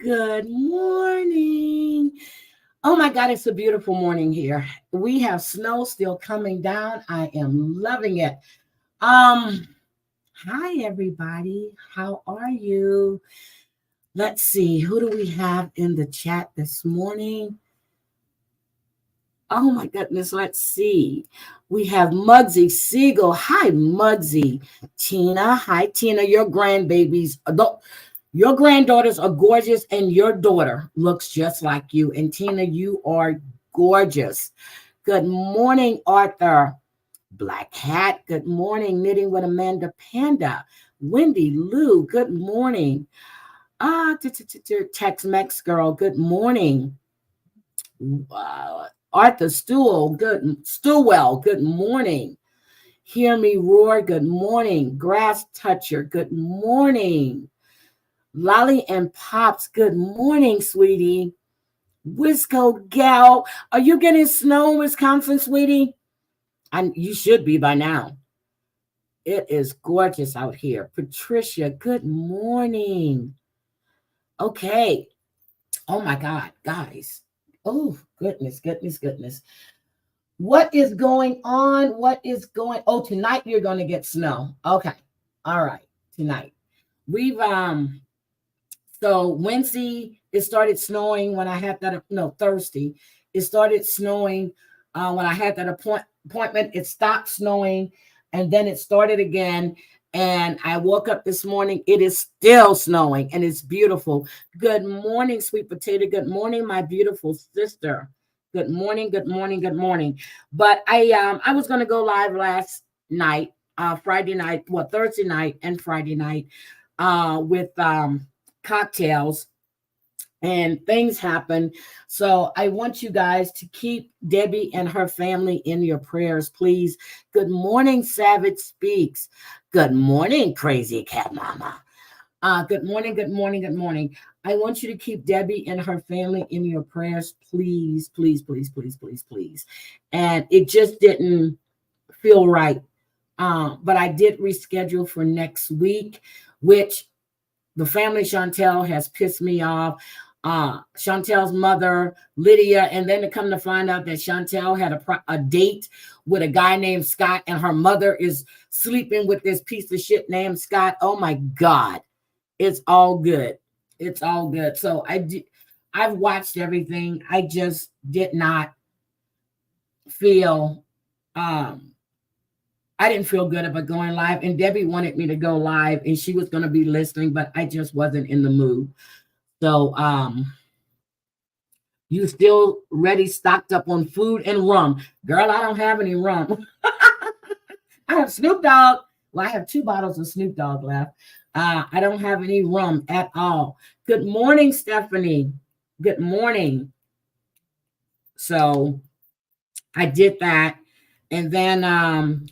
Good morning. Oh my God, it's a beautiful morning here. We have snow still coming down. I am loving it. Um, Hi everybody. How are you? Let's see. Who do we have in the chat this morning? Oh my goodness, let's see. We have Muggsy Siegel. Hi, Muggsy. Tina. Hi, Tina. Your grandbabies. Your granddaughters are gorgeous, and your daughter looks just like you. And Tina, you are gorgeous. Good morning, Arthur. Black Hat. Good morning, Knitting with Amanda Panda. Wendy Lou. Good morning. Tex-Mex girl. Good morning. Arthur Stewell. Good morning. Hear Me Roar. Good morning. Grass Toucher. Good morning. Lolly and Pops, good morning, sweetie. Wisco Gal, are you getting snow in Wisconsin, sweetie? And you should be by now. It is gorgeous out here. Patricia, good morning. Okay. Oh my God, guys. Oh, goodness. What is going on? Oh, tonight you're going to get snow. Okay. All right. Tonight. We've So Wednesday, it started snowing when I had that. No, Thursday, it started snowing when I had that appointment. It stopped snowing, and then it started again. And I woke up this morning. It is still snowing, and it's beautiful. Good morning, sweet potato. Good morning, my beautiful sister. Good morning. But I was going to go live last night, Friday night, Thursday night and Friday night, with cocktails, and things happen. So I want you guys to keep Debbie and her family in your prayers, please. Good morning, Savage Speaks. Good morning, Crazy Cat Mama. Good morning. I want you to keep Debbie and her family in your prayers, please. And it just didn't feel right. But I did reschedule for next week, which the family Chantel has pissed me off. Chantel's mother, Lydia, and then to come to find out that Chantel had a date with a guy named Scott, and her mother is sleeping with this piece of shit named Scott. Oh my God. It's all good. So I've watched everything. I just did not feel I didn't feel good about going live, and Debbie wanted me to go live, and she was going to be listening, but I just wasn't in the mood. So, you still ready, stocked up on food and rum? Girl, I don't have any rum. I have Snoop Dogg. Well, I have 2 bottles of Snoop Dogg left. I don't have any rum at all. Good morning, Stephanie. Good morning. So I did that. And then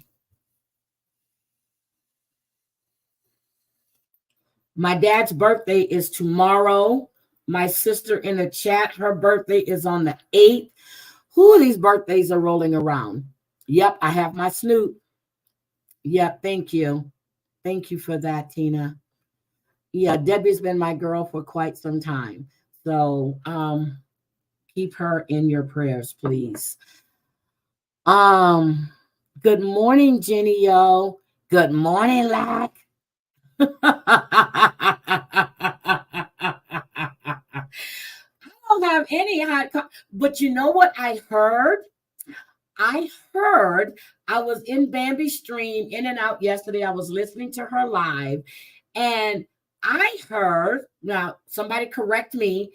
my dad's birthday is tomorrow. My sister in the chat, her birthday is on the 8th. Who of these birthdays are rolling around? Yep, I have my Snoop. Yep, thank you. Thank you for that, Tina. Yeah, Debbie's been my girl for quite some time. So keep her in your prayers, please. Good morning, Jenny Yo. Good morning, Lack. I don't have any but you know what I heard? I heard I was in Bambi Stream in and out yesterday. I was listening to her live, and I heard, now somebody correct me.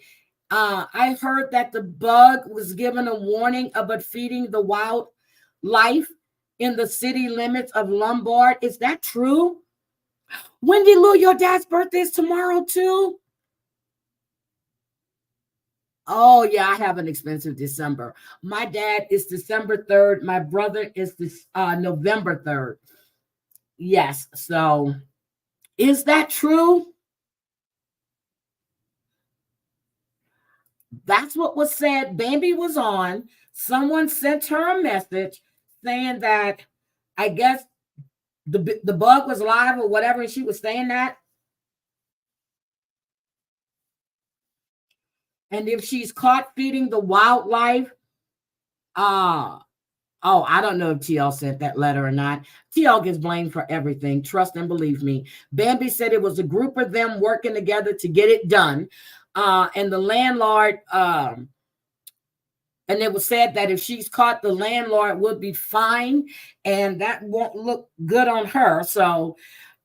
I heard that the bug was given a warning about feeding the wildlife in the city limits of Lombard. Is that true? Wendy Lou, your dad's birthday is tomorrow too? Oh, yeah, I have an expensive December. My dad is December 3rd. My brother is November 3rd. Yes. So is that true? That's what was said. Bambi was on. Someone sent her a message saying that I guess the bug was live or whatever, and she was saying that. And if she's caught feeding the wildlife, oh, I don't know if TL sent that letter or not. TL gets blamed for everything. Trust and believe me. Bambi said it was a group of them working together to get it done. And the landlord, and it was said that if she's caught, the landlord would be fined, and that won't look good on her. So,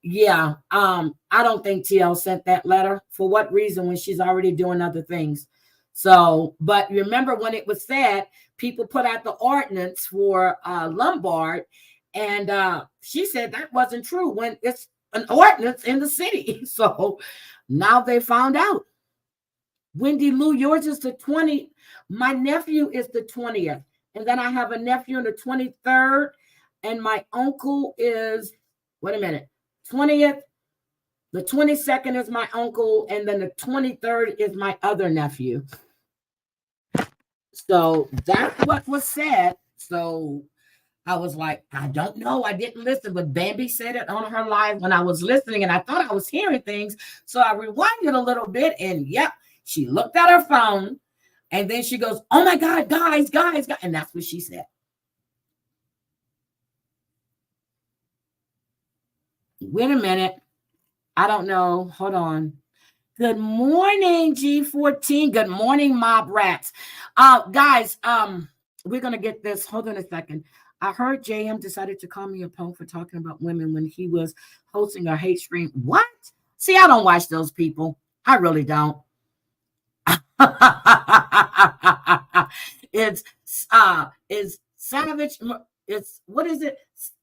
yeah, I don't think TL sent that letter. For what reason when she's already doing other things? So, but remember when it was said, people put out the ordinance for Lombard, and she said that wasn't true when it's an ordinance in the city. So now they found out. Wendy Lou, yours is the 20th. My nephew is the 20th. And then I have a nephew on the 23rd. And my uncle is, wait a minute, 20th. The 22nd is my uncle. And then the 23rd is my other nephew. So that's what was said. So I was like, I don't know. I didn't listen, but Bambi said it on her live when I was listening, and I thought I was hearing things. So I rewinded a little bit, and yep, she looked at her phone, and then she goes, oh my God, guys. And that's what she said. Wait a minute. I don't know. Hold on. Good morning, G14. Good morning, Mob Rats. Guys, we're going to get this. Hold on a second. I heard JM decided to call me a punk for talking about women when he was hosting a hate stream. What? See, I don't watch those people. I really don't. It's Savage. It's, what is it?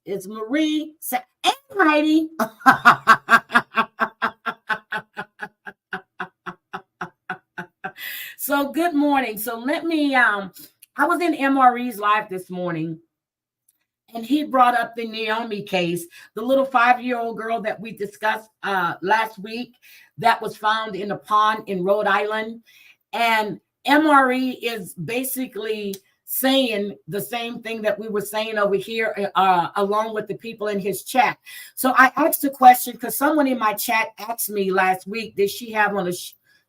It's Marie and Heidi. So good morning. So let me, I was in MRE's live this morning, and he brought up the Naomi case, the little 5-year-old girl that we discussed last week that was found in a pond in Rhode Island. And MRE is basically saying the same thing that we were saying over here, along with the people in his chat. So I asked a question because someone in my chat asked me last week, did she have on a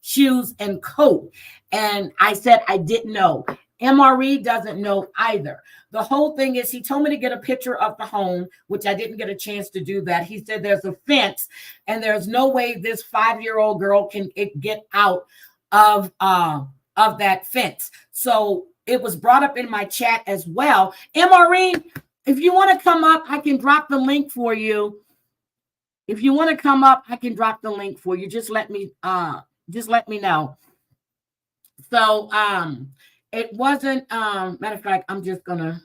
shoes and coat? And I said I didn't know. MRE doesn't know either. The whole thing is he told me to get a picture of the home, which I didn't get a chance to do that. He said there's a fence, and there's no way this 5-year-old girl can get out of that fence. So it was brought up in my chat as well. MRE, if you want to come up, I can drop the link for you. If you want to come up, I can drop the link for you. Just let me know. So it wasn't matter of fact, I'm just gonna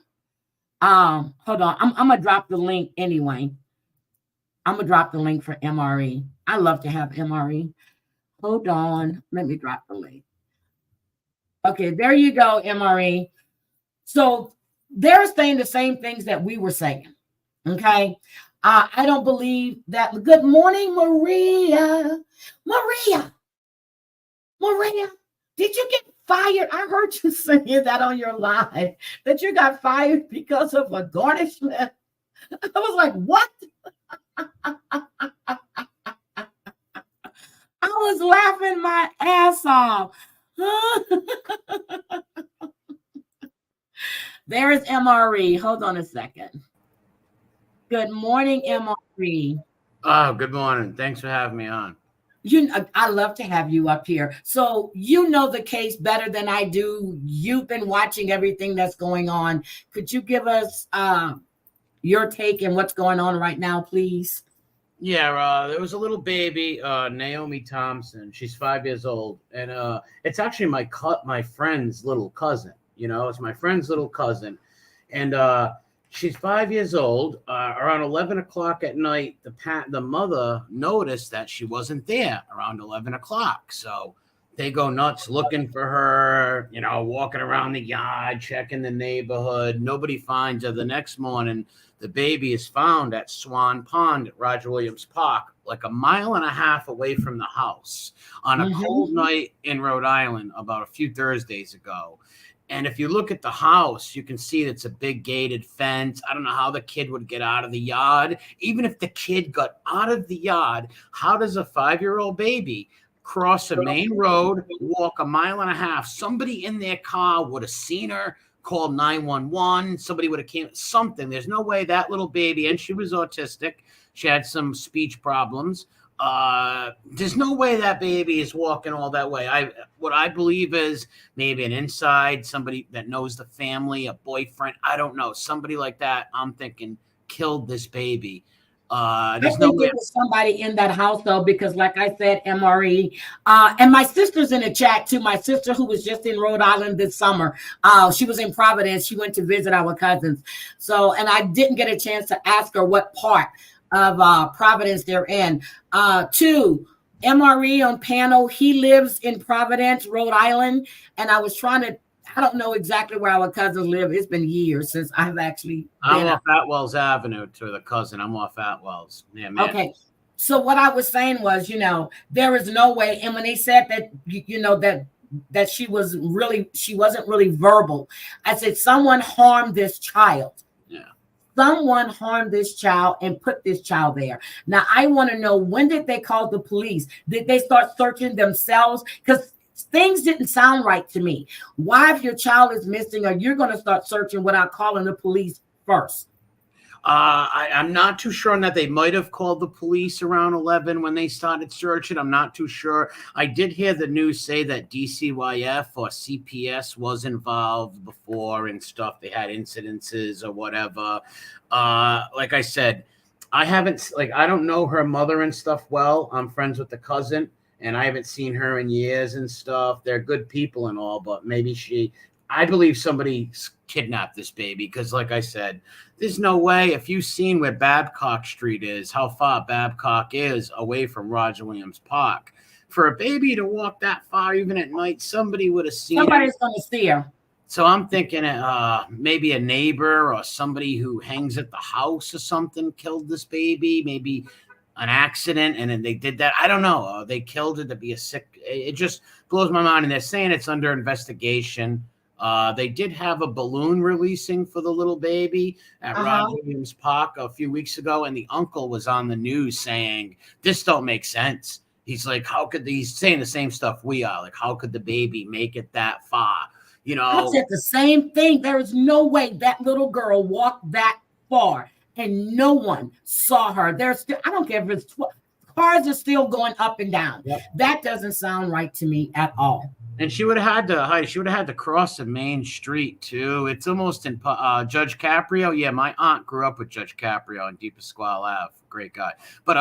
hold on. I'm gonna drop the link anyway. I'm gonna drop the link for MRE. I love to have MRE. Hold on, let me drop the link. Okay, there you go, MRE. So they're saying the same things that we were saying. Okay. I don't believe that. Good morning, Maria. Maria, did you get fired? I heard you saying that on your live, that you got fired because of a garnishment. I was like, what? I was laughing my ass off. There is MRE. Hold on a second. Good morning, MRE. Oh, good morning. Thanks for having me on. I love to have you up here. So you know the case better than I do. You've been watching everything that's going on. Could you give us your take and what's going on right now, please? Yeah, there was a little baby, Naomi Thompson. She's 5 years old, and it's actually my friend's little cousin. It's my friend's little cousin, and she's 5 years old. Around 11 o'clock at night, the mother noticed that she wasn't there around 11 o'clock. So they go nuts looking for her, walking around the yard, checking the neighborhood. Nobody finds her. The next morning, the baby is found at Swan Pond at Roger Williams Park, like a mile and a half away from the house on a cold night in Rhode Island about a few Thursdays ago. And if you look at the house, you can see it's a big gated fence. I don't know how the kid would get out of the yard. Even if the kid got out of the yard, how does a 5-year-old baby cross a main road, walk a mile and a half. Somebody in their car would have seen her, called 911. Somebody would have came, something. There's no way that little baby, and she was autistic. She had some speech problems. There's no way that baby is walking all that way. What I believe is maybe an inside, somebody that knows the family, a boyfriend. I don't know. Somebody like that, I'm thinking, killed this baby. There's no way. There was somebody in that house though, because like I said, MRE, and my sister's in the chat too. My sister, who was just in Rhode Island this summer, she was in Providence. She went to visit our cousins. So, and I didn't get a chance to ask her what part of Providence they're in. Two, MRE on panel. He lives in Providence, Rhode Island, and I was trying to. I don't know exactly where our cousins live. It's been years since I've actually been. I'm off Atwells Avenue to the cousin. I'm off Atwells. Yeah, man. Okay. So what I was saying was, there is no way. And when they said that, that she wasn't really verbal, I said, someone harmed this child. Yeah. Someone harmed this child and put this child there. Now, I want to know, when did they call the police? Did they start searching themselves? Because things didn't sound right to me. Why, if your child is missing, are you going to start searching without calling the police first? I'm not too sure on that. They might have called the police around 11 when they started searching. I'm not too sure. I did hear the news say that DCYF or CPS was involved before and stuff. They had incidences or whatever. Like I said, I don't know her mother and stuff well. I'm friends with the cousin, and I haven't seen her in years and stuff. They're good people and all, but maybe I believe somebody kidnapped this baby because, like I said, there's no way. If you've seen where Babcock Street is, how far Babcock is away from Roger Williams Park, for a baby to walk that far, even at night, somebody would have seen her. Somebody's going to see her. So I'm thinking maybe a neighbor or somebody who hangs at the house or something killed this baby, maybe an accident, and then they did that. I don't know. They killed it to be a sick. It just blows my mind. And they're saying it's under investigation. They did have a balloon releasing for the little baby at Roger Williams Park a few weeks ago, and the uncle was on the news saying, this don't make sense. He's like, he's saying the same stuff we are. Like, how could the baby make it that far? I said the same thing. There is no way that little girl walked that far and no one saw her. There's still, I don't care if it's cars are still going up and down. Yep. That doesn't sound right to me at all. And she would have had to cross the main street too. It's almost in Judge Caprio. Yeah, my aunt grew up with Judge Caprio on Deep Pasquale Ave. Great guy. But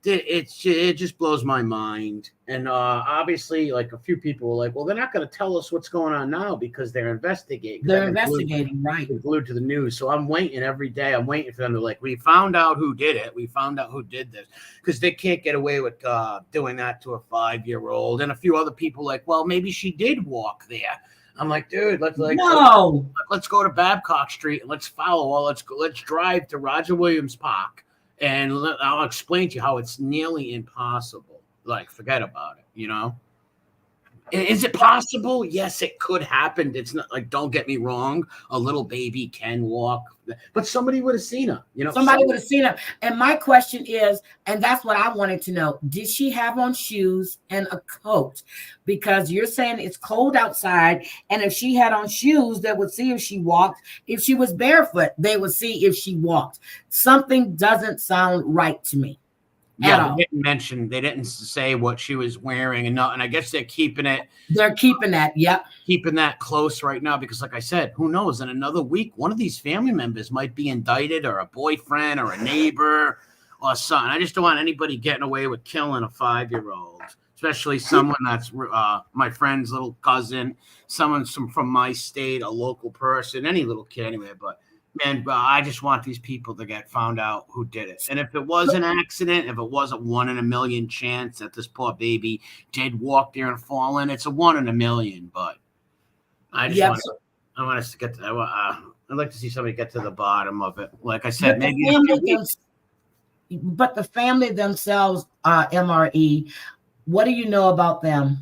it just blows my mind. And obviously, like, a few people were like, well, they're not going to tell us what's going on now because they're investigating. They're investigating, right? Glued to the news. So I'm waiting every day. I'm waiting for them to, like, we found out who did it. We found out who did this, because they can't get away with doing that to a 5-year-old. And a few other people like, well, maybe she did walk there. I'm like, dude, let's go to Babcock Street and let's follow. Well, let's drive to Roger Williams Park, and I'll explain to you how it's nearly impossible. Like, forget about it, Is it possible? Yes, it could happen. It's not like, don't get me wrong, a little baby can walk, but somebody would have seen her, Somebody would have seen her. And my question is, and that's what I wanted to know, did she have on shoes and a coat? Because you're saying it's cold outside, and if she had on shoes, they would see if she walked. If she was barefoot, they would see if she walked. Something doesn't sound right to me. Yeah, they didn't say what she was wearing, and I guess they're keeping it. They're keeping that, yep. Keeping that close right now, because like I said, who knows? In another week, one of these family members might be indicted, or a boyfriend, or a neighbor, or something. I just don't want anybody getting away with killing a 5-year-old, especially someone that's my friend's little cousin, someone from my state, a local person, any little kid anyway, but. Man, I just want these people to get found out who did it. And if it was an accident, if it was a 1 in a million chance that this poor baby did walk there and fall in, it's a 1 in a million. But I just want us to get to. I'd like to see somebody get to the bottom of it. Like I said, but the family themselves, MRE. What do you know about them?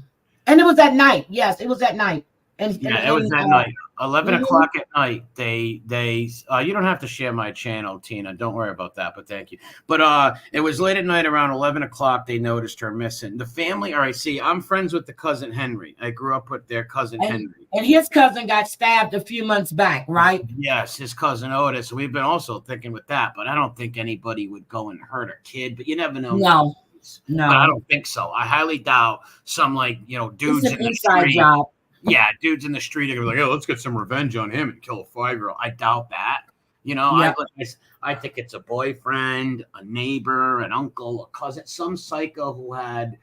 And it was at night. Yes, it was at night. It was that night. 11 Mhm. o'clock at night, they you don't have to share my channel, Tina. Don't worry about that, but thank you. But it was late at night around 11 o'clock. They noticed her missing. The family, all right, see, I'm friends with the cousin Henry. I grew up with their cousin Henry. And his cousin got stabbed a few months back, right? Yes, his cousin Otis. We've been also thinking with that, but I don't think anybody would go and hurt a kid, but you never know. No, But I no. don't think so. I highly doubt some dudes It's in an the inside street. job. Yeah, dudes in the street are gonna be like, "Oh, let's get some revenge on him and kill a 5-year-old." I doubt that. Yeah. I think it's a boyfriend, a neighbor, an uncle, a cousin, some psycho who had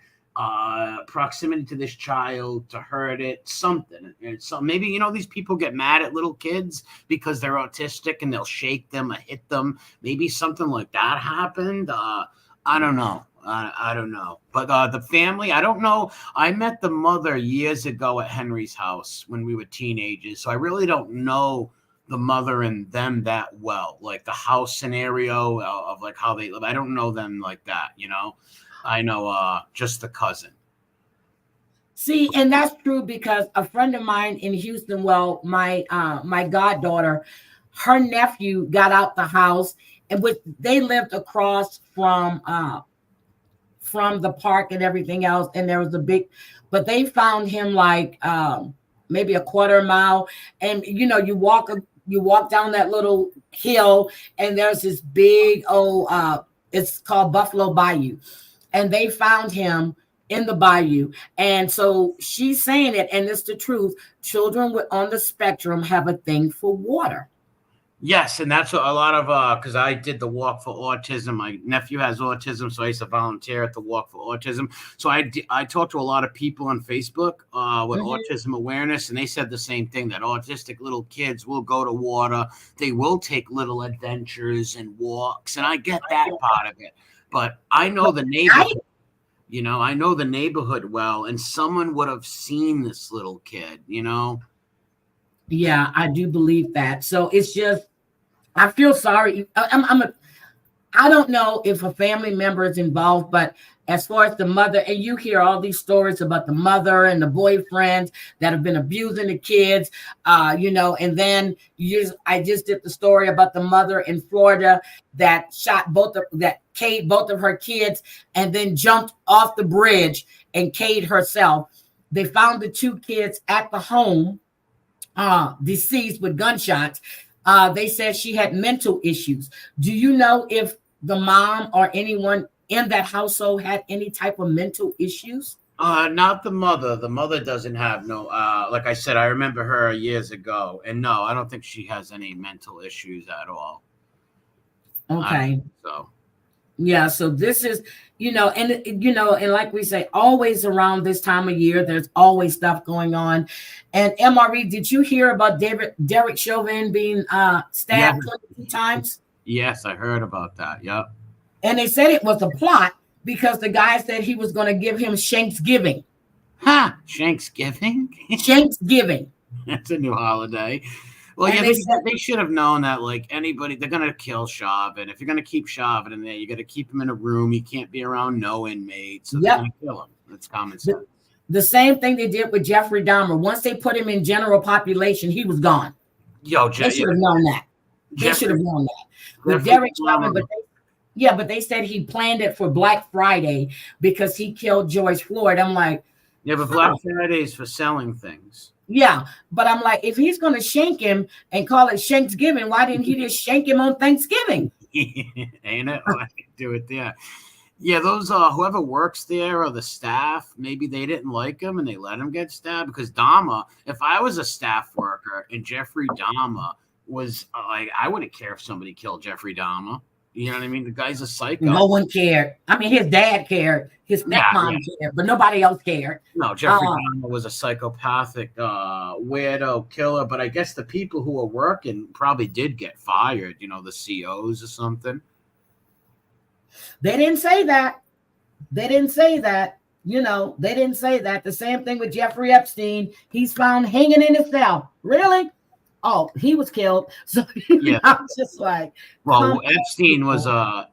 proximity to this child to hurt it, something. And so maybe these people get mad at little kids because they're autistic and they'll shake them or hit them. Maybe something like that happened. I don't know. I don't know. But the family, I don't know. I met the mother years ago at Henry's house when we were teenagers. So I really don't know the mother and them that well. Like the house scenario of like how they live. I don't know them like that, I know just the cousin. See, and that's true because a friend of mine in Houston, well, my goddaughter, her nephew got out the house, and they lived across from the park and everything else, and there was but they found him like maybe a quarter mile, and you walk down that little hill, and there's this big old it's called Buffalo Bayou, and they found him in the bayou. And so she's saying it, and it's the truth. Children on the spectrum have a thing for water. Yes, and that's what a lot of because I did the Walk for Autism. My nephew has autism, so I used to volunteer at the Walk for Autism. So I talked to a lot of people on Facebook with autism awareness, and they said the same thing, that autistic little kids will go to water. They will take little adventures and walks, and I get that part of it. But I know the neighborhood. I know the neighborhood well, and someone would have seen this little kid, Yeah, I do believe that. So it's just, I feel sorry. I don't know if a family member is involved, but as far as the mother, and you hear all these stories about the mother and the boyfriends that have been abusing the kids, and then I just did the story about the mother in Florida that K'd both of her kids and then jumped off the bridge and K'd herself. They found the 2 kids at the home, deceased with gunshots. They said she had mental issues. Do you know if the mom or anyone in that household had any type of mental issues? Not the mother. The mother doesn't have no. Like I said, I remember her years ago, and no, I don't think she has any mental issues at all. Okay. So. Yeah, so this is, and like we say, always around this time of year, there's always stuff going on. And MRE, did you hear about Derek Chauvin being stabbed 22 times? Yes, I heard about that. Yep. And they said it was a plot because the guy said he was going to give him Shanksgiving. Huh? Shanksgiving? Shanksgiving. That's a new holiday. Well, yeah, they should have known that, like anybody, they're going to kill Chauvin. If you're going to keep Chauvin in there, you got to keep him in a room. He can't be around no inmates. So they're going to kill him. That's common sense. The same thing they did with Jeffrey Dahmer. Once they put him in general population, he was gone. They should have known that. They should have known that. With Derek Chauvin, but they said he planned it for Black Friday because he killed George Floyd. I'm like, yeah, but Black Friday is for selling things. Yeah, but I'm like, if he's going to shank him and call it Shanksgiving, why didn't he just shank him on Thanksgiving? Ain't it? I can do it there. Yeah, those whoever works there or the staff, maybe they didn't like him and they let him get stabbed. Because Dahmer, if I was a staff worker and Jeffrey Dahmer was like, I wouldn't care if somebody killed Jeffrey Dahmer. You know what I mean? The guy's a psycho. No one cared. I mean, his dad cared. His stepmom cared, but nobody else cared. No, Jeffrey Dahmer was a psychopathic weirdo killer. But I guess the people who were working probably did get fired, the COs or something. They didn't say that. They didn't say that. They didn't say that. The same thing with Jeffrey Epstein. He's found hanging in his cell. Really? Oh, he was killed. So yeah. I'm just like, well, Epstein was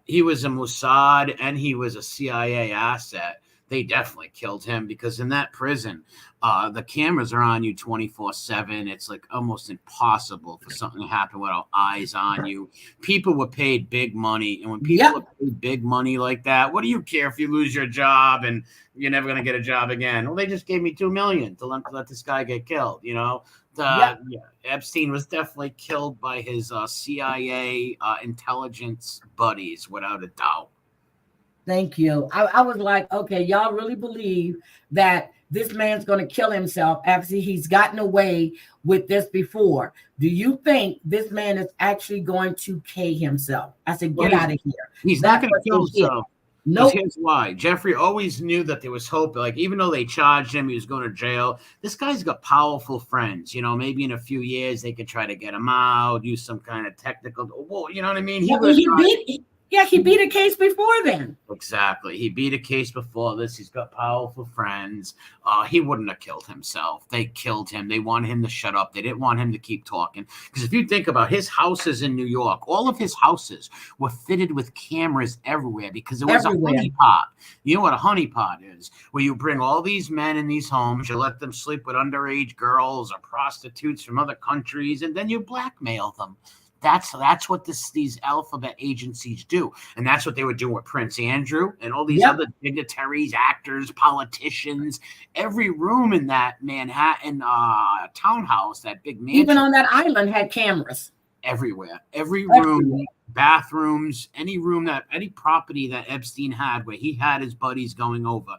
he was a Mossad and he was a CIA asset. they definitely killed him, because in that prison, the cameras are on you 24/7. It's like almost impossible for something to happen without eyes on you. People were paid big money, and when people Yep. are paid big money like that, what do you care if you lose your job and you're never going to get a job again? Well, they just gave me $2 million to let this guy get killed. You know, Yep. yeah, Epstein was definitely killed by his CIA intelligence buddies, without a doubt. Thank you. I was like, okay, y'all really believe that this man's going to kill himself after he's gotten away with this before? Do you think this man is actually going to K himself? I said, get out of here. He's not going to kill himself. No. Nope. Here's why. Jeffrey always knew that there was hope. Like, even though they charged him, he was going to jail. This guy's got powerful friends. You know, maybe in a few years they could try to get him out, use some kind of technical. Well, you know what I mean? He beat a case before then. Exactly. He beat a case before this. He's got powerful friends. He wouldn't have killed himself. They killed him. They wanted him to shut up. They didn't want him to keep talking. Because if you think about his houses in New York, all of his houses were fitted with cameras everywhere, because it was a honeypot. You know what a honeypot is? Where you bring all these men in these homes, you let them sleep with underage girls or prostitutes from other countries, and then you blackmail them. That's what these alphabet agencies do. And that's what they were doing with Prince Andrew and all these other dignitaries, actors, politicians. Every room in that Manhattan townhouse, that big mansion. Even on that island had cameras. Everywhere. Every room, bathrooms, any property that Epstein had where he had his buddies going over.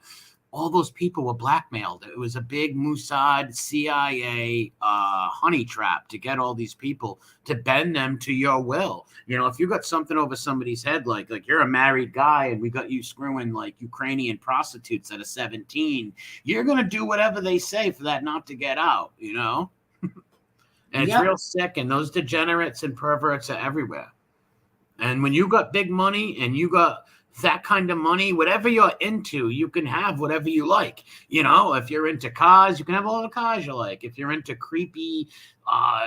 All those people were blackmailed. It was a big Mossad, CIA honey trap to get all these people to bend them to your will. You know, if you got something over somebody's head, like you're a married guy and we got you screwing like Ukrainian prostitutes at 17, you're going to do whatever they say for that not to get out, you know? And it's real sick. And those degenerates and perverts are everywhere. And when you got big money and you got that kind of money, whatever you're into, you can have whatever you like. You know, if you're into cars, you can have all the cars you like. If you're into creepy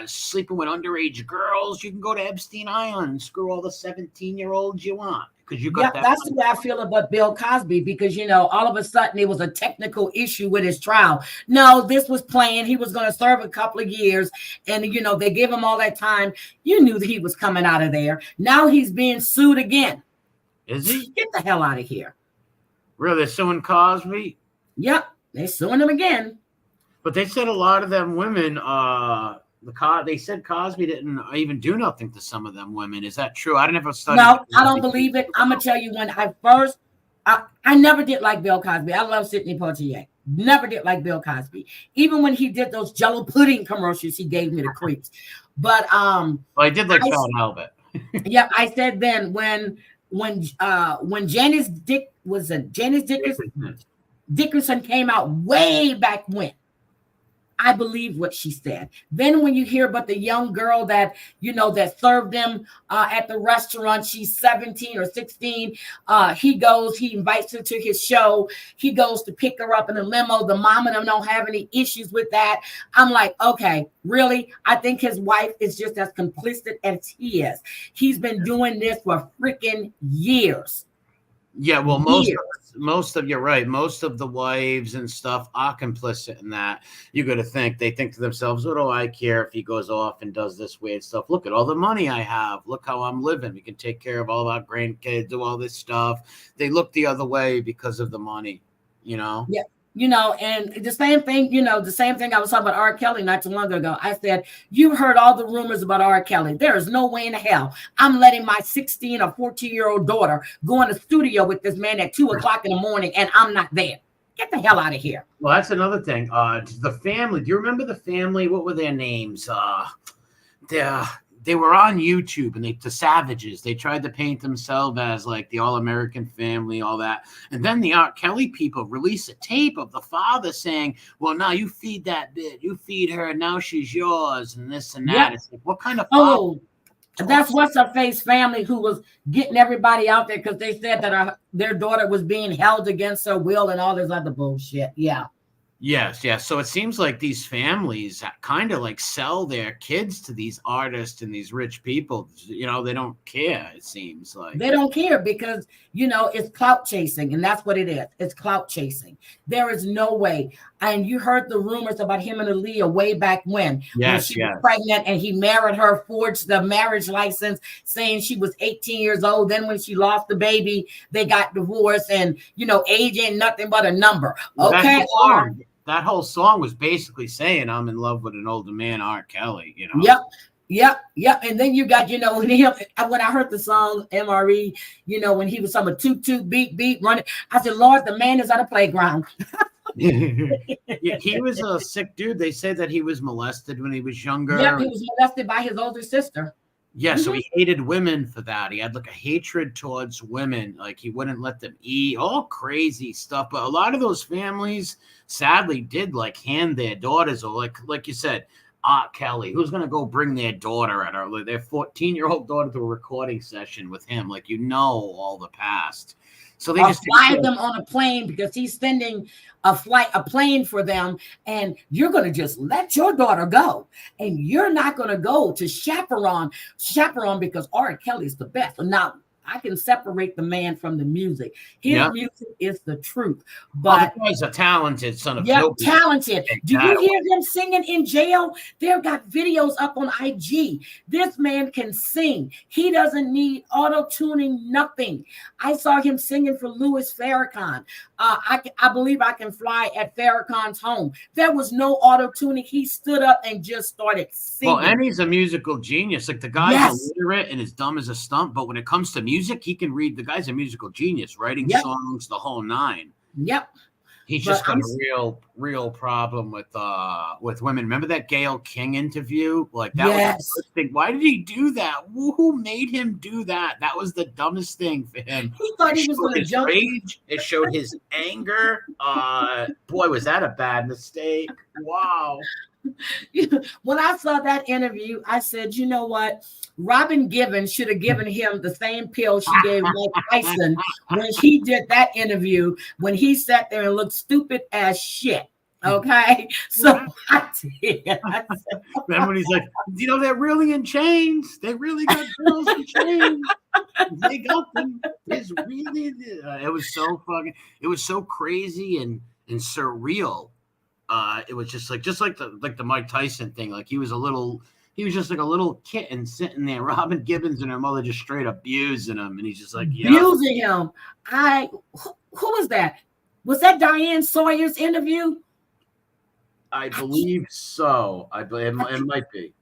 sleeping with underage girls, you can go to Epstein Island and screw all the 17-year-olds you want, because you got that. That's the way I feel about Bill Cosby, because, you know, all of a sudden it was a technical issue with his trial. No, this was planned. He was going to serve a couple of years, and, you know, they gave him all that time. You knew that he was coming out of there. Now he's being sued again. Is he? Get the hell out of here. Really? They're suing Cosby? Yep. They're suing him again. But they said a lot of them women, they said Cosby didn't even do nothing to some of them women. Is that true? I never studied. No, I don't believe it. I'm going to tell you, when I never did like Bill Cosby. I love Sidney Poitier. Never did like Bill Cosby. Even when he did those Jell-O pudding commercials, he gave me the creeps. But well, I did like Fat Albert. Yeah, I said then when Janice Dickerson came out way back when, I believe what she said. Then when you hear about the young girl that, you know, that served them at the restaurant, she's 17 or 16. He invites her to his show. He goes to pick her up in a limo. The mom and them don't have any issues with that. I'm like, okay, really? I think his wife is just as complicit as he is. He's been doing this for freaking years. Yeah, well, you're right. Most of the wives and stuff are complicit in that. You got to think, they think to themselves, what do I care if he goes off and does this weird stuff? Look at all the money I have. Look how I'm living. We can take care of all of our grandkids, do all this stuff. They look the other way because of the money, you know? Yeah. You know, and the same thing I was talking about R. Kelly not too long ago. I said, you heard all the rumors about R. Kelly. There is no way in hell I'm letting my 16 or 14-year-old daughter go in the studio with this man at 2:00 in the morning, and I'm not there. Get the hell out of here. Well, that's another thing. The family. Do you remember the family? What were their names? They were on YouTube, and the Savages, they tried to paint themselves as like the all-American family, all that. And then the R. Kelly people released a tape of the father saying, well, now you feed that bitch, you feed her, and now she's yours, and this and that. Yep. It's like, what kind of father? Oh, that's what's her face family who was getting everybody out there because they said that their daughter was being held against her will and all this other bullshit. Yeah. Yes, yes. So it seems like these families kind of like sell their kids to these artists and these rich people. You know, they don't care, it seems like. They don't care because, it's clout chasing, and that's what it is. It's clout chasing. There is no way. And you heard the rumors about him and Aaliyah way back when Yes, she yes. was pregnant and he married her, forged the marriage license saying she was 18 years old. Then when she lost the baby, they got divorced, and, age ain't nothing but a number. Okay. That whole song was basically saying I'm in love with an older man, R. Kelly, Yep. And then you got, when I heard the song MRE, when he was talking about toot toot beat running, I said, Lord, the man is on a playground. Yeah, he was a sick dude. They said that he was molested when he was younger. Yep, he was molested by his older sister. Yeah, so he hated women for that. He had like a hatred towards women. Like he wouldn't let them eat, all crazy stuff. But a lot of those families sadly did like hand their daughters, or like you said, R. Kelly, who's gonna go bring their daughter at their 14-year-old daughter to a recording session with him? Like, all the past. So they just fly them on a plane because he's sending a plane for them, and you're going to just let your daughter go, and you're not going to go to chaperone because R. Kelly's the best. Now, I can separate the man from the music. His music is the truth. But the guy's a talented son of talented. Do you hear them singing in jail? They've got videos up on IG. This man can sing. He doesn't need auto-tuning, nothing. I saw him singing for Louis Farrakhan. I believe I can fly at Farrakhan's home. There was no auto-tuning. He stood up and just started singing. Well, and he's a musical genius. Like the guy's illiterate and as dumb as a stump, but when it comes to music, he can read. The guy's a musical genius, writing songs, the whole nine. Yep. He's just got a real problem with women. Remember that Gayle King interview? Like that was the first thing. Why did he do that? Who made him do that? That was the dumbest thing for him. He thought he was going to jump. Rage. It showed his anger. Boy, was that a bad mistake. Wow. When I saw that interview, I said, you know what? Robin Givens should have given him the same pill she gave Mike Tyson when he did that interview, when he sat there and looked stupid as shit. Okay. So I did. Remember when he's like, they're really in chains. They really got girls in chains. They got them. It's really, it was so fucking, it was so crazy and surreal. It was just like the Mike Tyson thing. Like he was just like a little kitten sitting there. Robin Givens and her mother just straight abusing him, and he's just like abusing him. Who was that? Was that Diane Sawyer's interview? I believe so. It might be.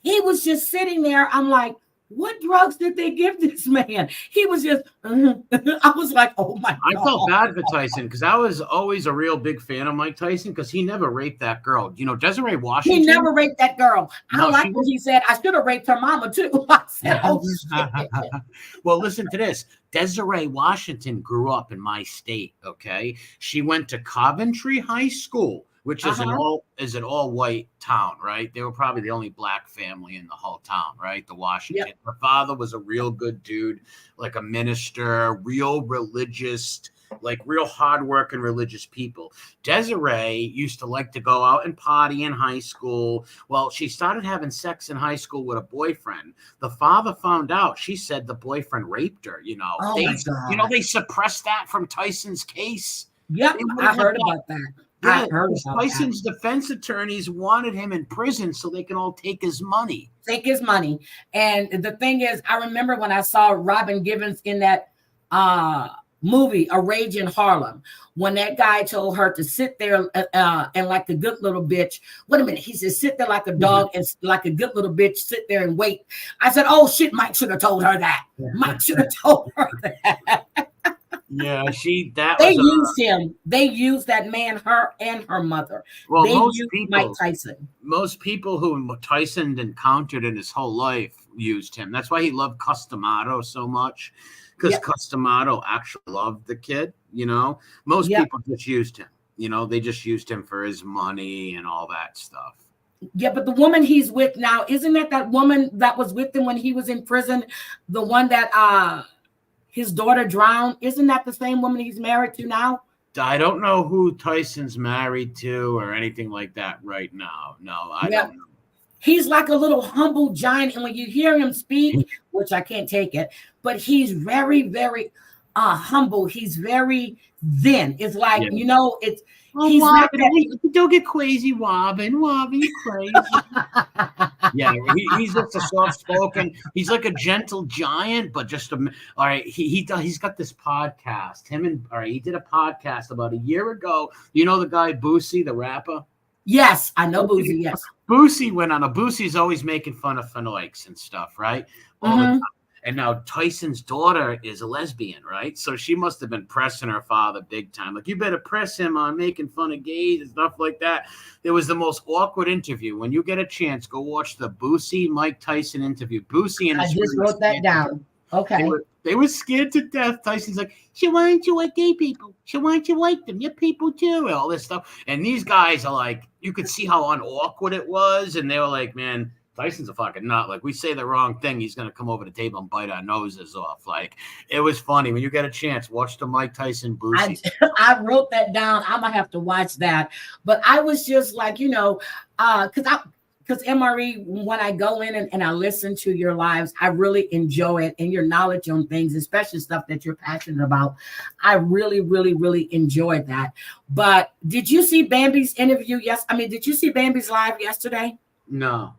He was just sitting there. I'm like, what drugs did they give this man? He was just, I was like, oh my God. I felt bad for Tyson because I was always a real big fan of Mike Tyson because he never raped that girl. Desiree Washington. He never raped that girl. I like what he said. I should have raped her mama too. I said, oh shit. Well, listen to this. Desiree Washington grew up in my state, okay? She went to Coventry High School, which is an all white town, right? They were probably the only black family in the whole town, right? The Washington. Yep. Her father was a real good dude, like a minister, real religious, like real hardworking religious people. Desiree used to like to go out and party in high school. Well, she started having sex in high school with a boyfriend. The father found out. She said the boyfriend raped her. Oh my God. They suppressed that from Tyson's case. Yep, I heard about that. Yeah, Tyson's defense attorneys wanted him in prison so they can all take his money. And the thing is, I remember when I saw Robin Givens in that movie, A Rage in Harlem, when that guy told her to sit there and like a good little bitch. Wait a minute. He said, sit there like a dog and like a good little bitch, sit there and wait. I said, oh shit, Mike should have told her that. Mike should have told her that. Yeah, they used him. They used that man, her and her mother. Well, they used Mike Tyson. Most people who Tyson encountered in his whole life used him. That's why he loved Customato so much, because Customato actually loved the kid. Most people just used him. They just used him for his money and all that stuff. Yeah, but the woman he's with now, isn't that woman that was with him when he was in prison? The one that his daughter drowned. Isn't that the same woman he's married to now? I don't know who Tyson's married to or anything like that right now. No, I don't know. He's like a little humble giant, and when you hear him speak, which I can't take it, but he's very, very humble. He's very zen. It's like, you know, it's he's not that, don't get crazy, Wobbin, you crazy. Yeah, he's just a soft-spoken. He's like a gentle giant, but just all right. He's got this podcast. He did a podcast about a year ago. You know the guy Boosie, the rapper. Yes, I know Boosie. Yes, Boosie went on a. Boosie's always making fun of Fanoics and stuff, right? All the time. And now Tyson's daughter is a lesbian, right? So she must have been pressing her father big time. Like, you better press him on making fun of gays and stuff like that. It was the most awkward interview. When you get a chance, go watch the Boosie Mike Tyson interview. Boosie and I just wrote that down. Okay. They were scared to death. Tyson's like, so why don't you like gay people? So why don't you like them? You're people too. And all this stuff. And these guys are like, you could see how unawkward it was. And they were like, man, Tyson's a fucking nut. Like, we say the wrong thing, he's gonna come over the table and bite our noses off. Like, it was funny. When you get a chance, watch the Mike Tyson Boosie. I wrote that down. I'm gonna have to watch that. But I was just like, you know, because MRE, when I go in and I listen to your lives, I really enjoy it, and your knowledge on things, especially stuff that you're passionate about. I really, really, really enjoyed that. But did you see Bambi's interview? Yes. I mean, did you see Bambi's live yesterday? No.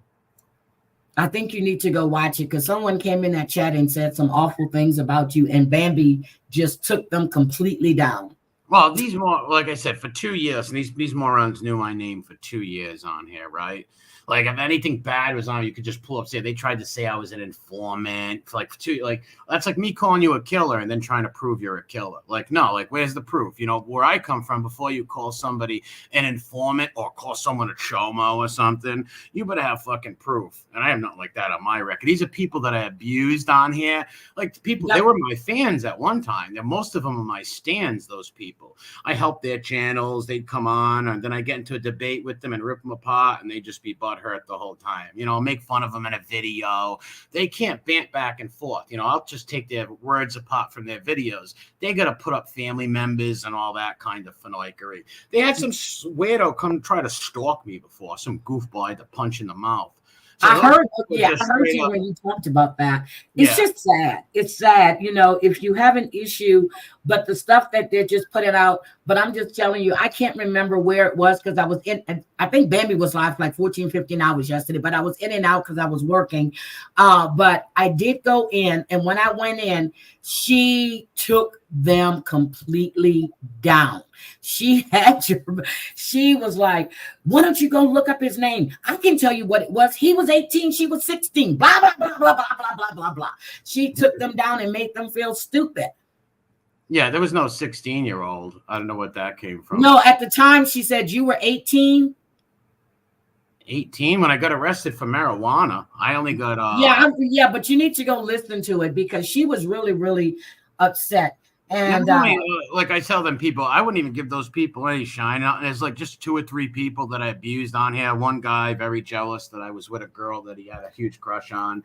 I think you need to go watch it, because someone came in that chat and said some awful things about you, and Bambi just took them completely down. Well, these more, like I said, for 2 years, and these morons knew my name for 2 years on here, right? Like, if anything bad was on, you could just pull up. Say they tried to say I was an informant for like 2. Like, that's like me calling you a killer and then trying to prove you're a killer. Like, no, like, where's the proof? You know, where I come from, before you call somebody an informant or call someone a chomo or something, you better have fucking proof. And I have nothing like that on my record. These are people that I abused on here. Like, people, they were my fans at one time. And most of them are my stans. Those people, I helped their channels. They'd come on, and then I get into a debate with them and rip them apart, and they just be butthurt the whole time. You know, make fun of them in a video. They can't bant back and forth. You know, I'll just take their words apart from their videos. They got to put up family members and all that kind of fanoikery. They had some weirdo come try to stalk me before. Some goofball I had to punch in the mouth. So I heard you when you talked about that. It's just sad. It's sad, you know, if you have an issue, but the stuff that they're just putting out. But I'm just telling you, I can't remember where it was, because I was in, I think Bambi was live for like 14, 15 hours yesterday, but I was in and out because I was working. But I did go in, and when I went in, she took them completely down. She was like, why don't you go look up his name? I can tell you what it was. He was 18, she was 16, blah, blah, blah, blah, blah, blah, blah, blah, blah. She took them down and made them feel stupid. Yeah, there was no 16-year-old. I don't know what that came from. No, at the time she said you were 18. 18 when I got arrested for marijuana. I only got but you need to go listen to it, because she was really, really upset. And like I tell them people, I wouldn't even give those people any shine. There's like just 2 or 3 people that I abused on here. One guy very jealous that I was with a girl that he had a huge crush on.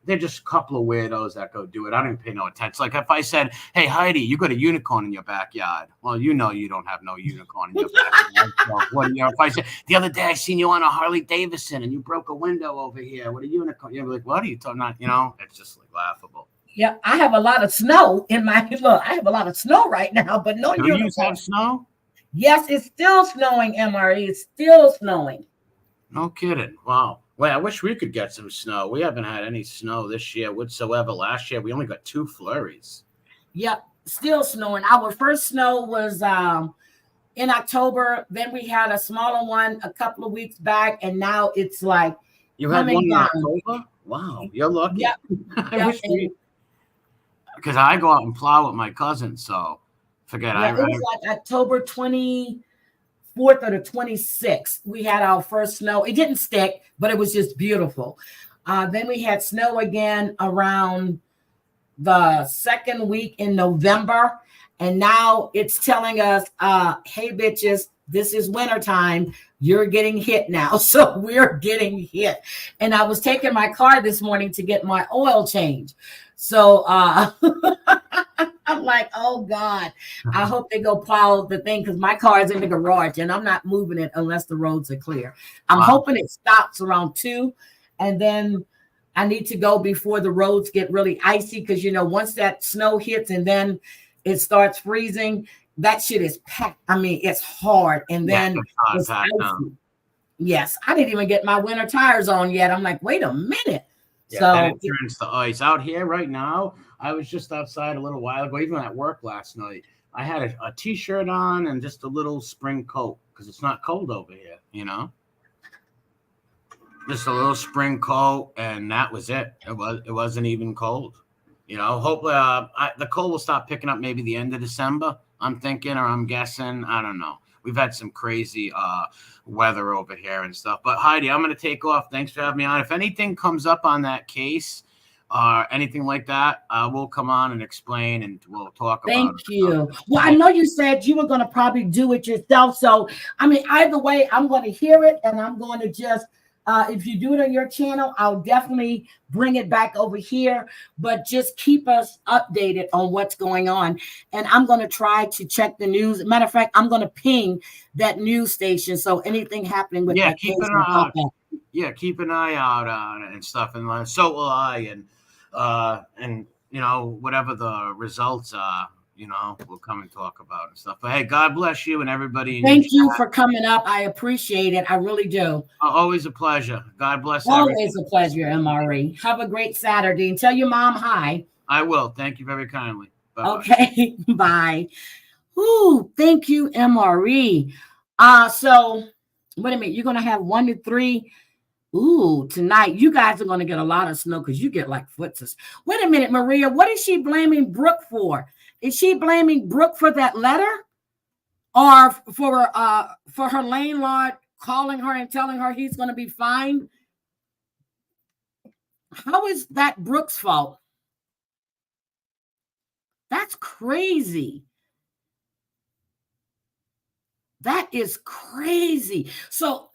They're just a couple of weirdos that go do it. I don't even pay no attention. Like, if I said, hey, Heidi, you got a unicorn in your backyard. Well, you know you don't have no unicorn in your backyard. So, if I said, the other day I seen you on a Harley Davidson and you broke a window over here with a unicorn. You're like, what are you talking about? You know, it's just like laughable. Yeah, I have a lot of snow in my look. I have a lot of snow right now, but no. Do you have snow? Yes, it's still snowing, MRE. It's still snowing. No kidding. Wow. Well, I wish we could get some snow. We haven't had any snow this year whatsoever. Last year, we only got 2 flurries. Yep, still snowing. Our first snow was in October. Then we had a smaller one a couple of weeks back, and now it's like you had one in October? Wow, you're lucky. Yep. I wish because I go out and plow with my cousin, so forget. It was like October 24th or the 26th. We had our first snow. It didn't stick, but it was just beautiful. Then we had snow again around the second week in November, and now it's telling us, hey, bitches, this is wintertime. You're getting hit now. So we're getting hit. And I was taking my car this morning to get my oil change. So I'm like, oh God, I hope they go plow the thing because my car is in the garage and I'm not moving it unless the roads are clear. I'm Wow. hoping it stops around 2, and then I need to go before the roads get really icy because, once that snow hits and then it starts freezing, that shit is packed. I mean, it's hard, and Yeah, then it's hot it's packed, huh? icy. Yes, I didn't even get my winter tires on yet. I'm like, wait a minute. Yeah, then So it turns to ice. Out here right now, I was just outside a little while ago, even at work last night. I had a t-shirt on and just a little spring coat because it's not cold over here, Just a little spring coat, and that was it. It wasn't even cold. Hopefully the cold will stop picking up maybe the end of December, I'm thinking, or I'm guessing. I don't know. We've had some crazy weather over here and stuff. But Heidi, I'm going to take off. Thanks for having me on. If anything comes up on that case or anything like that, we'll come on and explain, and we'll talk about it. thank you. Well, I know you said you were going to probably do it yourself. So, I mean, either way, I'm going to hear it, and I'm going to just, if you do it on your channel, I'll definitely bring it back over here, but just keep us updated on what's going on. And I'm going to try to check the news. Matter of fact, I'm going to ping that news station. So anything happening with that case will pop up. Yeah, keep an eye out on it and stuff. And so will I. And whatever the results are, we'll come and talk about and stuff. But hey, God bless you and everybody. Thank you for coming up. I appreciate it. I really do. Always a pleasure. God bless. Always a pleasure, MRE. Have a great Saturday, and tell your mom hi. I will. Thank you very kindly. Bye-bye. Okay, bye. Ooh, thank you, MRE. So wait a minute. You're gonna have 1 to 3. Ooh, tonight you guys are gonna get a lot of snow because you get like footses. Wait a minute, Maria. What is she blaming Brooke for? Is she blaming Brooke for that letter, or for her landlord calling her and telling her he's going to be fine? How is that Brooke's fault? That's crazy. That is crazy. So,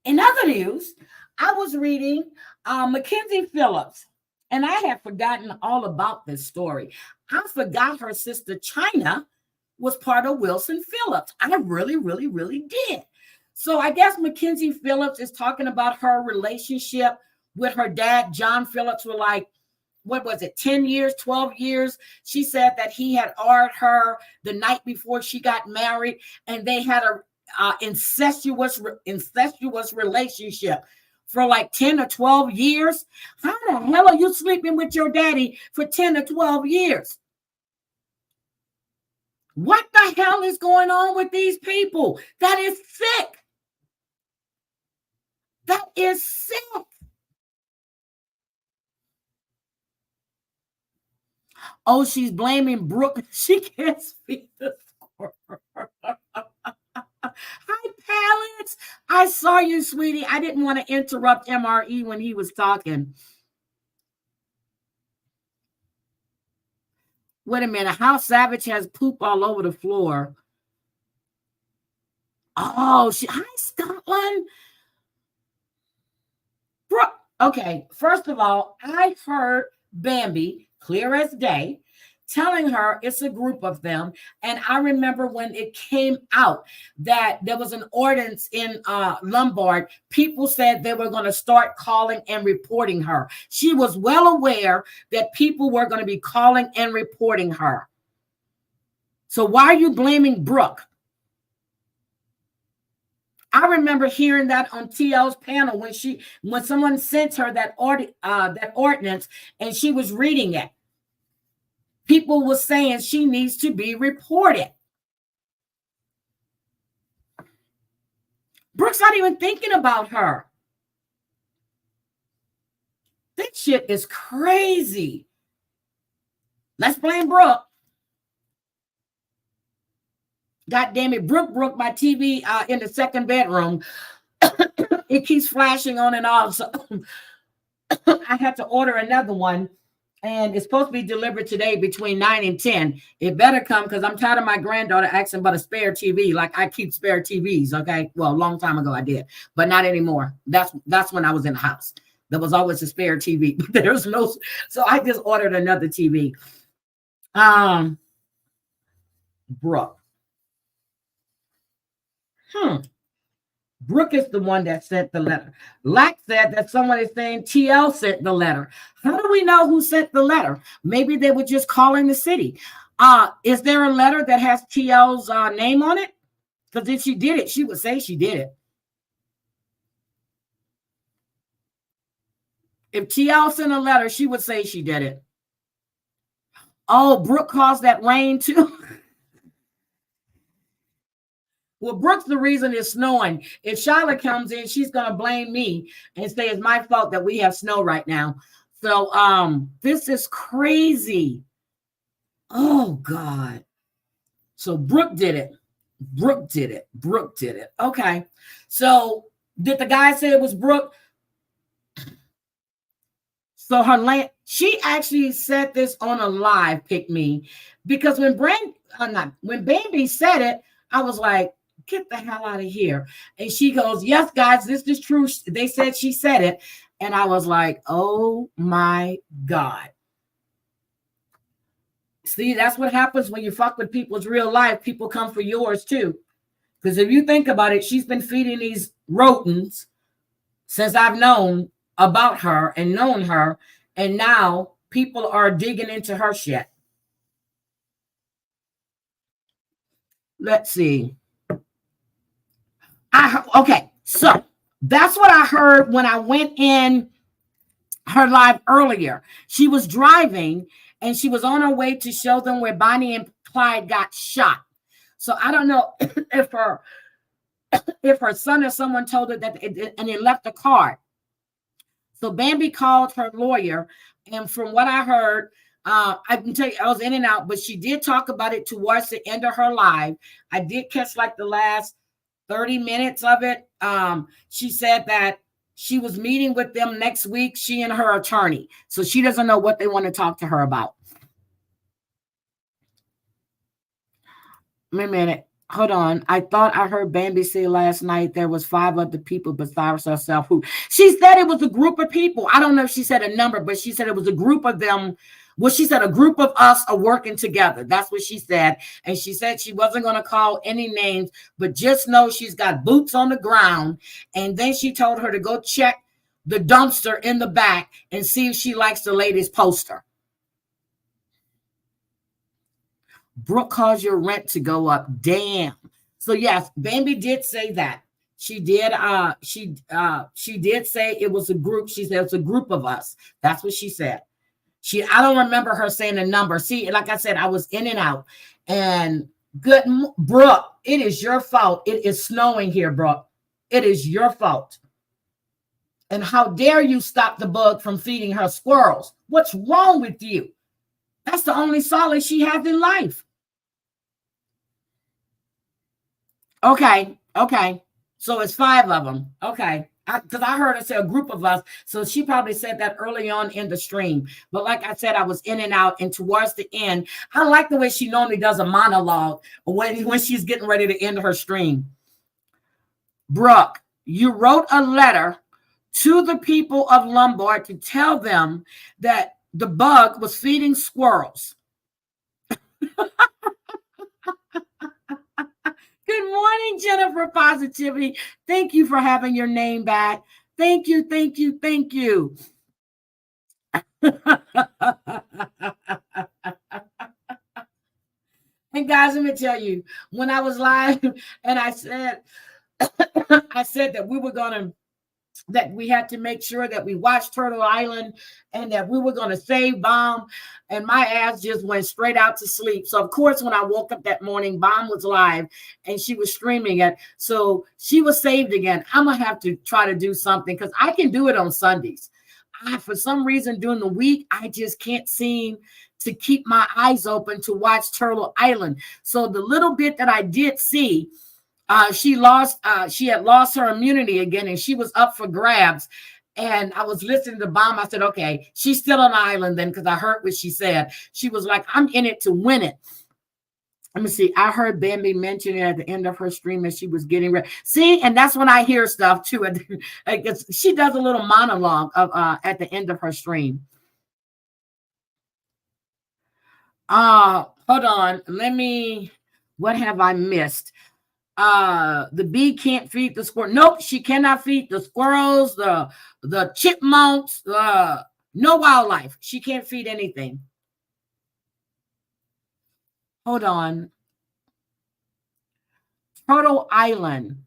in other news, I was reading Mackenzie Phillips, and I had forgotten all about this story. I forgot her sister China was part of Wilson Phillips. I really, really, really did. So I guess Mackenzie Phillips is talking about her relationship with her dad, John Phillips, for like, what was it, 10 years, 12 years? She said that he had ordered her the night before she got married, and they had a incestuous relationship for like 10 or 12 years. How the hell are you sleeping with your daddy for 10 or 12 years? What the hell is going on with these people? That is sick. That is sick. Oh, she's blaming Brooke. She can't speak the score. Hi, Pallets. I saw you, sweetie. I didn't want to interrupt MRE when he was talking. Wait a minute. How Savage has poop all over the floor. Oh, hi, Scotland. Brooke. Okay, first of all, I heard Bambi, clear as day, telling her it's a group of them. And I remember when it came out that there was an ordinance in Lombard, people said they were going to start calling and reporting her. She was well aware that people were going to be calling and reporting her. So why are you blaming Brooke? I remember hearing that on TL's panel when someone sent her that ordinance and she was reading it. People were saying she needs to be reported. Brooke's not even thinking about her. That shit is crazy. Let's blame Brooke. God damn it, Brooke broke my TV in the second bedroom. It keeps flashing on and off. So I had to order another one. And it's supposed to be delivered today between 9 and 10. It better come because I'm tired of my granddaughter asking about a spare TV. Like I keep spare TVs, okay? Well, a long time ago I did, but not anymore. That's when I was in the house. There was always a spare TV, but there's no. So I just ordered another TV. Brooke. Brooke is the one that sent the letter. Lack said that someone is saying TL sent the letter. How do we know who sent the letter? Maybe they were just calling the city. Is there a letter that has TL's name on it? Because if she did it, she would say she did it. If TL sent a letter, she would say she did it. Oh, Brooke caused that rain too. Well, Brooke's the reason it's snowing. If Charlotte comes in, she's gonna blame me and say it's my fault that we have snow right now. So this is crazy. Oh God. So Brooke did it. Brooke did it. Brooke did it. Okay. So did the guy say it was Brooke? So she actually said this on a live pick me, because when Bambi said it, I was like, get the hell out of here. And she goes, yes, guys, this is true. They said she said it. And I was like, oh my God. See, that's what happens when you fuck with people's real life. People come for yours too. Because if you think about it, she's been feeding these rodents since I've known about her and known her. And now people are digging into her shit. Let's see. Okay, so that's what I heard when I went in her live earlier. She was driving and she was on her way to show them where Bonnie and Clyde got shot. So I don't know if her son or someone told her that and they left a card. So Bambi called her lawyer, and from what I heard, I can tell you I was in and out, but she did talk about it towards the end of her live. I did catch like the last 30 minutes of it. She said that she was meeting with them next week, she and her attorney. So she doesn't know what they want to talk to her about. Wait a minute. Hold on. I thought I heard Bambi say last night there was 5 other people besides herself who she said it was a group of people. I don't know if she said a number, but she said it was a group of them. Well, she said a group of us are working together. That's what she said. And she said she wasn't going to call any names, but just know she's got boots on the ground. And then she told her to go check the dumpster in the back and see if she likes the latest poster. Brooke caused your rent to go up. Damn. So yes, Bambi did say that. She did. She did say it was a group. She said it's a group of us. That's what she said. I don't remember her saying a number. See, like I said, I was in and out. And Brooke, it is your fault. It is snowing here, Brooke. It is your fault. And how dare you stop the bug from feeding her squirrels? What's wrong with you? That's the only solace she has in life. Okay. So it's 5 of them. Okay. Because I heard her say a group of us. So she probably said that early on in the stream. But like I said, I was in and out. And towards the end, I like the way she normally does a monologue when she's getting ready to end her stream. Brooke, you wrote a letter to the people of Lombard to tell them that the bug was feeding squirrels. Good morning, Jennifer Positivity. Thank you for having your name back. Thank you. And guys, let me tell you, when I was live and I said that we had to make sure that we watched Turtle Island and that we were going to save Bomb, and my ass just went straight out to sleep. So of course, when I woke up that morning, Bomb was live and she was streaming it. So she was saved again. I'm going to have to try to do something because I can do it on Sundays. For some reason during the week, I just can't seem to keep my eyes open to watch Turtle Island. So the little bit that I did see, she had lost her immunity again, and she was up for grabs. And I was listening to Bomb. I said, okay, she's still on the island then, because I heard what she said. She was like, I'm in it to win it. Let me see. I heard Bambi mention it at the end of her stream as she was getting ready. See, and that's when I hear stuff too. She does a little monologue at the end of her stream. Hold on. What have I missed? The bee can't feed the squirrel. Nope, she cannot feed the squirrels, the chipmunks, no wildlife. She can't feed anything. Hold on. Turtle Island.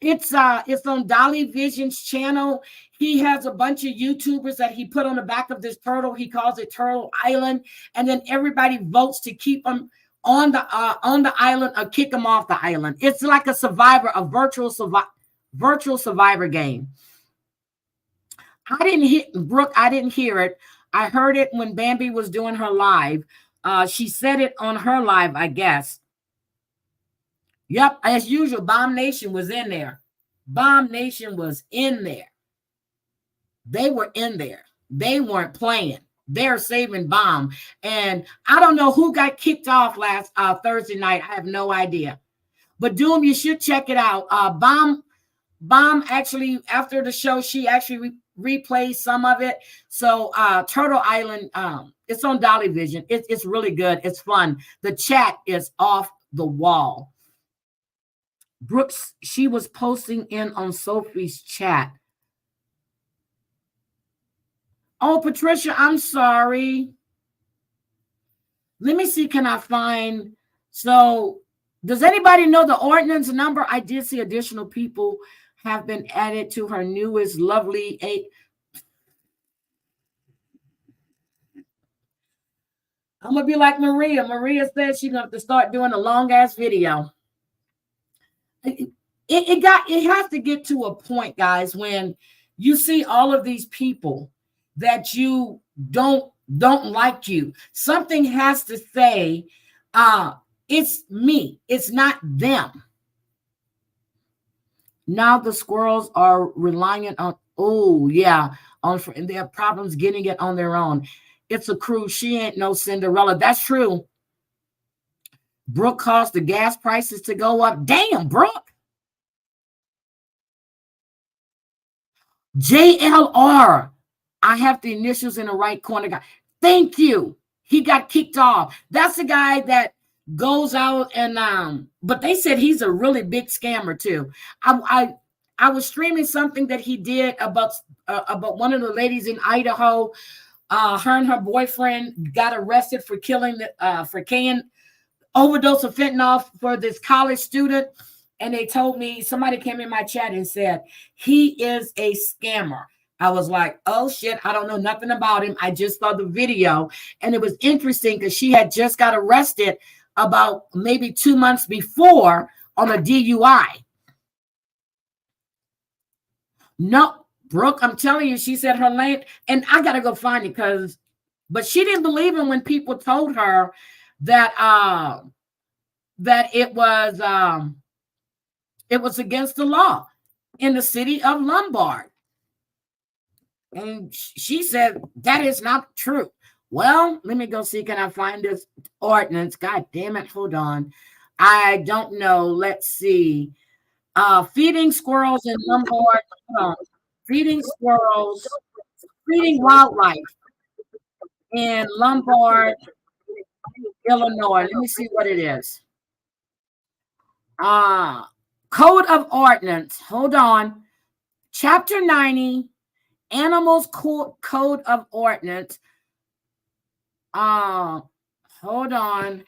It's on Dolly Vision's channel. He has a bunch of YouTubers that he put on the back of this turtle. He calls it Turtle Island, and then everybody votes to keep them on the island or kick them off the island. It's like a virtual survivor game. I didn't hear it. I heard it when Bambi was doing her live. She said it on her live, I guess. Yep, as usual, Bomb Nation was in there. Bomb Nation was in there. They were in there. They weren't playing. They're saving Bomb. And I don't know who got kicked off last Thursday night. I have no idea. But Doom, you should check it out. Bomb actually, after the show, she actually replayed some of it. So Turtle Island, it's on Dolly Vision. It's really good. It's fun. The chat is off the wall. Brooks, she was posting in on Sophie's chat. Oh, Patricia, I'm sorry. Let me see, can I find? So, does anybody know the ordinance number? I did see additional people have been added to her newest lovely 8. I'm going to be like Maria. Maria said she's going to have to start doing a long-ass video. It has to get to a point, guys, when you see all of these people that you don't like you. Something has to say, it's me. It's not them. Now the squirrels are relying on, they have problems getting it on their own. It's a cruise. She ain't no Cinderella. That's true. Brooke caused the gas prices to go up. Damn, Brooke. JLR. I have the initials in the right corner. Thank you. He got kicked off. That's the guy that goes out and but they said he's a really big scammer too. I was streaming something that he did about one of the ladies in Idaho. Her and her boyfriend got arrested for carrying overdose of fentanyl for this college student. And they told me, somebody came in my chat and said, he is a scammer. I was like, oh shit, I don't know nothing about him. I just saw the video. And it was interesting because she had just got arrested about maybe 2 months before on a DUI. No, Brooke, I'm telling you, she said her name, and I got to go find it but she didn't believe him when people told her that it was against the law in the city of Lombard. And she said, that is not true. Well, let me go see, can I find this ordinance? God damn it, hold on. I don't know. Let's see. Feeding squirrels in Lombard. Feeding squirrels, feeding wildlife in Lombard, Illinois. Let me see what it is. Code of Ordinance. Hold on. Chapter 90, Animals Code of Ordinance. Hold on.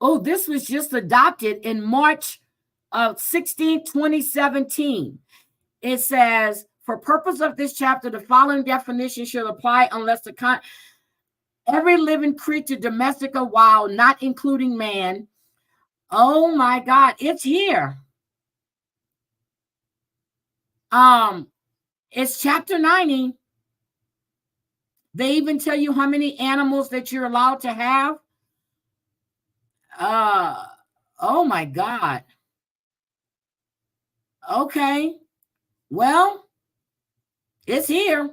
Oh, this was just adopted in March of 2017. It says, for purpose of this chapter, the following definition should apply unless every living creature, domestic or wild, not including man. Oh my God, it's here. It's chapter 90. They even tell you how many animals that you're allowed to have. Oh my God. Okay. Well, it's here.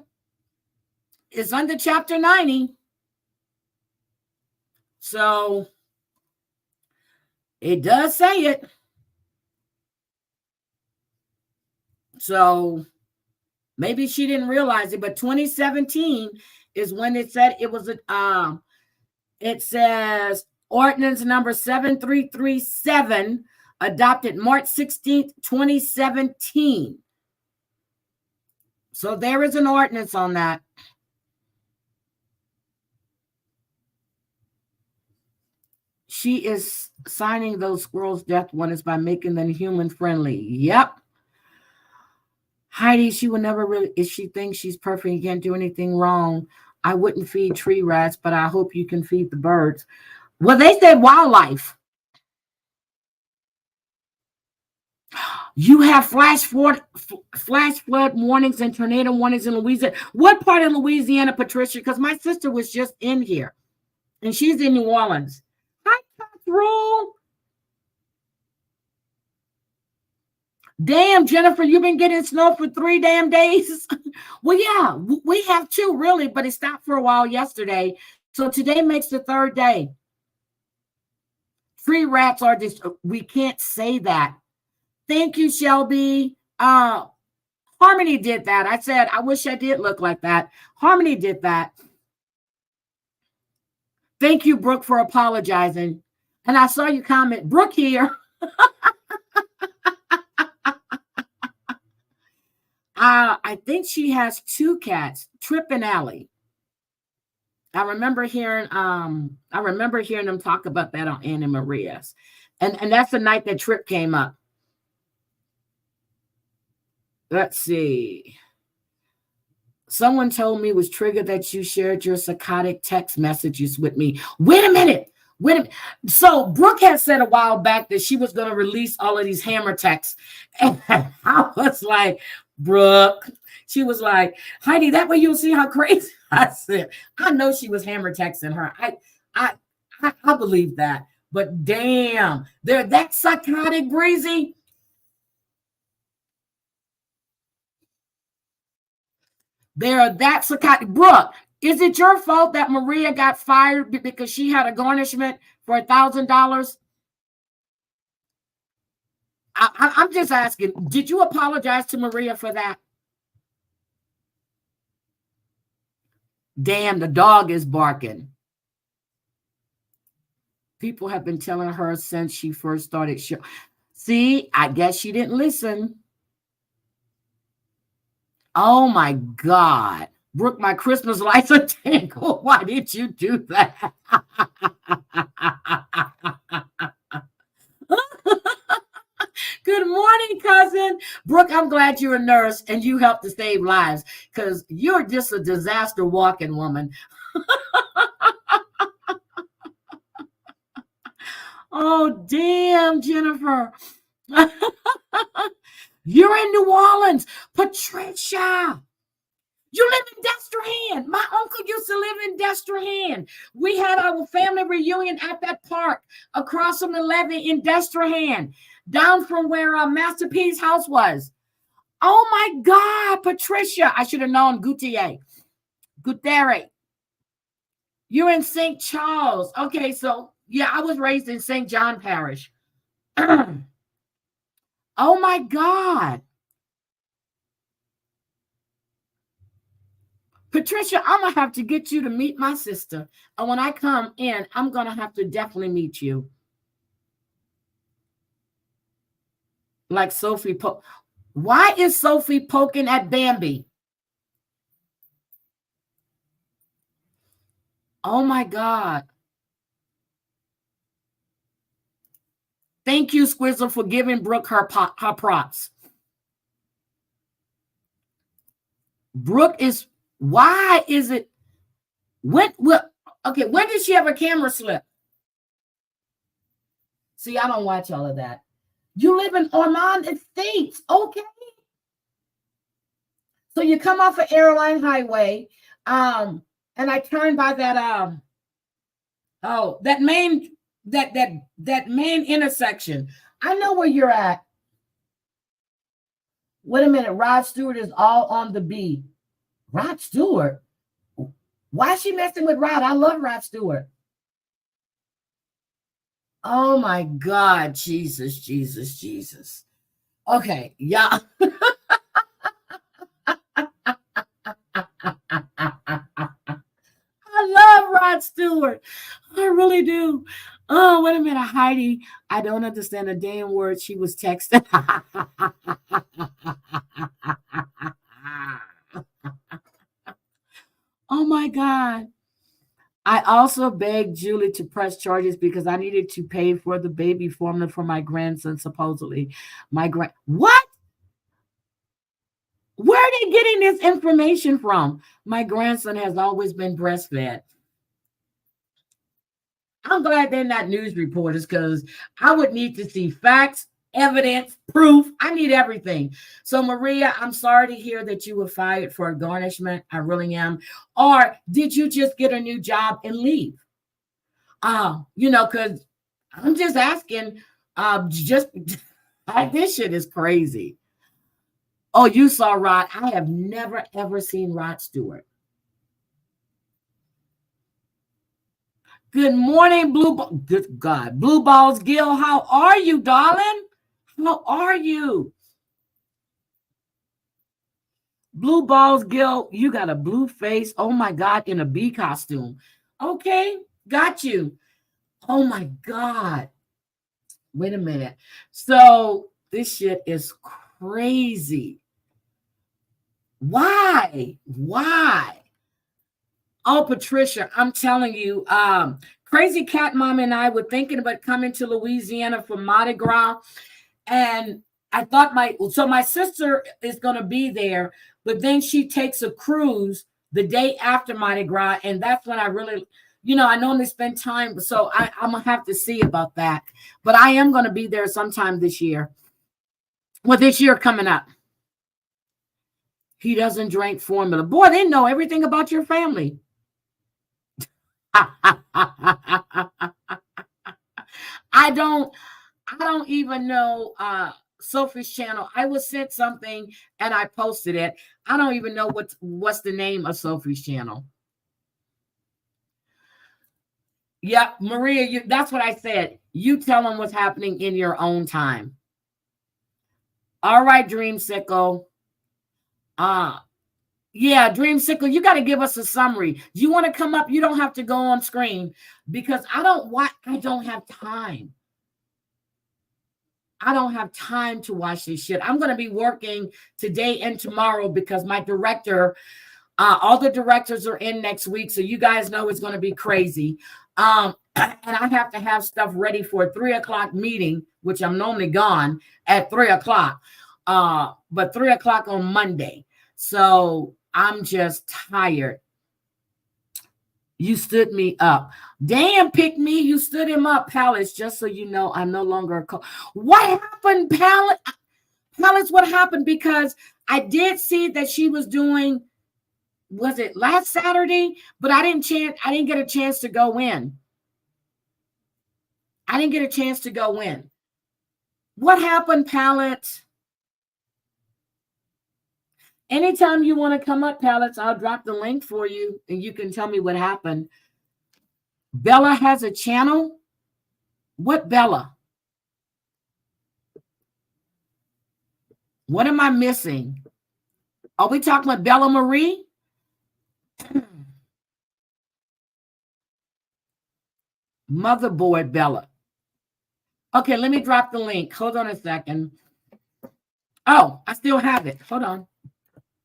It's under chapter 90. So it does say it. So maybe she didn't realize it, but 2017 is when it said it was It says ordinance number 7337, adopted March 16th, 2017. So there is an ordinance on that. She is signing those squirrels' death warrants by making them human friendly. Yep. Heidi, she will never really, if she thinks she's perfect and can't do anything wrong, I wouldn't feed tree rats, but I hope you can feed the birds. Well, they said wildlife. You have flash flood warnings and tornado warnings in Louisiana. What part of Louisiana, Patricia? Because my sister was just in here, and she's in New Orleans. Hi, Rule. Damn, Jennifer, you've been getting snow for 3 damn days. Well, yeah, we have 2 really, but it stopped for a while yesterday. So today makes the 3rd day. Tree rats are just, we can't say that. Thank you, Shelby. Harmony did that. I said, I wish I did look like that. Harmony did that. Thank you, Brooke, for apologizing. And I saw you comment, Brooke here. I think she has 2 cats, Trip and Allie. I remember hearing them talk about that on Anna Maria's. And that's the night that Trip came up. Let's see. Someone told me it was triggered that you shared your psychotic text messages with me. Wait a minute. So Brooke had said a while back that she was going to release all of these hammer texts. And I was like, Brooke, she was like, Heidi, that way you'll see how crazy. I said, I know she was hammer texting her. I believe that. But damn, they're that psychotic, Breezy. They're that psychotic. Brooke, is it your fault that Maria got fired because she had a garnishment for $1,000? I'm just asking, did you apologize to Maria for that? Damn, the dog is barking. People have been telling her since she first started show. See, I guess she didn't listen. Oh my God. Brooke, my Christmas lights are tangled. Why did you do that? Good morning, cousin. Brooke, I'm glad you're a nurse and you help to save lives because you're just a disaster walking woman. Oh, damn, Jennifer. You're in New Orleans. Patricia, you live in Destrehan. My uncle used to live in Destrehan. We had our family reunion at that park across from the levee in Destrehan, down from where Master P's house was. Oh, my God, Patricia. I should have known Gutierrez. You're in St. Charles. Okay, so, yeah, I was raised in St. John Parish. Oh, my God. Patricia, I'm going to have to get you to meet my sister. And when I come in, I'm going to have to definitely meet you. Like Sophie. Why is Sophie poking at Bambi? Oh, my God. Thank you, Squizzle, for giving Brooke her props. Brooke is, why is it, when did she have a camera slip? See, I don't watch all of that. You live in Ormond Estates, okay. So you come off of Airline Highway, and I turn by that, that main intersection. I know where you're at. Wait a minute. Rod Stewart is all on the B. Rod Stewart? Why is she messing with Rod? I love Rod Stewart. Oh, my God. Jesus. Okay. Yeah. I love love Rod Stewart. I really do. Oh, wait a minute, Heidi. I don't understand a damn word she was texting. Oh my God. I also begged Julie to press charges because I needed to pay for the baby formula for my grandson, supposedly. What? Where are they getting this information from? My grandson has always been breastfed. I'm glad they're not news reporters because I would need to see facts, evidence, proof. I need everything. So, Maria, I'm sorry to hear that you were fired for a garnishment. I really am. Or did you just get a new job and leave? Because I'm just asking, this shit is crazy. Oh, you saw Rod. I have never, ever seen Rod Stewart. Good morning, Good God. Blue Balls Gil, how are you, darling? How are you? Blue Balls Gil, you got a blue face. Oh, my God, in a bee costume. Okay, got you. Oh, my God. Wait a minute. So this shit is crazy. Why? Oh, Patricia, I'm telling you, Crazy Cat Mom and I were thinking about coming to Louisiana for Mardi Gras. And I thought my sister is going to be there, but then she takes a cruise the day after Mardi Gras. And that's when I really, I normally spend time. So I'm going to have to see about that. But I am going to be there sometime this year. Well, this year coming up. He doesn't drink formula. Boy, they know everything about your family. I don't even know Sophie's channel. I was sent something and I posted it. I don't even know what's the name of Sophie's channel. Yeah, Maria, that's what I said. You tell them what's happening in your own time. All right, Dreamsicle. Yeah, Dreamsicle, you got to give us a summary. You want to come up? You don't have to go on screen because I don't have time. I don't have time to watch this shit. I'm going to be working today and tomorrow because my director, all the directors are in next week. So you guys know it's going to be crazy. And I have to have stuff ready for a 3:00 meeting, which I'm normally gone at 3:00. But 3:00 on Monday. So I'm just tired. You stood me up. Damn, pick me. You stood him up, Palace. Just so you know, I'm no longer a co. What happened, Palace? Palace, what happened? Because I did see that she was doing, was it last Saturday? But I didn't get a chance to go in. What happened, Palace? Anytime you want to come up, Palace, I'll drop the link for you and you can tell me what happened. Bella has a channel? What Bella? What am I missing? Are we talking about Bella Marie? Motherboard Bella. Okay, let me drop the link. Hold on a second. Oh, I still have it. Hold on.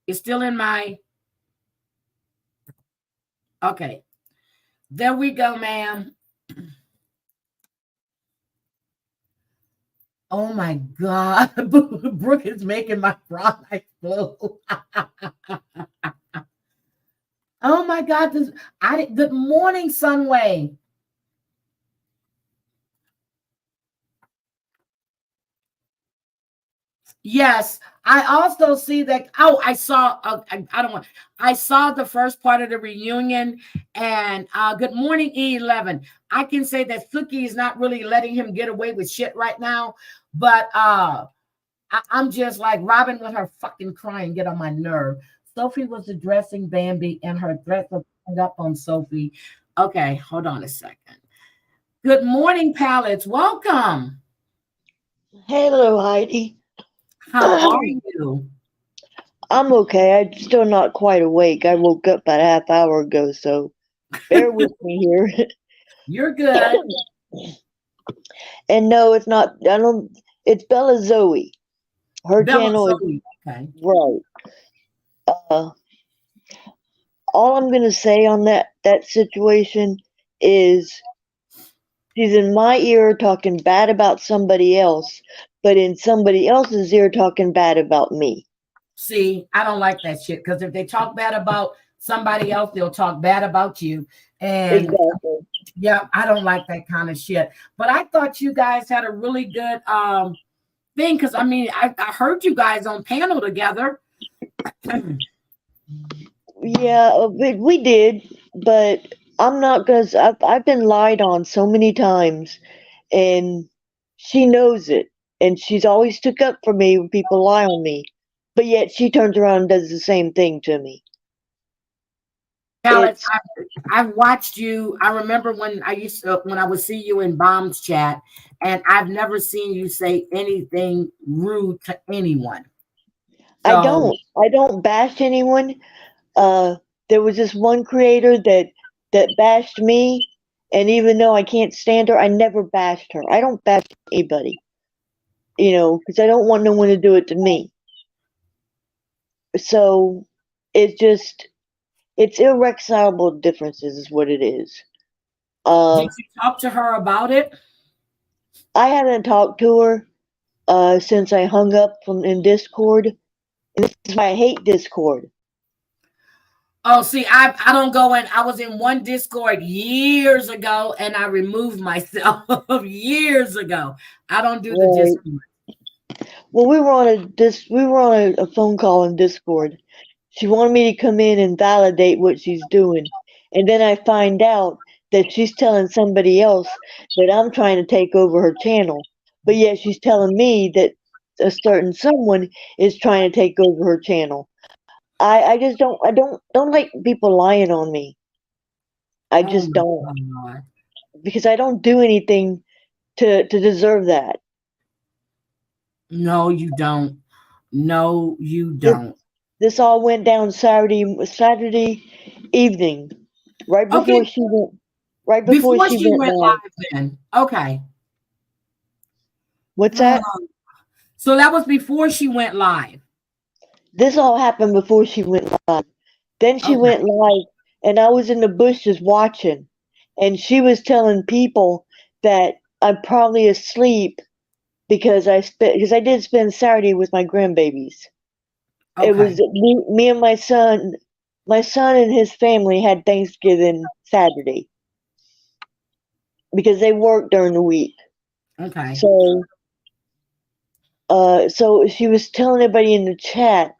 It's still in my. Okay. There we go, ma'am. Oh my God. Brooke is making my bra explode. Oh my God. Good morning, Sunway. Yes, I also see that. Oh, I saw. I saw the first part of the reunion. And good morning, E11. I can say that Suki is not really letting him get away with shit right now, but I'm just like Robin with her fucking crying get on my nerve. Sophie was addressing Bambi, and her threats were put up on Sophie. Okay, hold on a second. Good morning, Pallets. Welcome. Hello, Heidi. How are you? I'm okay. I'm still not quite awake. I woke up about a half hour ago, so. Bear with me here. You're good. And no, it's not. I don't. It's Bella Zoe. Her Bella channel is Zoe. Okay. right. Uh, all I'm gonna say on that situation is she's in my ear talking bad about somebody else, but in somebody else's ear talking bad about me. See, I don't like that shit because if they talk bad about somebody else, they'll talk bad about you. And Exactly. yeah, I don't like that kind of shit. But I thought you guys had a really good thing because I mean, I heard you guys on panel together. Yeah, we did, but I'm not gonna. I've been lied on so many times, and she knows it, and she's always took up for me when people lie on me, but yet she turns around and does the same thing to me. Alex, It's I've watched you. I remember when when I would see you in Bombs chat, and I've never seen you say anything rude to anyone. I So don't bash anyone. Uh, there was this one creator that bashed me, and even though I can't stand her, I never bashed her. I don't bash anybody, because I don't want no one to do it to me. So it just it's irreconcilable differences is what it is. did you talk to her about it? I haven't talked to her since I hung up from in Discord, and this is why I hate Discord. Oh, see, I don't go in. I was in one Discord years ago, and I removed myself years ago. I don't do the Right. Discord. Well, we were on a phone call in Discord. She wanted me to come in and validate what she's doing, and then I find out that she's telling somebody else that I'm trying to take over her channel, but yet she's telling me that a certain someone is trying to take over her channel. I just don't like people lying on me. I Oh just don't, my God. because I don't do anything to deserve that. No, you don't. No, you This don't. this all went down Saturday evening, right Okay, before she went right before before she she went went live. live, then. Okay. What's Oh, that? so that was before she went live. This all happened before she went live. Then she Okay. went live, and I was in the bushes watching, and she was telling people that I'm probably asleep because I did spend Saturday with my grandbabies. It Okay. was me and my son. My son and his family had Thanksgiving Saturday because they work during the week. Okay. So she was telling everybody in the chat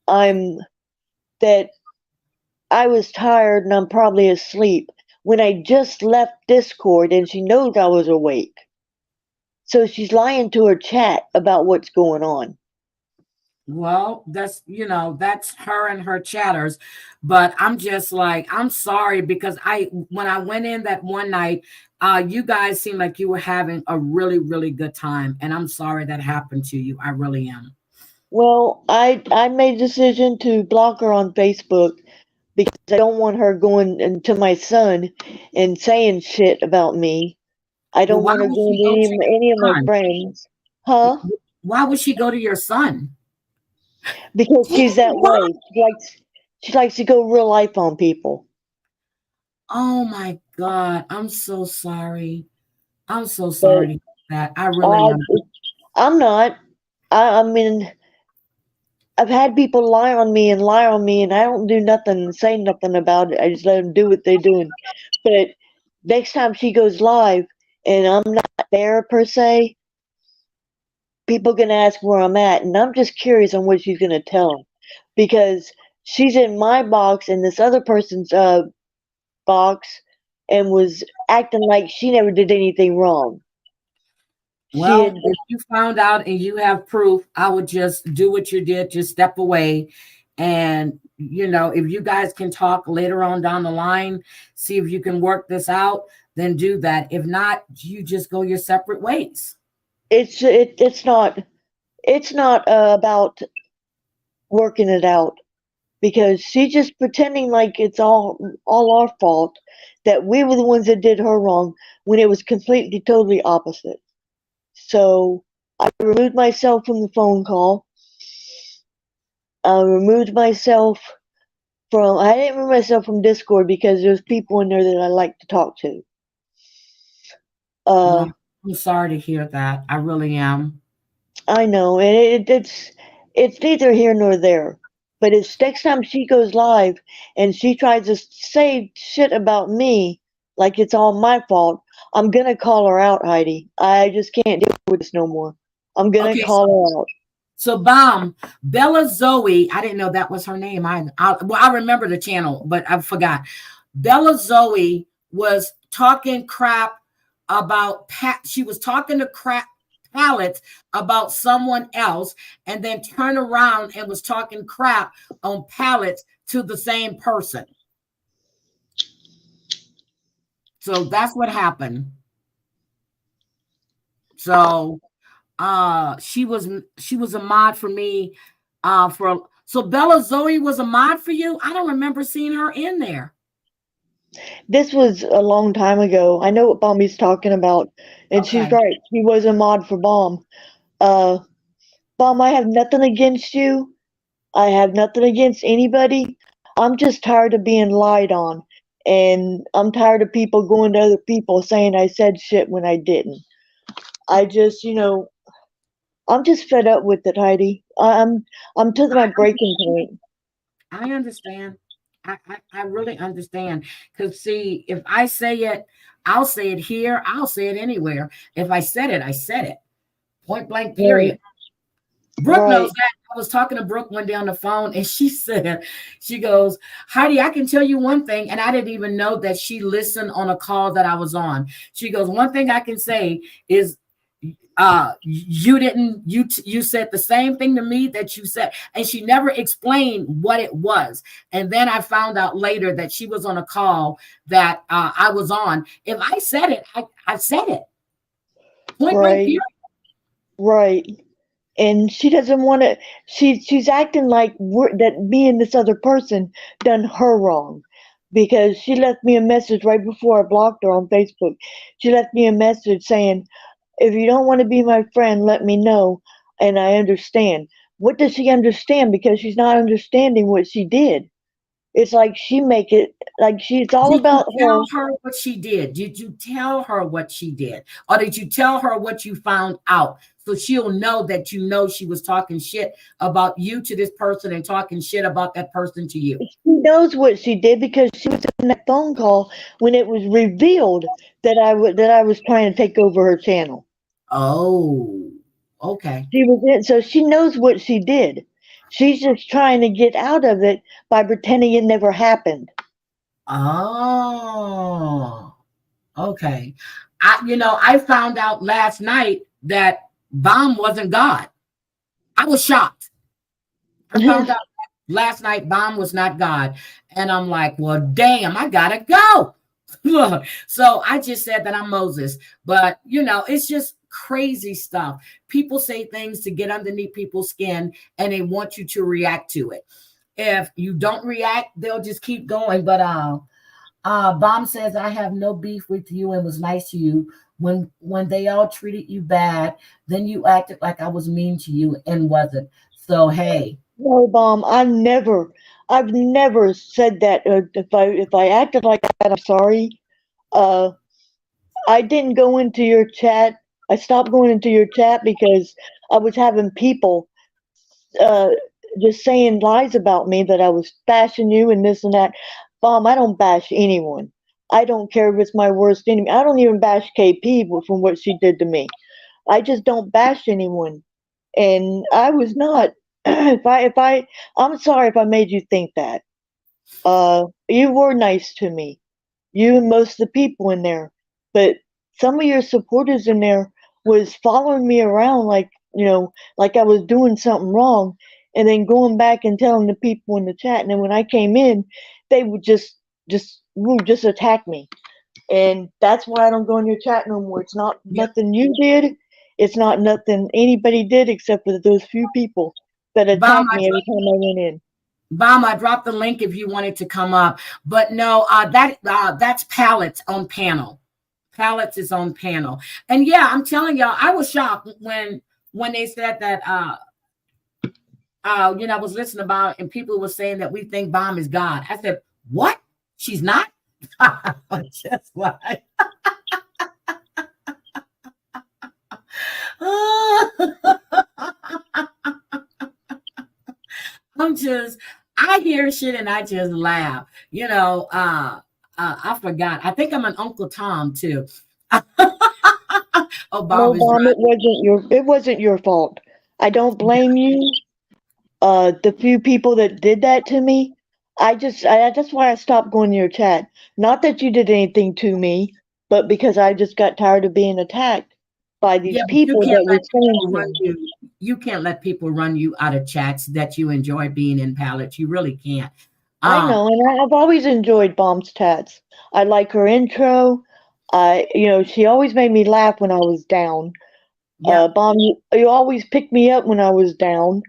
I'm that I was tired and I'm probably asleep when I just left Discord and she knows I was awake. So she's lying to her chat about what's going on. Well, that's her and her chatters. But I'm just like, I'm sorry because when I went in that one night, you guys seemed like you were having a really, really good time. And I'm sorry that happened to you. I really am. Well, I made a decision to block her on Facebook because I don't want her going into my son and saying shit about me. I Well, don't why want her would going she to go to any of your my son? friends. Huh? Why would she go to your son? Because she's that What? way. She likes to go real life on people. Oh my God. I'm so sorry. I'm so But sorry to hear that. I really I am. I'm not. I mean, I've had people lie on me and lie on me, and I don't do nothing and say nothing about it. I just let them do what they're doing. But next time she goes live and I'm not there per se, people can ask where I'm at, and I'm just curious on what she's gonna tell them because she's in my box and this other person's box and was acting like she never did anything wrong. She had Well, if you found out and you have proof, I would just do what you did, just step away. And, if you guys can talk later on down the line, see if you can work this out, then do that. If not, you just go your separate ways. it's not about working it out. because she's just pretending like it's all our fault, that we were the ones that did her wrong, when it was completely totally opposite. So I removed myself from the phone call. I removed myself I didn't remove myself from Discord because there's people in there that I like to talk to. Well, I'm sorry to hear that. I really am. I know, and it's neither here nor there. But it's next time she goes live and she tries to say shit about me like it's all my fault, I'm gonna call her out, Heidi. I just can't deal with this no more. I'm gonna Okay, call her out. so Bella Zoe, I didn't know that was her name. I remember the channel, but I forgot. Bella Zoe was talking crap about she was talking to crap pallets about someone else, and then turned around and was talking crap on pallets to the same person. So that's what happened. So she was a mod for me. So Bella Zoe was a mod for you. I don't remember seeing her in there. This was a long time ago. I know what Bombie's talking about, and Okay. she's right. She was a mod for Bomb. Bomb, I have nothing against you. I have nothing against anybody. I'm just tired of being lied on, and I'm tired of people going to other people saying I said shit when I didn't. I just, I'm just fed up with it, Heidi. I'm to my breaking point. I understand. I really understand. Because see, if I say it, I'll say it here. I'll say it anywhere. If I said it, I said it. Point blank, period. Brooke knows that. I was talking to Brooke one day on the phone, and she goes, Heidi, I can tell you one thing, and I didn't even know that she listened on a call that I was on. She goes, one thing I can say is, you said the same thing to me that you said, and she never explained what it was. And then I found out later that she was on a call that I was on. If I said it, I said it. Point blank, period. Right. And she doesn't want to. She's acting like that me and this other person done her wrong, because she left me a message right before I blocked her on Facebook. She left me a message saying, "If you don't want to be my friend, let me know, and I understand." What does she understand? Because she's not understanding what she did. It's like she make it like she's all about her. Tell her what she did. Did you tell her what she did, or did you tell her what you found out? So she'll know that she was talking shit about you to this person and talking shit about that person to you. She knows what she did because she was in that phone call when it was revealed that I was trying to take over her channel. Oh, okay. She was in, so she knows what she did. She's just trying to get out of it by pretending it never happened. Oh, okay. I found out last night that Bomb wasn't God. I was shocked. I found out last night Bomb was not God. And I'm like, well, damn, I gotta go. So I just said that I'm Moses. But, it's just crazy stuff. People say things to get underneath people's skin, and they want you to react to it. If you don't react, they'll just keep going. But Bomb says, I have no beef with you and was nice to you. When they all treated you bad, then you acted like I was mean to you and wasn't. So hey. No, Bomb, I've never said that. If I acted like that, I'm sorry. I didn't go into your chat. I stopped going into your chat because I was having people just saying lies about me, that I was bashing you and this and that. Bomb, I don't bash anyone. I don't care if it's my worst enemy. I don't even bash KP from what she did to me. I just don't bash anyone. And I was not. I'm sorry if I made you think that. You were nice to me. You and most of the people in there. But some of your supporters in there was following me around like I was doing something wrong, and then going back and telling the people in the chat. And then when I came in, they would just attack me. And that's why I don't go in your chat no more. It's not nothing you did. It's not nothing anybody did except for those few people that attacked me every time I went in. Bomb, I dropped the link if you wanted to come up. But no, that's Palettes on panel. Palettes is on panel. And yeah, I'm telling y'all, I was shocked when they said that I was listening about and people were saying that we think Bomb is God. I said, what? She's not? Just like I hear shit and I just laugh. I forgot. I think I'm an Uncle Tom too. Oh, Bob is Mom, right. it wasn't your fault. I don't blame you. The few people that did that to me, that's why I stopped going to your chat. Not that you did anything to me, but because I just got tired of being attacked by these Yeah, but people that were saying run things. you can't let people run you out of chats that you enjoy being in Palettes. You really can't. I know, and I've always enjoyed Bomb's chats. I like her intro. She always made me laugh when I was down. Yeah. Bomb, you always picked me up when I was down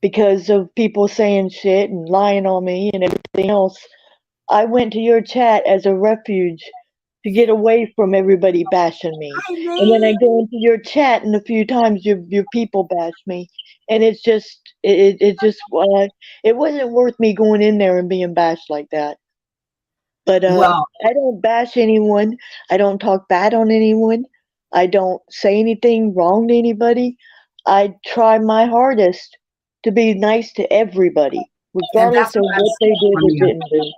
because of people saying shit and lying on me and everything else. I went to your chat as a refuge to get away from everybody bashing me. I And then I mean, go into your chat, and a few times your people bash me, and it's just it wasn't worth me going in there and being bashed like that. But well, I don't bash anyone. I don't talk bad on anyone. I don't say anything wrong to anybody. I try my hardest to be nice to everybody, and that's regardless of what I've what they seen did from or you. didn't do.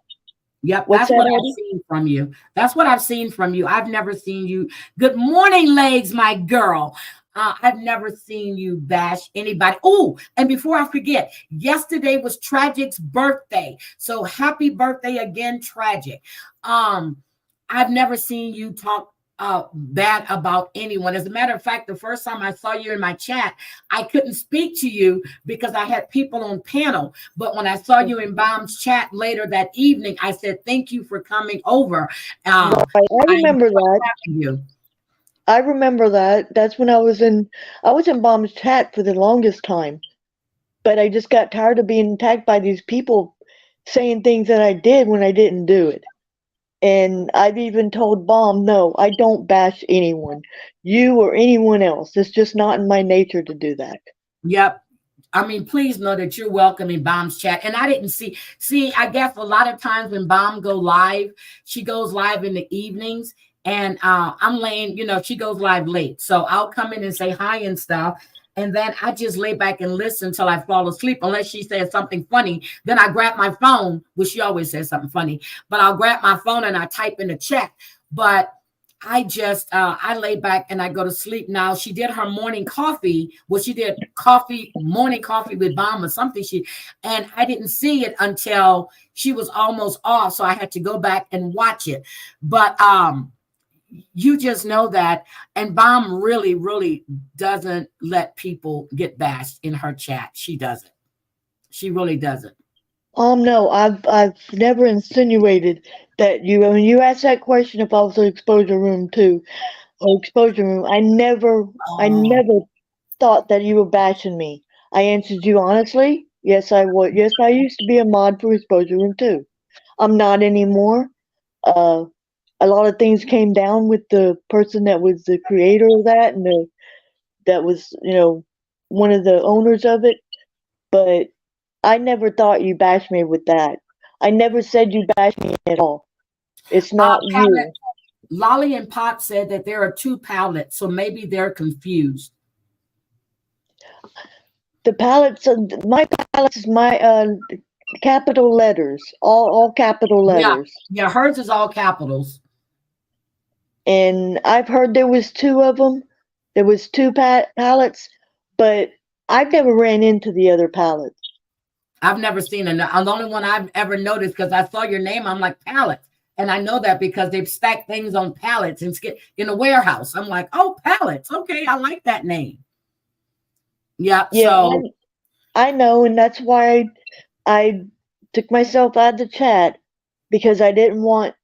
Yep, What's that's that, what I've Eddie? seen from you. That's what I've seen from you. I've never seen you. Good morning, legs, my girl. I've never seen you bash anybody. Oh, and before I forget, yesterday was Tragic's birthday. So happy birthday again, Tragic. I've never seen you talk bad about anyone. As a matter of fact, the first time I saw you in my chat, I couldn't speak to you because I had people on panel. But when I saw you in Bomb's chat later that evening, I said, thank you for coming over. Right. I I remember that. having you. I remember that. That's when I was in Bomb's chat for the longest time. But I just got tired of being attacked by these people saying things that I did when I didn't do it. And I've even told Bomb, no, I don't bash anyone, you or anyone else. It's just not in my nature to do that. Yep. I mean, please know that you're welcome in Bomb's chat. And I didn't see, I guess a lot of times when Bomb go live, she goes live in the evenings. And I'm laying, she goes live late. So I'll come in and say hi and stuff. And then I just lay back and listen until I fall asleep, unless she says something funny. Then I grab my phone, which she always says something funny, but I'll grab my phone and I type in the chat. But I just I lay back and I go to sleep. Now she did her morning coffee. Well, she did morning coffee with Bomb or something. And I didn't see it until she was almost off, so I had to go back and watch it. But you just know that, and Bomb really, really doesn't let people get bashed in her chat. She doesn't. She really doesn't. No, I've never insinuated that when you asked that question if I was an exposure room too, or exposure room, I never thought that you were bashing me. I answered you honestly. Yes, I would. Yes, I used to be a mod for exposure room too. I'm not anymore. A lot of things came down with the person that was the creator of that and that was, one of the owners of it. But I never thought you bashed me with that. I never said you bashed me at all. It's not you. Lolly and Pop said that there are two palettes, so maybe they're confused. The palettes, my palettes is my capital letters, all capital letters. Yeah, hers is all capitals. And I've heard there was two of them. There was two palettes, but I've never ran into the other palettes. I've never seen it. The only one I've ever noticed, because I saw your name, I'm like, pallets. And I know that because they've stacked things on pallets and in a warehouse. I'm like, oh, pallets. Okay, I like that name. Yeah. So I know, and that's why I took myself out of the chat, because I didn't want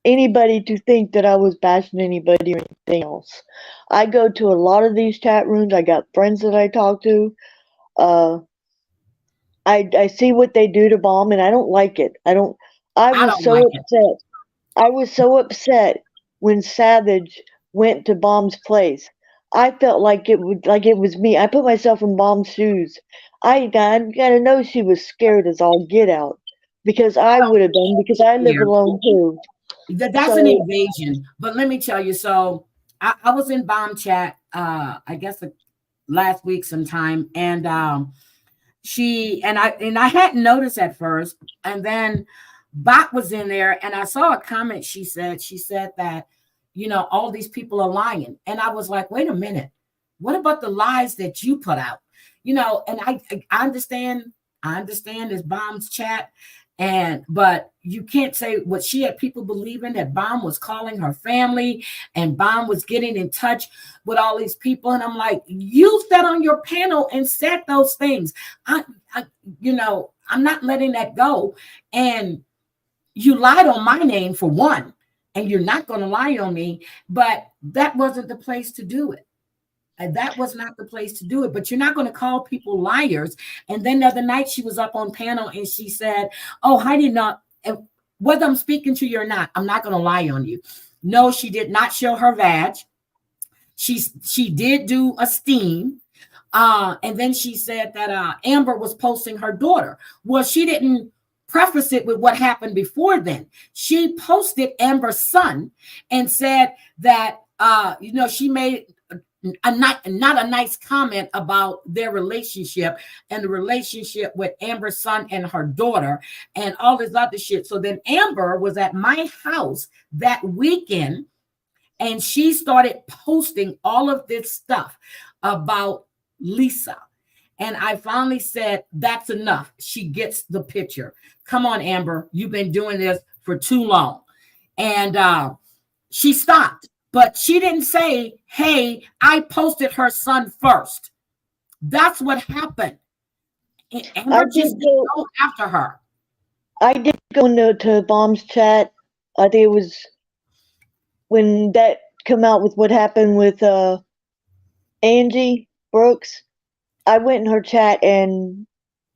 anybody to think that I was bashing anybody or anything else. I go to a lot of these chat rooms. I got friends that I talk to. I see what they do to Bomb, and I don't like it. I I was don't so like it. upset. I was so upset when Savage went to Bomb's place. I felt like it was me. I put myself in Bomb's shoes. I gotta know she was scared as all get out, because I would have been, because I live Here. alone too. That's an So invasion. But let me tell you, so I was in bomb chat, I guess last week sometime, and I hadn't noticed at first, and then Bot was in there, and I saw a comment. She said that, all these people are lying, and I was like, wait a minute, what about the lies that you put out? And I understand. I understand this bomb's chat, but you can't say what she had people believing that Bomb was calling her family and Bomb was getting in touch with all these people. And I'm like, you sat on your panel and said those things. I I'm not letting that go. And you lied on my name for one, and you're not going to lie on me, but that wasn't the place to do it. And that was not the place to do it. But you're not going to call people liars. And then the other night she was up on panel and she said, oh, Heidi, not, whether I'm speaking to you or not, I'm not going to lie on you. No, she did not show her vag. She did do a steam. And then she said that Amber was posting her daughter. Well, she didn't preface it with what happened before then. She posted Amber's son and said that, she made not a nice comment about their relationship and the relationship with Amber's son and her daughter and all this other shit. So then Amber was at my house that weekend and she started posting all of this stuff about Lisa. And I finally said, that's enough. She gets the picture. Come on, Amber, you've been doing this for too long. And she stopped. But she didn't say, hey, I posted her son first. That's what happened. Amber just didn't go after her. I did go to Bomb's chat. I think it was when that come out with what happened with Angie Brooks. I went in her chat and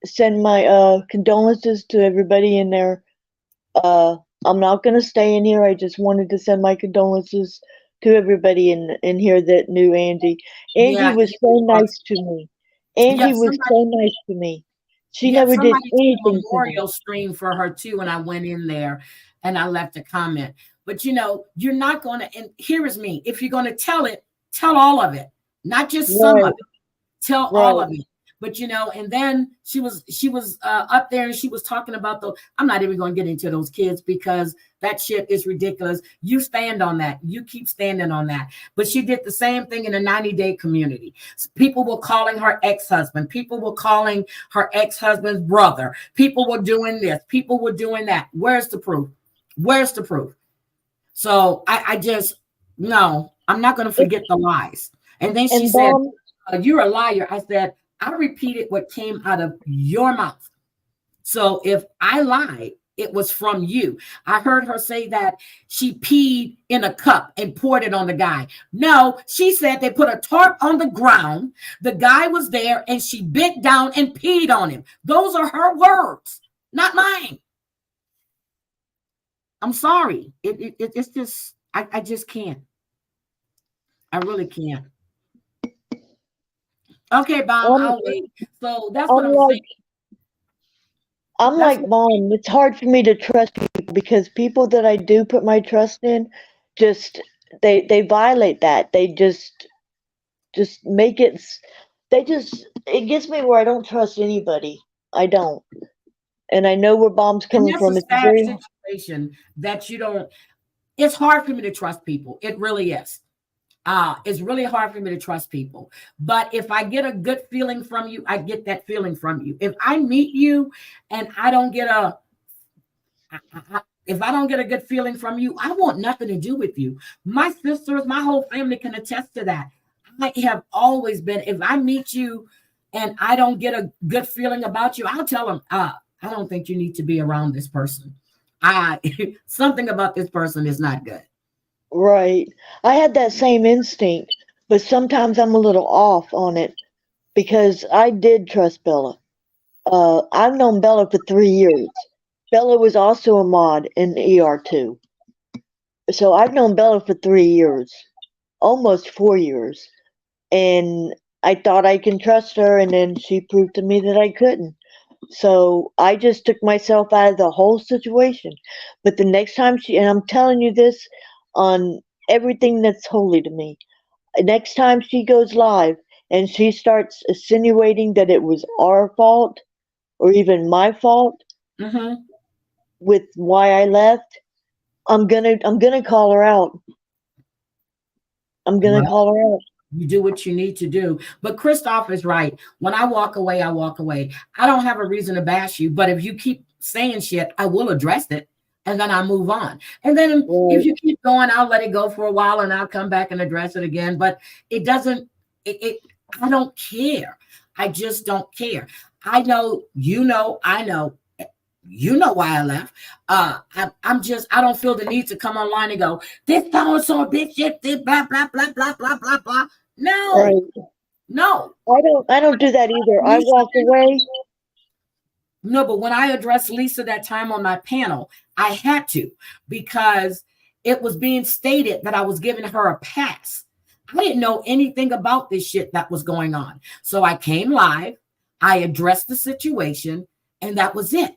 sent my condolences to everybody in there. I'm not going to stay in here. I just wanted to send my condolences to everybody in here that knew Angie. Angie was so nice to me. Angie was so nice to me. She never did anything to me. Memorial stream for her too, and I went in there and I left a comment. But you're not going to. And here is me. If you're going to tell it, tell all of it, not just some of it. Tell all of it. But and then she was up there and she was talking about I'm not even going to get into those kids because that shit is ridiculous. You stand on that. You keep standing on that. But she did the same thing in the 90-day community. People were calling her ex-husband. People were calling her ex-husband's brother. People were doing this. People were doing that. Where's the proof? Where's the proof? So I just, no, I'm not going to forget the lies. And then she said, you're a liar. I said, I repeated what came out of your mouth. So if I lied, it was from you. I heard her say that she peed in a cup and poured it on the guy. No, she said they put a tarp on the ground. The guy was there and she bent down and peed on him. Those are her words, not mine. I'm sorry. It's just, I just can't. I really can't. Okay, Bomb, I'll wait. So that's what I'm saying. I'm like Mom. It's hard for me to trust people because people that I do put my trust in, just they violate that. They just make it. It gets me where I don't trust anybody. I don't, and I know where Bomb's coming from. It's a sad situation that you don't. It's hard for me to trust people. It really is. It's really hard for me to trust people. But if I get a good feeling from you, I get that feeling from you. If I meet you and I don't get if I don't get a good feeling from you, I want nothing to do with you. My sisters, my whole family can attest to that. I have always been, if I meet you and I don't get a good feeling about you, I'll tell them, I don't think you need to be around this person. Something about this person is not good. Right. I had that same instinct, but sometimes I'm a little off on it because I did trust Bella. I've known Bella for 3 years. Bella was also a mod in ER2. So I've known Bella for 3 years, almost 4 years. And I thought I can trust her, and then she proved to me that I couldn't. So I just took myself out of the whole situation. But the next time and I'm telling you this on everything that's holy to me, next time she goes live and she starts insinuating that it was our fault or even my fault Mm-hmm. with why I left, I'm gonna call her out. I'm gonna Well, call her out. you do what you need to do. But Christoph is right. When I walk away, I walk away. I don't have a reason to bash you, but if you keep saying shit, I will address it and then I move on. And then if you keep going, I'll let it go for a while and I'll come back and address it again. But it doesn't, I don't care. I just don't care. I know, I know. You know why I left. I don't feel the need to come online and go, this so bitch shit, this blah, blah, blah, blah, blah, blah, blah. No, Right. no. I don't do that either. I walk away. No, but when I addressed Lisa that time on my panel, I had to, because it was being stated that I was giving her a pass. I didn't know anything about this shit that was going on. So I came live, I addressed the situation, and that was it.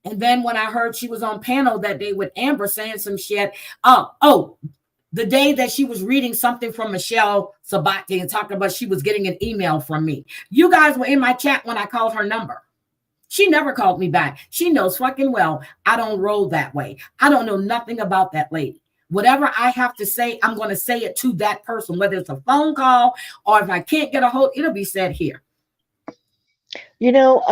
And then when I heard she was on panel that day with Amber saying some shit, the day that she was reading something from Michelle Sabati and talking about she was getting an email from me. You guys were in my chat when I called her number. She never called me back. She knows fucking well I don't roll that way. I don't know nothing about that lady. Whatever I have to say, I'm going to say it to that person, whether it's a phone call or if I can't get a hold, it'll be said here. You know,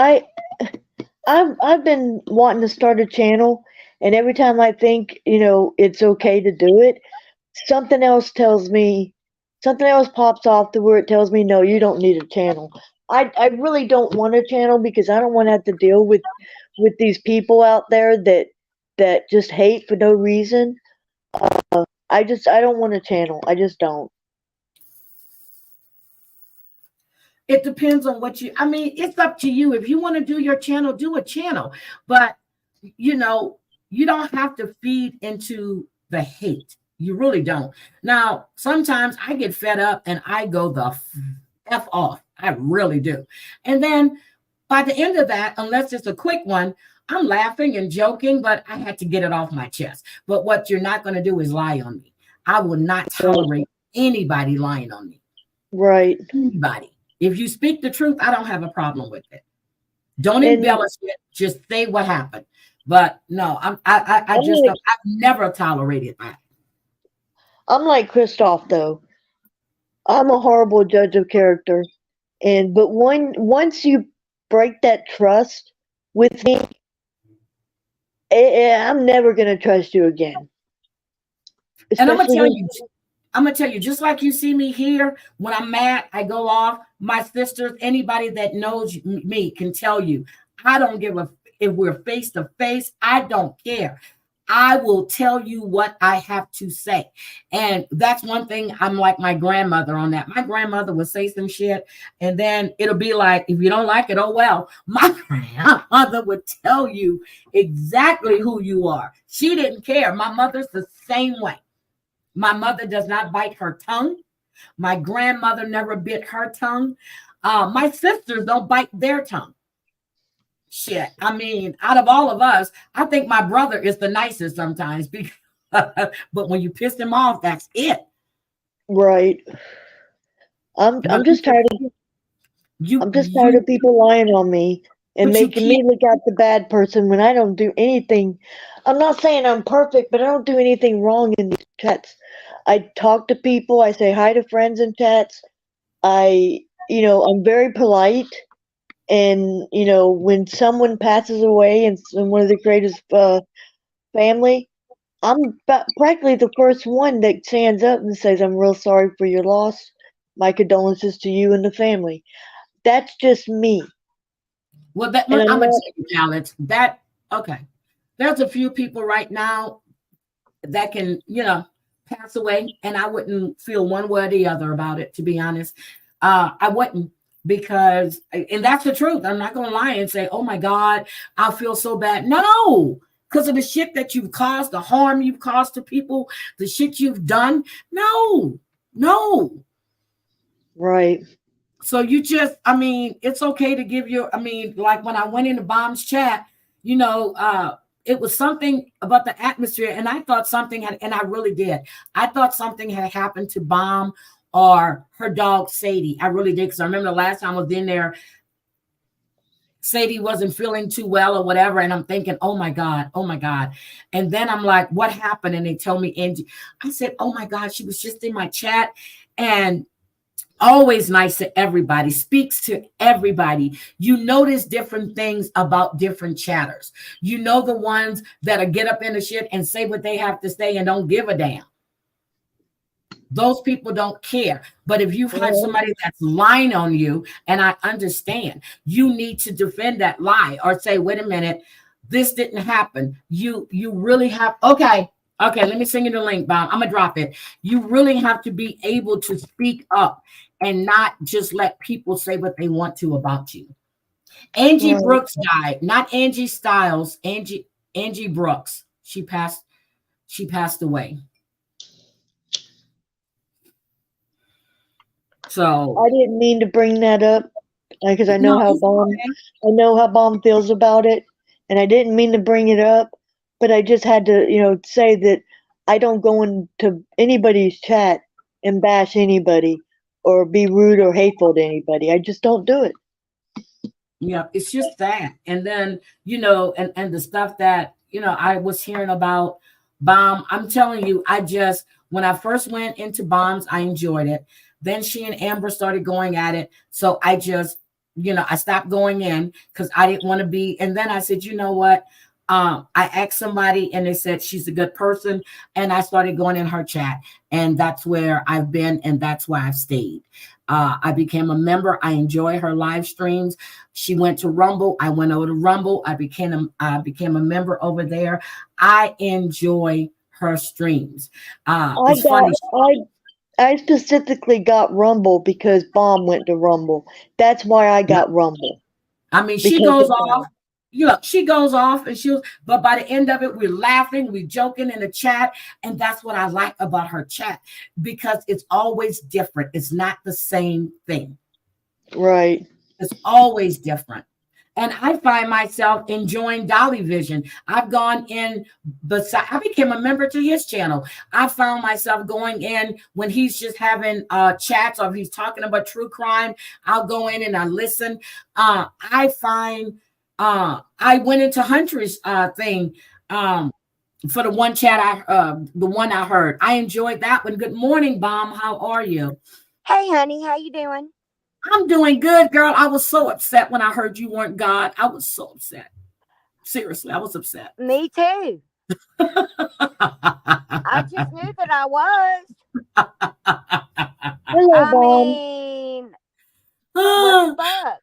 I've been wanting to start a channel, and every time I think, it's okay to do it, something else pops off to where it tells me, no, you don't need a channel. I really don't want a channel because I don't want to have to deal with these people out there that just hate for no reason. I don't want a channel. I just don't. It depends on it's up to you. If you want to do your channel, do a channel. But, you don't have to feed into the hate. You really don't. Now, sometimes I get fed up and I go the F off. I really do. And then by the end of that, unless it's a quick one, I'm laughing and joking, but I had to get it off my chest. But what you're not going to do is lie on me. I will not tolerate anybody lying on me. Right. Anybody. If you speak the truth, I don't have a problem with it. Don't embellish it. Just say what happened. But no, I've never tolerated that. I'm like Christoph, though. I'm a horrible judge of character, but once you break that trust with me, I'm never gonna trust you again. And I'm gonna tell you, just like you see me here, when I'm mad, I go off. My sisters, anybody that knows me can tell you, I don't give a if we're face to face, I don't care. I will tell you what I have to say. And that's one thing. I'm like my grandmother on that. My grandmother would say some shit, and then it'll be like, if you don't like it, oh well. My grandmother would tell you exactly who you are. She didn't care. My mother's the same way. My mother does not bite her tongue. My grandmother never bit her tongue. My sisters don't bite their tongue. Shit. I mean, out of all of us, I think my brother is the nicest sometimes. Because, but when you piss him off, that's it. Right. I'm just tired of tired of people lying on me and making me look like the bad person when I don't do anything. I'm not saying I'm perfect, but I don't do anything wrong in these chats. I talk to people. I say hi to friends in chats. I'm very polite. And, when someone passes away and one of the greatest family, I'm practically the first one that stands up and says, I'm real sorry for your loss. My condolences to you and the family. That's just me. Well, I'm going to tell you, Alex, okay. There's a few people right now that can, pass away, and I wouldn't feel one way or the other about it, to be honest. I wouldn't. because, and that's the truth. I'm not gonna lie and say, oh my God, I feel so bad. No, because of the shit that you've caused, the harm you've caused to people, the shit you've done. No, no. Right. So you just, I mean, it's okay to give your, I mean, like when I went into Bomb's chat, you know, it was something about the atmosphere, and I thought something had, and I really did. I thought something had happened to Bomb or her dog Sadie. I really did, because I remember the last time I was in there, Sadie wasn't feeling too well or whatever, and I'm thinking, oh my God, oh my God. And then I'm like, what happened? And they tell me Angie. I said, oh my God, she was just in my chat, and always nice to everybody, speaks to everybody. You notice different things about different chatters. You know the ones that'll get up in the shit and say what they have to say and don't give a damn. Those people don't care. But if you've had somebody that's lying on you, and I understand, you need to defend that lie or say, wait a minute, this didn't happen. You really have, okay, let me send you the link, Bob. I'm gonna drop it. You really have to be able to speak up and not just let people say what they want to about you. Angie Brooks died, not Angie Styles, Angie Brooks. She passed away. So I didn't mean to bring that up because I know how Bomb feels about it, and I didn't mean to bring it up, but I just had to, say that I don't go into anybody's chat and bash anybody or be rude or hateful to anybody. I just don't do it. Yeah, it's just that. And then, and the stuff that, I was hearing about Bomb, I'm telling you, when I first went into Bombs, I enjoyed it. Then she and Amber started going at it. So I just, I stopped going in because I didn't want to be. And then I said, you know what? I asked somebody and they said she's a good person. And I started going in her chat. And that's where I've been. And that's why I've stayed. I became a member. I enjoy her live streams. She went to Rumble. I went over to Rumble. I became a member over there. I enjoy her streams. It's funny. I specifically got Rumble because Bomb went to Rumble. That's why I got Rumble. I mean, she goes off. She goes off and but by the end of it, we're laughing, we're joking in the chat. And that's what I like about her chat, because it's always different. It's not the same thing. Right. It's always different. And I find myself enjoying Dolly Vision. I've gone in I became a member to his channel. I found myself going in when he's just having chats, or if he's talking about true crime, I'll go in and I listen. I find I went into Hunter's thing for the one chat the one I heard. I enjoyed that one. Good morning, Bomb. How are you? Hey, honey, how you doing? I'm doing good, girl. I was so upset when I heard you weren't God. I was so upset. Seriously, I was upset. Me too. I just knew that I was. Hello, mean, what the fuck?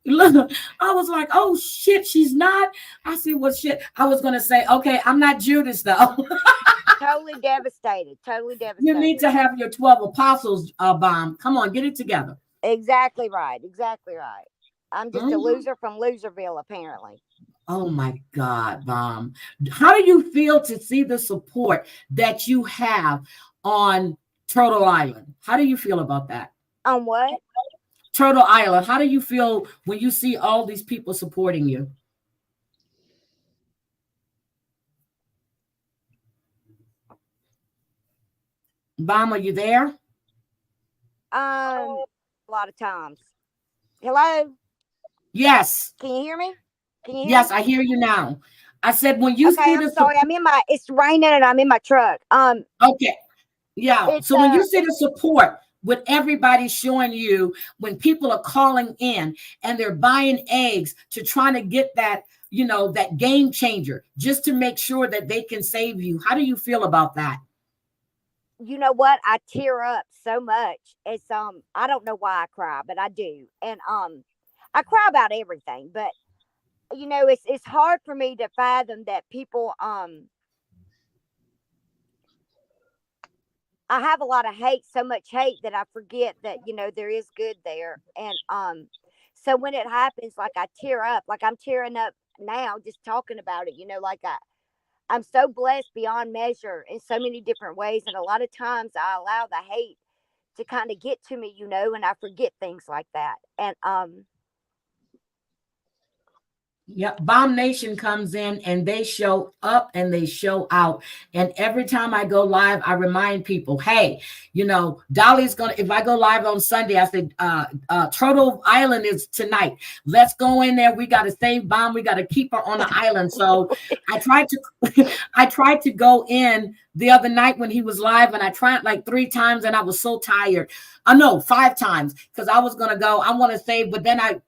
Look, I was like, oh shit, she's not. I said, well, shit. I was gonna say, okay, I'm not Judas though. Totally devastated. You need to have your 12 apostles, Bomb. Come on, get it together. Exactly right. I'm just a loser from Loserville, apparently. Oh my God, Bomb. How do you feel to see the support that you have on Turtle Island? How do you feel about that? On what? Turtle Island. How do you feel when you see all these people supporting you? Bomb, are you there? A lot of times. Hello? Yes. Can you hear me? Yes, I hear you now. I said when you see I'm sorry. It's raining and I'm in my truck. Okay. Yeah. So when you see the support with everybody showing you, when people are calling in and they're buying eggs to try to get that, that game changer, just to make sure that they can save you. How do you feel about that? You know what? I tear up so much. It's I don't know why I cry, but I do. And I cry about everything, but it's hard for me to fathom that people I I have a lot of hate, so much hate that I forget that, there is good there. And so when it happens, like I tear up, like I'm tearing up now just talking about it, like I'm so blessed beyond measure in so many different ways. And a lot of times I allow the hate to kind of get to me, and I forget things like that. And Yep, Bomb Nation comes in and they show up and they show out. And every time I go live, I remind people, hey, Dolly's gonna, if I go live on Sunday, I said, Turtle Island is tonight. Let's go in there. We gotta save Bomb, we gotta keep her on the island. So I tried to go in the other night when he was live, and I tried like 3 times and I was so tired. No, 5 times, because I was gonna go. I want to save, but then I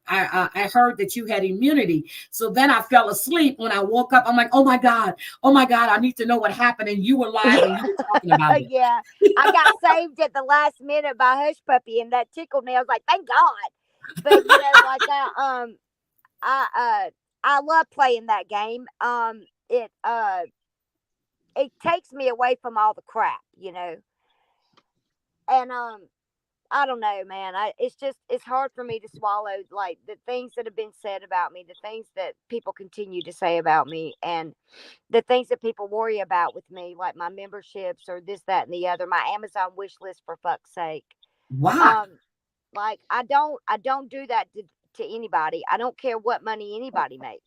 heard that you had immunity. So then I fell asleep. When I woke up, I'm like, oh my God, I need to know what happened. And you were live and you were talking about it. Yeah, I got saved at the last minute by Hush Puppy, and that tickled me. I was like, thank God. But I love playing that game. It takes me away from all the crap, and I don't know, man. It's hard for me to swallow, like, the things that have been said about me, the things that people continue to say about me, and the things that people worry about with me, like my memberships or this, that, and the other, my Amazon wish list, for fuck's sake. Wow. Like I don't do that to anybody. I don't care what money anybody makes.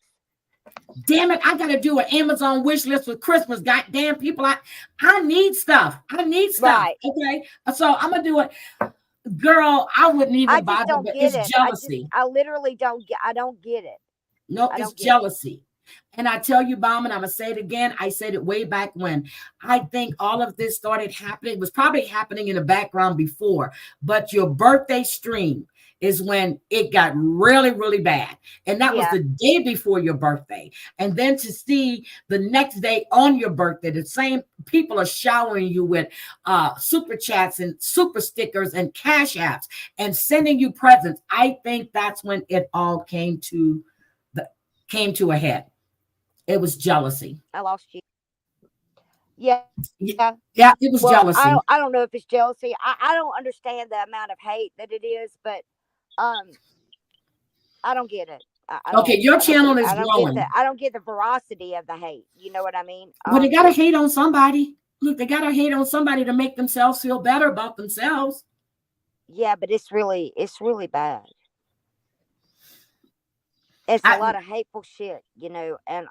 Damn it, I gotta do an Amazon wish list for Christmas. Goddamn people, I need stuff. Right. Okay, so I'm gonna do it. Girl, I wouldn't even bother, but it's jealousy. I literally don't get. I don't get it. No, it's jealousy. And I tell you, Bomb, and I'm gonna say it again. I said it way back when. I think all of this started happening. It was probably happening in the background before, but your birthday stream is when it got really, really bad. And that was the day before your birthday. And then to see the next day on your birthday, the same people are showering you with super chats and super stickers and cash apps and sending you presents. I think that's when it all came to a head. It was jealousy. I lost you. Yeah. Yeah, it was jealousy. I don't know if it's jealousy. I don't understand the amount of hate that it is, but I don't get it. Your channel is growing. I don't get the veracity of the hate. You know what I mean? Well, they gotta hate on somebody. Look, they gotta hate on somebody to make themselves feel better about themselves. Yeah, but it's really bad. It's a lot of hateful shit, and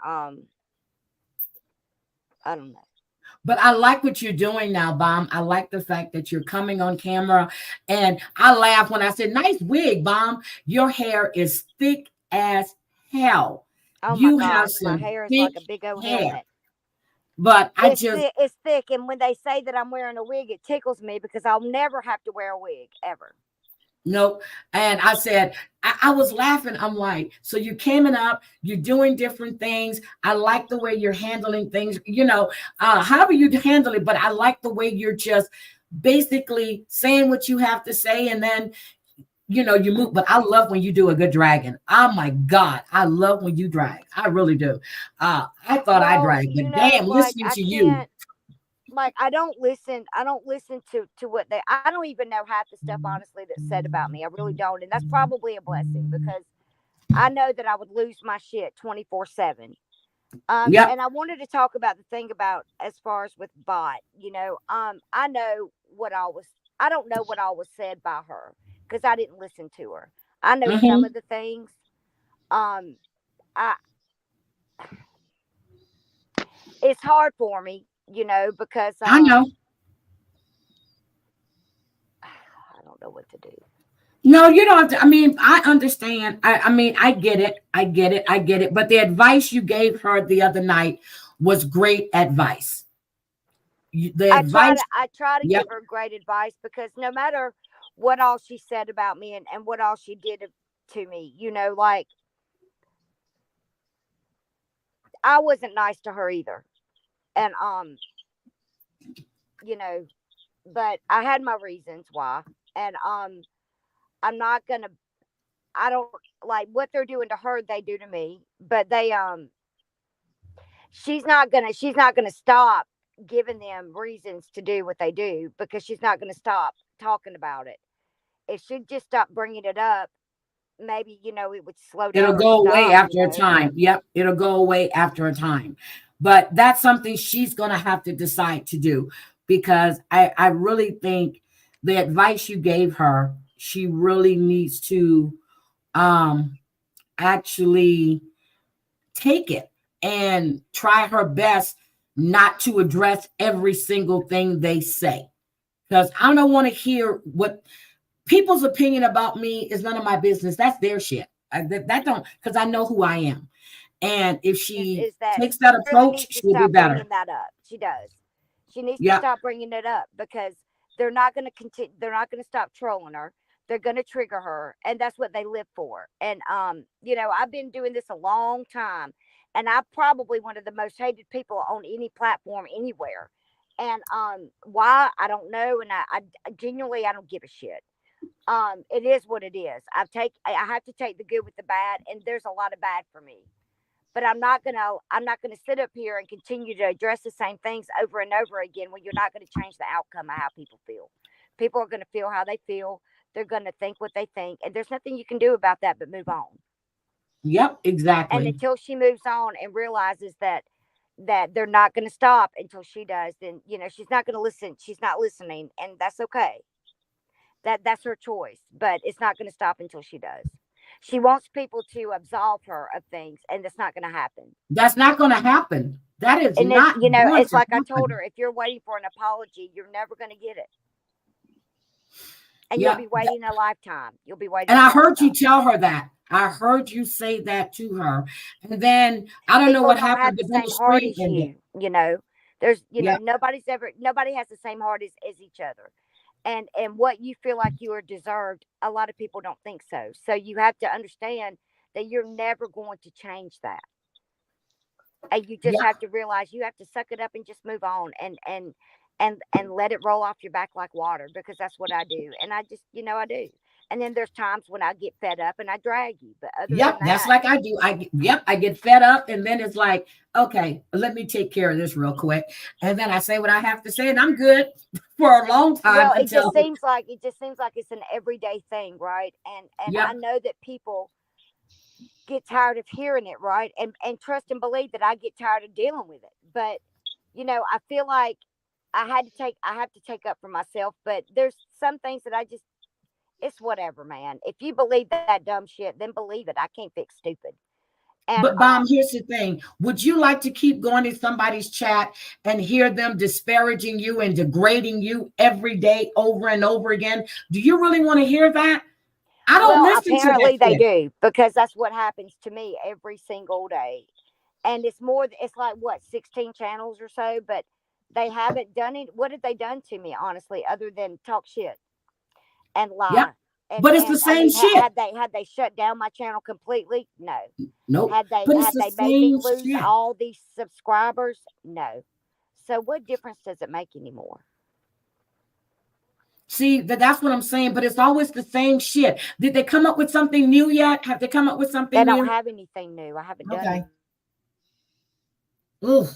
I don't know. But I like what you're doing now, Bomb. I like the fact that you're coming on camera. And I laugh when I said, nice wig, Bomb. Your hair is thick as hell. Oh my gosh, my hair is like a big old helmet. But it's thick. And when they say that I'm wearing a wig, it tickles me because I'll never have to wear a wig ever. Nope. And I said, I was laughing. I'm like, so you're coming up, you're doing different things. I like the way you're handling things, however you handle it. But I like the way you're just basically saying what you have to say. And then, you move. But I love when you do a good dragon. Oh my God. I love when you drag. I really do. I thought I dragged, but damn, listening to you. Like I don't listen to what I don't even know half the stuff, honestly, that's said about me. I really don't. And that's probably a blessing because I know that I would lose my shit 24/7. And I wanted to talk about the thing about as far as with Bot, I know I don't know what all was said by her because I didn't listen to her. I know some of the things. It's hard for me, because I know. I don't know what to do. No, you don't have to. I mean, I understand. I get it. But the advice you gave her the other night was great advice. I try to give her great advice because no matter what all she said about me and what all she did to me, like I wasn't nice to her either. And, but I had my reasons why. And, I'm not going to, I don't like what they're doing to her. They do to me, but she's not going to stop giving them reasons to do what they do, because she's not going to stop talking about it. If she'd just stop bringing it up, maybe, it would slow It'll down or go away stop, after a time. Yep, it'll go away after a time. But that's something she's going to have to decide to do, because I really think the advice you gave her, she really needs to actually take it and try her best not to address every single thing they say. Because I don't want to hear what people's opinion about me is none of my business. That's their shit. That don't, because I know who I am. And if she is that takes that she really approach, needs to she'll be stop better. bringing that up. She does. She needs to Yep. stop bringing it up, because they're not going to continue. They're not going to stop trolling her. They're going to trigger her, and that's what they live for. And I've been doing this a long time, and I'm probably one of the most hated people on any platform anywhere. And why, I don't know, and I genuinely, I don't give a shit. It is what it is. I have to take the good with the bad, and there's a lot of bad for me. But I'm not gonna sit up here and continue to address the same things over and over again when you're not going to change the outcome of how people feel. People are going to feel how they feel. They're going to think what they think, and there's nothing you can do about that but move on. Yep, And exactly. until she moves on and realizes that they're not going to stop until she does, then she's not going to listen. She's not listening, and that's okay. That's her choice, but it's not going to stop until she does. She wants people to absolve her of things, and that's not going to happen. That's not going to happen. That is And not going it's to like I told happen. her, if you're waiting for an apology, you're never going to get it, and Yeah. you'll be waiting a lifetime. You'll be waiting. And a I heard you lifetime. tell her that. I heard you say that to her. And then I don't know People what don't have happened, the but then the same heart stream as ended. you. There's Yeah. nobody has the same heart as each other. And what you feel like you are deserved, a lot of people don't think so. So you have to understand that you're never going to change that. And you just Yeah. have to realize you have to suck it up and just move on, and let it roll off your back like water, because that's what I do. And I just, I do. And then there's times when I get fed up and I drag you. But other Yep. than That's that, like I do. I get fed up, and then it's like, okay, let me take care of this real quick. And then I say what I have to say, and I'm good for a long time well, until it just seems like it's an everyday thing, right? And I yep. know that people get tired of hearing it, right? And trust and believe that I get tired of dealing with it. But I feel like I have to take up for myself. But there's some things that it's whatever, man. If you believe that dumb shit, then believe it. I can't fix stupid. And But Bomb, here's the thing. Would you like to keep going to somebody's chat and hear them disparaging you and degrading you every day over and over again? Do you really want to hear that? I don't well, listen to apparently that they shit. do, because that's what happens to me every single day. And it's like what, 16 channels or so, but they haven't done it. What have they done to me, honestly, other than talk shit and Yep. lie? But it's the And I same mean, shit. had they shut down my channel completely? No. Nope. But it's Had the they made me same lose shit. all these subscribers? No. So what difference does it make anymore? See, that's what I'm saying. But it's always the same shit. Did they come up with something new yet? Have they come up with They something don't new? have anything new. I haven't done Okay. it. Ugh.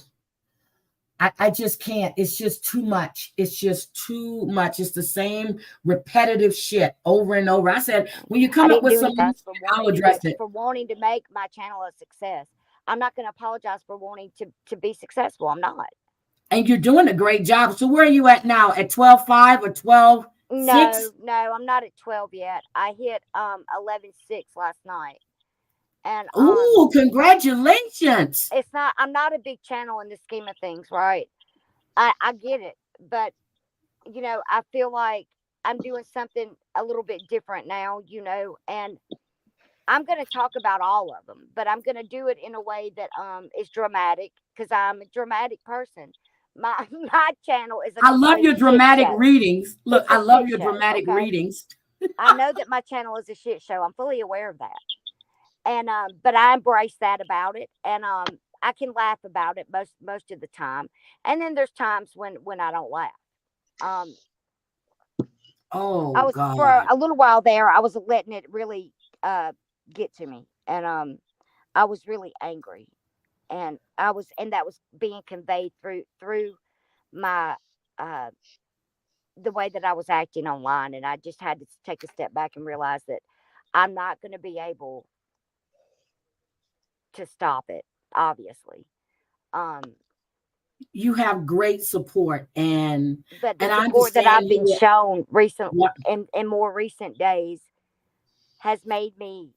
I just can't. It's just too much. It's just too much. It's the same repetitive shit over and over. I said, when you I come up didn't with do some new anything shit, I'll for address it. wanting to make my channel a success. I'm not going to apologize for wanting to be successful. I'm not. And you're doing a great job. So where are you at now? At 12.5 or 12.6? No, I'm not at 12 yet. I hit 11.6 last night. And Ooh, congratulations. it's not, I'm not a big channel in the scheme of things, right? I get it, but I feel like I'm doing something a little bit different now, and I'm going to talk about all of them, but I'm going to do it in a way that is dramatic, because I'm a dramatic person. My my channel is a I love complete your shit dramatic show. readings. Look, It's I a love shit your show, dramatic okay? readings. I know that my channel is a shit show. I'm fully aware of that. And but I embrace that about it, and I can laugh about it most of the time. And then there's times when I don't laugh. Um Oh, I was, for God. a little while there, I was letting it really get to me, and I was really angry, and that was being conveyed through my the way that I was acting online, and I just had to take a step back and realize that I'm not going to be able to stop it, obviously. Um, You have great support, but the and I support that I've understand been you. shown recent Yeah, in more recent days has made me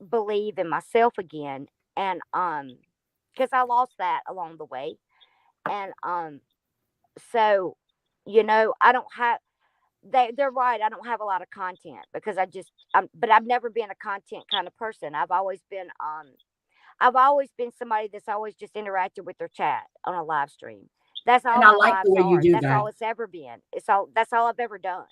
believe in myself again, and because I lost that along the way, and so I don't have they're right. I don't have a lot of content because but I've never been a content kind of person. I've always been somebody that's always just interacted with their chat on a live stream. That's and all I my like the lives way you are. do That's that. all it's ever been. That's all I've ever done.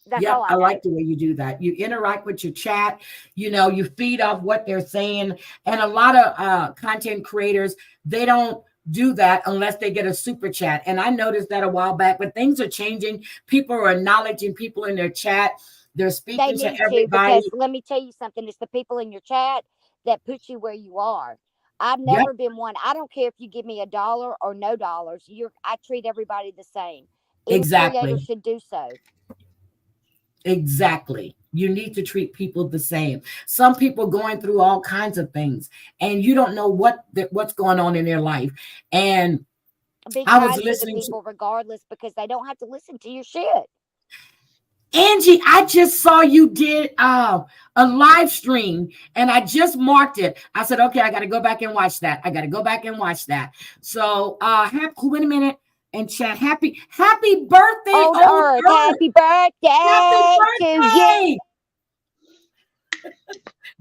That's all Yep, I I know. like the way you do that. You interact with your chat, you feed off what they're saying. And a lot of content creators, they don't do that unless they get a super chat. And I noticed that a while back, but things are changing. People are acknowledging people in their chat. They're They speaking to need to, everybody. because let me tell you something. It's the people in your chat that put you where you are. I've Yep, never been one. I don't care if you give me $1 or no dollars. I treat everybody the same. Any creator exactly. should do so. Exactly. You need to treat people the same. Some people going through all kinds of things, and you don't know what's going on in their life. And Be I was kind to the listening to people regardless, because they don't have to listen to your shit. Angie. I just saw you did a live stream, and I just marked it. I said, okay, I got to go back and watch that. I got to go back and watch that. So, wait a minute and chat. Happy birthday, Old old Earth, Earth. happy Happy birthday to you. birthday.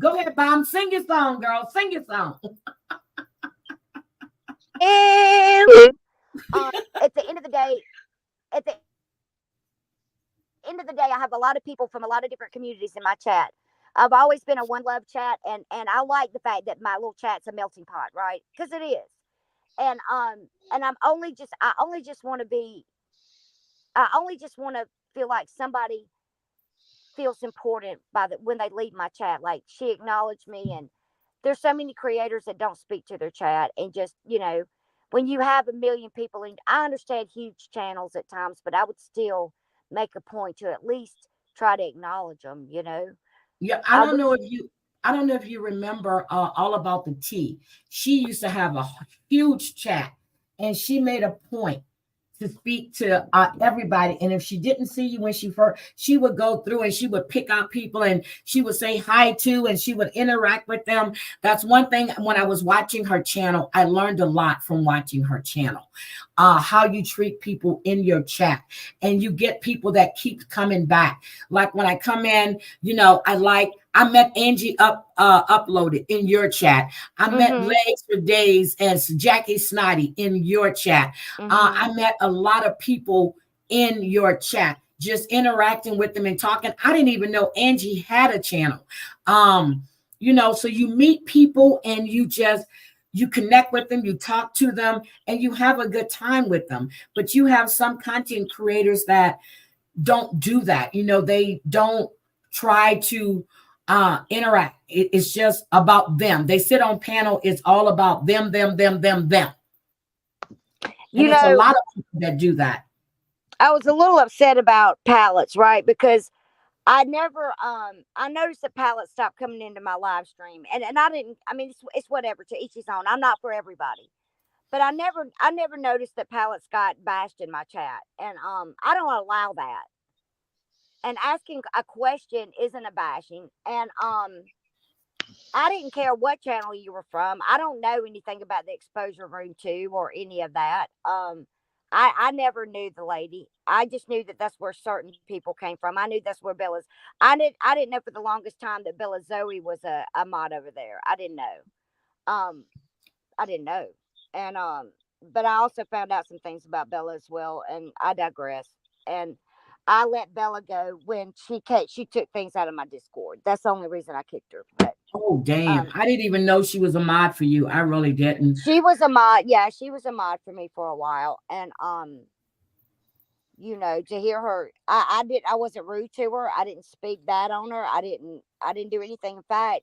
Go ahead, Bomb. Sing your song, girl. Sing your song. At the end of the day, at the I have a lot of people from a lot of different communities in my chat. I've always been a one love chat, and I like the fact that my little chat's a melting pot, right? Because it is. And I only just want to be I only just want to feel like somebody feels important when they leave my chat. Like, she acknowledged me, and there's so many creators that don't speak to their chat, and just when you have 1 million people, and I understand huge channels at times, but I would still make a point to at least try to acknowledge them. Yeah, I would. I don't know if you remember all about the tea. She used to have a huge chat, and she made a point to speak to everybody. And if she didn't see you when she first, she would go through and she would pick out people and she would say hi to, and she would interact with them. That's one thing. When I was watching her channel, I learned a lot from watching her channel. How you treat people in your chat, and you get people that keep coming back. Like when I come in, I met Angie uploaded in your chat. I met Mhm. Legs for Days and Jackie Snotty in your chat. Mhm. I met a lot of people in your chat, just interacting with them and talking. I didn't even know Angie had a channel. So you meet people and you connect with them, you talk to them, and you have a good time with them. But you have some content creators that don't do that. They don't try to interact. It's just about them. They sit on panel, it's all about them, them. You And it's a know, lot of people that do that. I was a little upset about pallets, right? Because I noticed that pallets stopped coming into my live stream, and I didn't. I mean, it's whatever, to each his own. I'm not for everybody, but I never noticed that pallets got bashed in my chat, and I don't allow that. And asking a question isn't a bashing, and I didn't care what channel you were from. I don't know anything about the exposure room 2 or any of that. I never knew the lady. I just knew that that's where certain people came from. I knew that's where Bella's. I didn't know for the longest time that Bella Zoe was a mod over there. I didn't know. Um, I didn't know. And but I also found out some things about Bella as well, and I digress. And I let Bella go when she took things out of my Discord. That's the only reason I kicked her. But Oh, damn. um I didn't even know she was a mod for you. I really didn't. she was a mod. Yeah, she was a mod for me for a while. And to hear her, I wasn't rude to her. I didn't speak bad on her. I didn't do anything. In fact,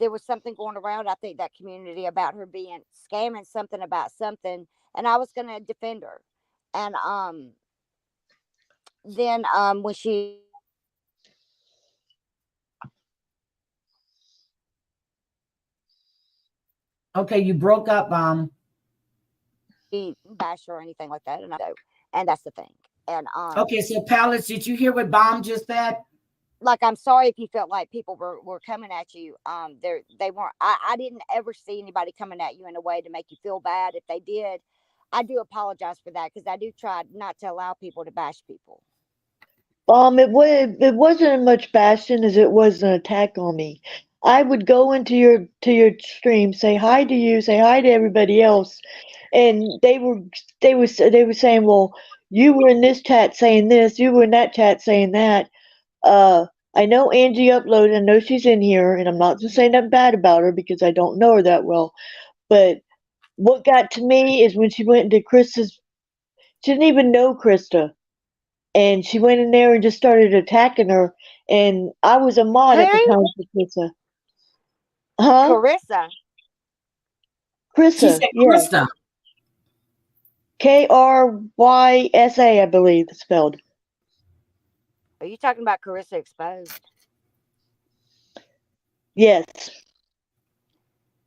there was something going around, I think, that community about her being scamming something about something, and I was gonna defend her. And then when she Okay, you broke up, bash her or anything like that, and that's the thing. And Okay, so Palace, did you hear what Bomb just said? like, I'm sorry if you felt like people were coming at you. They weren't. I didn't ever see anybody coming at you in a way to make you feel bad. If they did, I do apologize for that, because I do try not to allow people to bash people. It wasn't as much bashing as it was an attack on me. I would go into your stream, say hi to you, say hi to everybody else, and they were saying, well, you were in this chat saying this, you were in that chat saying that. Uh, I know Angie uploaded. I know she's in here, and I'm not just saying nothing bad about her because I don't know her that well. But what got to me is when she went into Krista's. She didn't even know Krista, and she went in there and just started attacking her. And I was a mod at the Who? time for Krista. Huh? Carissa. She Krista, said yeah. Krista. Krysa, I believe it's spelled. Are you talking about Carissa Exposed? Yes.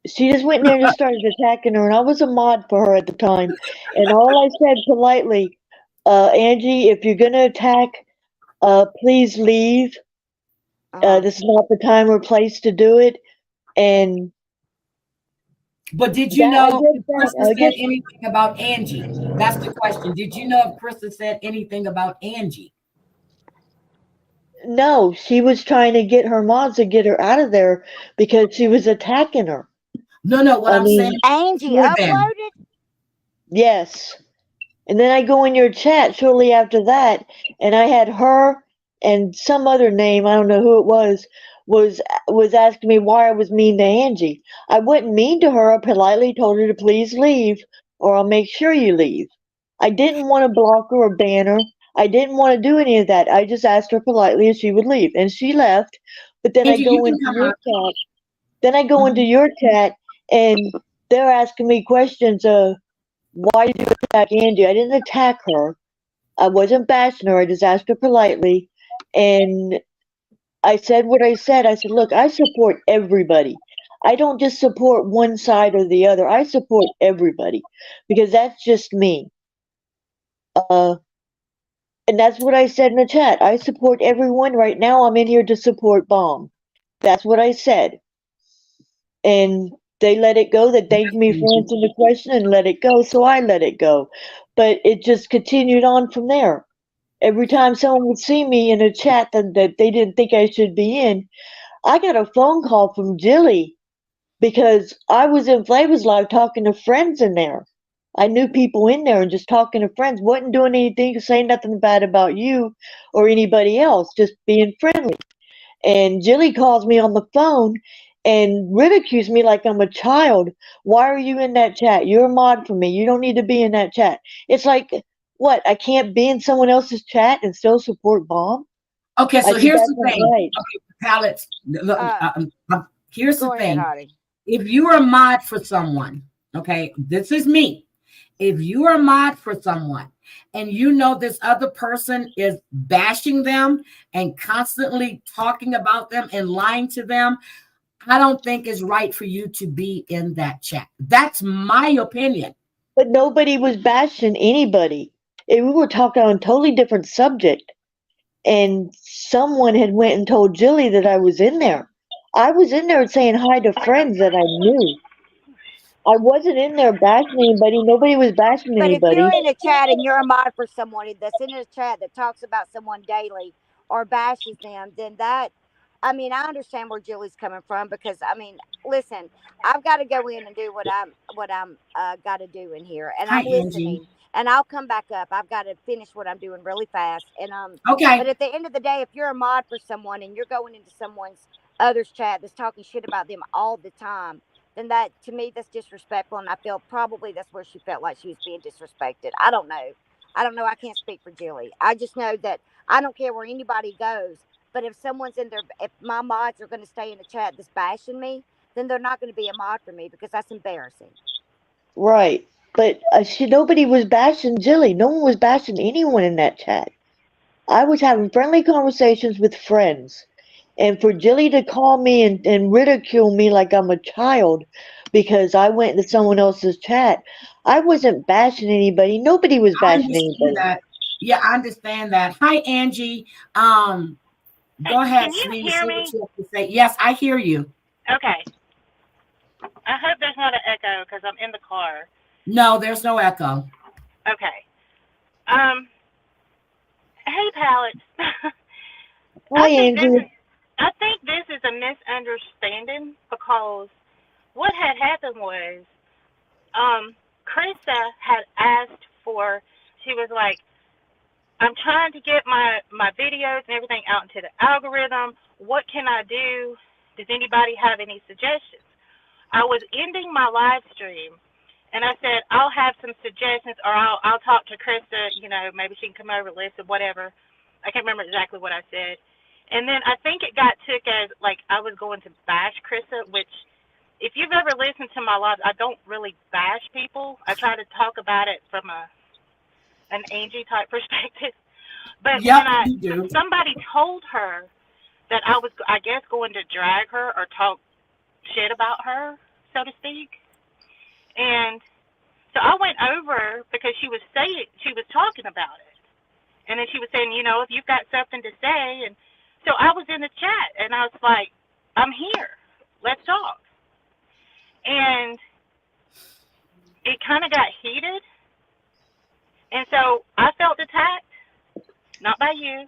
She just went in there and just started attacking her, and I was a mod for her at the time. And all I said politely, Angie, if you're gonna attack, please leave. Uh-huh. This is not the time or place to do it. And But did you that I know guess if that Krista I said guess anything about Angie? That's the question. Did you know if Krista said anything about Angie? no, she was trying to get her mods to get her out of there because she was attacking her. No, what I I'm saying mean, Angie before then. uploaded. yes. And then I go in your chat shortly after that, and I had her and some other name, I don't know who it was was asking me why I was mean to Angie. I wasn't mean to her. I politely told her to please leave, or I'll make sure you leave. I didn't want to block her or ban her. I didn't want to do any of that. I just asked her politely if she would leave, and she left. But then I Angie, you go can into come your up. chat. Then I go into Mhm. your chat, and they're asking me questions. Why did you attack Angie? I didn't attack her. I wasn't bashing her. I just asked her politely, and I said what I said. I said, look, I support everybody. I don't just support one side or the other. I support everybody because that's just me. Uh, and that's what I said in the chat. I support everyone. Right now, I'm in here to support Bomb. That's what I said. And they let it go. They thanked me for Angie. answering the question and let it go. So I let it go. But it just continued on from there. Every time someone would see me in a chat that they didn't think I should be in, I got a phone call from Jilly because I was in Flavors Live talking to friends in there. I knew people in there and just talking to friends, wasn't doing anything, saying nothing bad about you or anybody else, just being friendly. And Jilly calls me on the phone and ridicules me like I'm a child. Why are you in that chat? You're a mod for me. You don't need to be in that chat. It's like, what? I can't be in someone else's chat and still support Bomb? Okay, I so said, here's that's the not thing. right. Okay, Pallets. Look, Uh, here's the Go ahead, thing. Hottie. If you are a mod for someone, okay, this is me. If you are a mod for someone and you know this other person is bashing them and constantly talking about them and lying to them, I don't think it's right for you to be in that chat. That's my opinion. But nobody was bashing anybody. We were talking on a totally different subject. And someone had went and told Jilly that I was in there. I was in there saying hi to friends that I knew. I wasn't in there bashing anybody. Nobody was bashing But if you're anybody. in a chat and you're a mod for someone that's in a chat that talks about someone daily or bashes them, then that, I mean, I understand where Julie's coming from, because I mean, listen, I've got to go in and do what I'm got to do in here, and Hi, I'm Angie. listening, and I'll come back up. I've got to finish what I'm doing really fast, and Okay. but at the end of the day, if you're a mod for someone and you're going into someone's other's chat that's talking shit about them all the time, then that, to me, that's disrespectful, and I feel probably that's where she felt like she was being disrespected. I don't know. I can't speak for Julie. I just know that I don't care where anybody goes, but if someone's in there, if my mods are going to stay in the chat that's bashing me, then they're not going to be a mod for me, because that's embarrassing. Right. But nobody was bashing Jilly. No one was bashing anyone in that chat. I was having friendly conversations with friends. And for Jilly to call me and ridicule me like I'm a child because I went into someone else's chat, I wasn't bashing anybody. Nobody was I bashing understand anybody. that. Yeah, I understand that. Hi, Angie. Go ahead, Can you sweetie. hear See me? what you have to say. Yes, I hear you. Okay. I hope there's not an echo because I'm in the car. No, there's no echo. Okay. Hey, Pallets. Hi, Angie. I think this is a misunderstanding because what had happened was, Krista had asked for. She was like, "I'm trying to get my videos and everything out into the algorithm. What can I do? Does anybody have any suggestions?" I was ending my live stream, and I said, "I'll have some suggestions, or I'll talk to Krista. You know, maybe she can come over, listen, whatever." I can't remember exactly what I said. And then I think it got took as like I was going to bash Krista, which if you've ever listened to my live, I don't really bash people. I try to talk about it from an Angie type perspective. But Yep, when you do. somebody told her that I was, I guess, going to drag her or talk shit about her, so to speak. And so I went over because she was talking about it. And then she was saying, you know, if you've got something to say. And so I was in the chat and I was like, I'm here. Let's talk. And it kind of got heated. And so I felt attacked, not by you.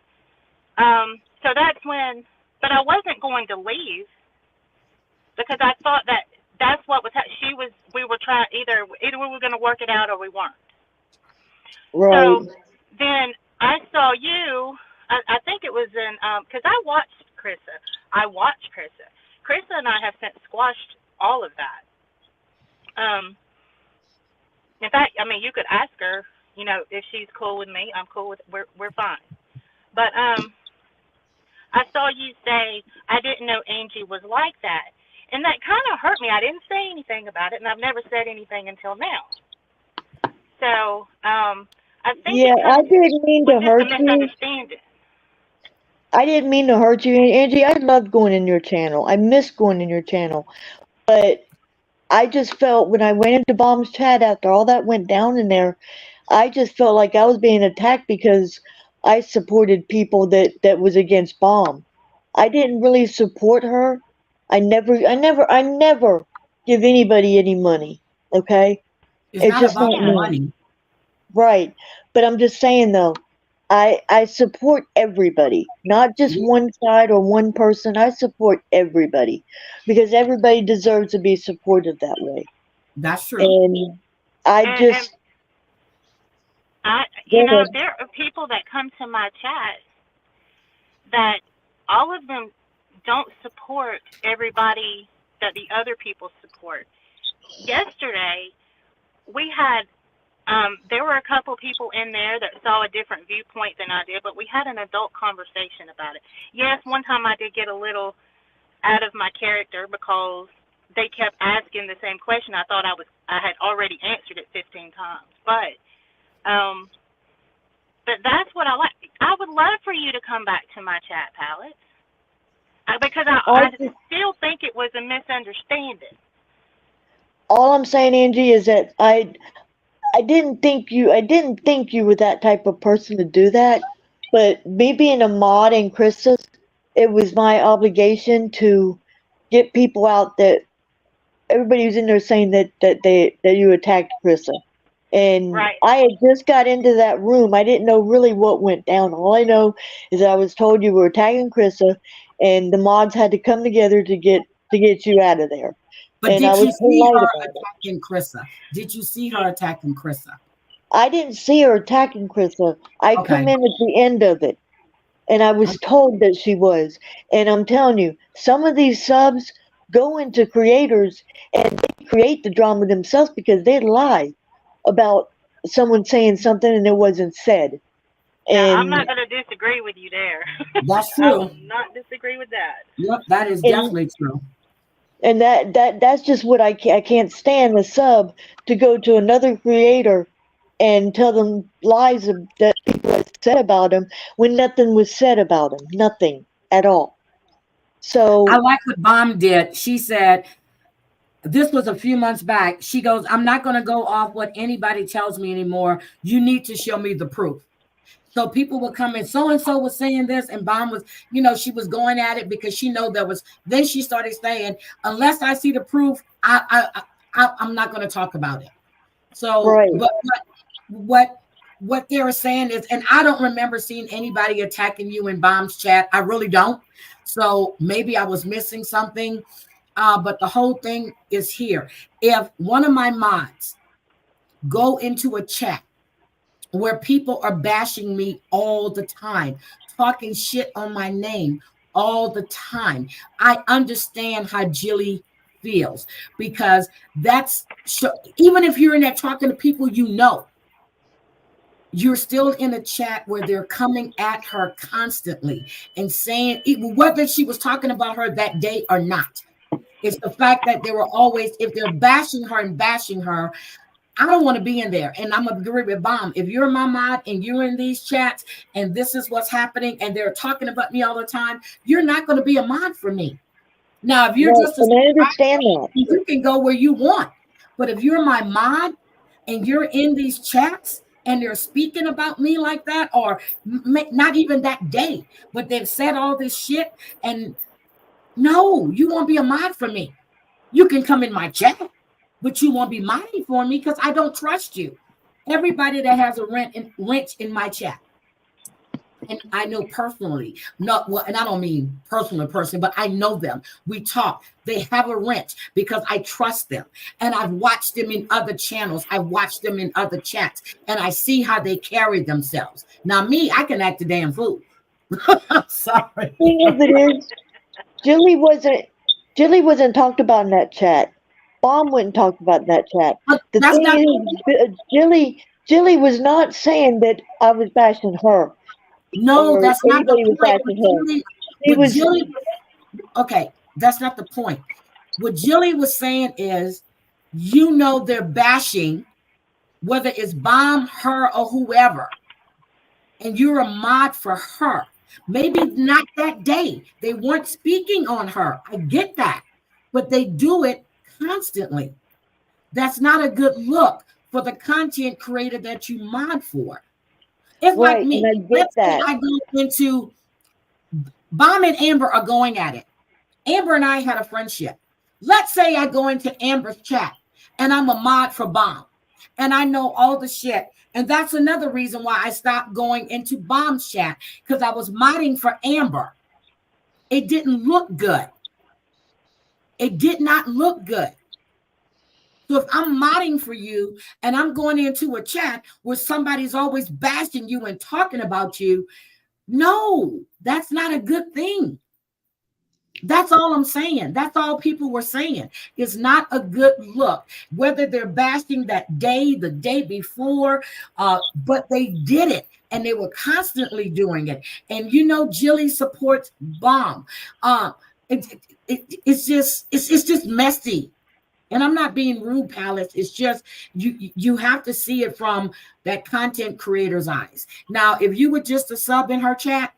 So that's when, but I wasn't going to leave because I thought that that's what was, we were trying, either we were going to work it out or we weren't. Right. So then I saw you, I think it was in, because I watched Krista. Krista and I have since squashed all of that. In fact, I mean, you could ask her, you know, if she's cool with me. I'm cool with, we're fine. But I saw you say, I didn't know Angie was like that. And that kind of hurt me. I didn't say anything about it, and I've never said anything until now. So I think I didn't mean to hurt just a you. misunderstanding. I didn't mean to hurt you, Angie. I loved going in your channel. I missed going in your channel. But I just felt when I went into Bomb's chat after all that went down in there, I just felt like I was being attacked because I supported people that was against Bomb. I didn't really support her. I never give anybody any money. Okay? It's It's not just about not the me. money. Right. But I'm just saying though, I support everybody, not just one side or one person. I support everybody because everybody deserves to be supported that way. That's true. And you know, there are people that come to my chat that all of them don't support everybody that the other people support. Yesterday, we had, there were a couple people in there that saw a different viewpoint than I did, but we had an adult conversation about it. Yes, one time I did get a little out of my character because they kept asking the same question. I thought I had already answered it 15 times, but that's what I like. I would love for you to come back to my chat, Pallets, because I still think it was a misunderstanding. All I'm saying, Angie, is that I didn't think you were that type of person to do that. But me being a mod in Krista's, it was my obligation to get people out that everybody was in there saying that you attacked Krista. And right. I had just got into that room. I didn't know really what went down. All I know is I was told you were attacking Krista, and the mods had to come together to get you out of there. But and did I was you see polite her about it. attacking Krista? Did you see her attacking Krista? I didn't see her attacking Krista. I come in at the end of it, and I was told that she was. And I'm telling you, some of these subs go into creators and they create the drama themselves because they lie about someone saying something and it wasn't said. Now, And I'm not going to disagree with you there. That's true. I will not disagree with that. Yep, that is definitely true. And that's just what I can't stand, a sub to go to another creator and tell them lies that people have said about him when nothing was said about him, nothing at all. So I like what Bomb did. She said, this was a few months back. She goes, I'm not going to go off what anybody tells me anymore. You need to show me the proof. So people would come in, so and so was saying this, and Bomb was, she was going at it because she know there was. Then she started saying, unless I see the proof, I'm not going to talk about it. So, right. but what they were saying is, and I don't remember seeing anybody attacking you in Bomb's chat. I really don't. So maybe I was missing something. But the whole thing is here. If one of my mods go into a chat where people are bashing me all the time, talking shit on my name all the time, I understand how Jilly feels, because that's even if you're in there talking to people, you're still in a chat where they're coming at her constantly and saying, whether she was talking about her that day or not. It's the fact that they were always, if they're bashing her, I don't want to be in there. And I'm going to agree with Bomb. If you're my mod and you're in these chats and this is what's happening and they're talking about me all the time, you're not going to be a mod for me. Now, if you're I understand that. You can go where you want. But if you're my mod and you're in these chats and they're speaking about me like that, or not even that day, but they've said all this shit, and no, you won't be a mod for me. You can come in my chat, but you won't be modding for me because I don't trust you. Everybody that has a wrench in my chat, and I know personally, and I don't mean personal person, but I know them. We talk. They have a wrench because I trust them. And I've watched them in other channels. I've watched them in other chats, and I see how they carry themselves. Now, me, I can act a damn fool. I'm sorry. It is. Jilly wasn't talked about in that chat. Bomb wouldn't talk about in that chat. The thing is, Jilly was not saying that I was bashing her. No, that's not the point. Okay, that's not the point. What Jilly was saying is, they're bashing, whether it's Bomb, her, or whoever, and you're a mod for her. Maybe not that day. They weren't speaking on her. I get that. But they do it constantly. That's not a good look for the content creator that you mod for. It's right, like me. I get that. I go into Bomb and Amber are going at it. Amber and I had a friendship. Let's say I go into Amber's chat and I'm a mod for Bomb and I know all the shit. And that's another reason why I stopped going into Bomb's chat, because I was modding for Amber. It didn't look good. It did not look good. So if I'm modding for you and I'm going into a chat where somebody's always bashing you and talking about you, no, that's not a good thing. That's all I'm saying. That's all people were saying. It's not a good look, whether they're bashing that day, the day before, but they did it and they were constantly doing it. And Jilly supports Bomb. It's just messy. And I'm not being rude, Palace. It's just you have to see it from that content creator's eyes. Now, if you were just a sub in her chat,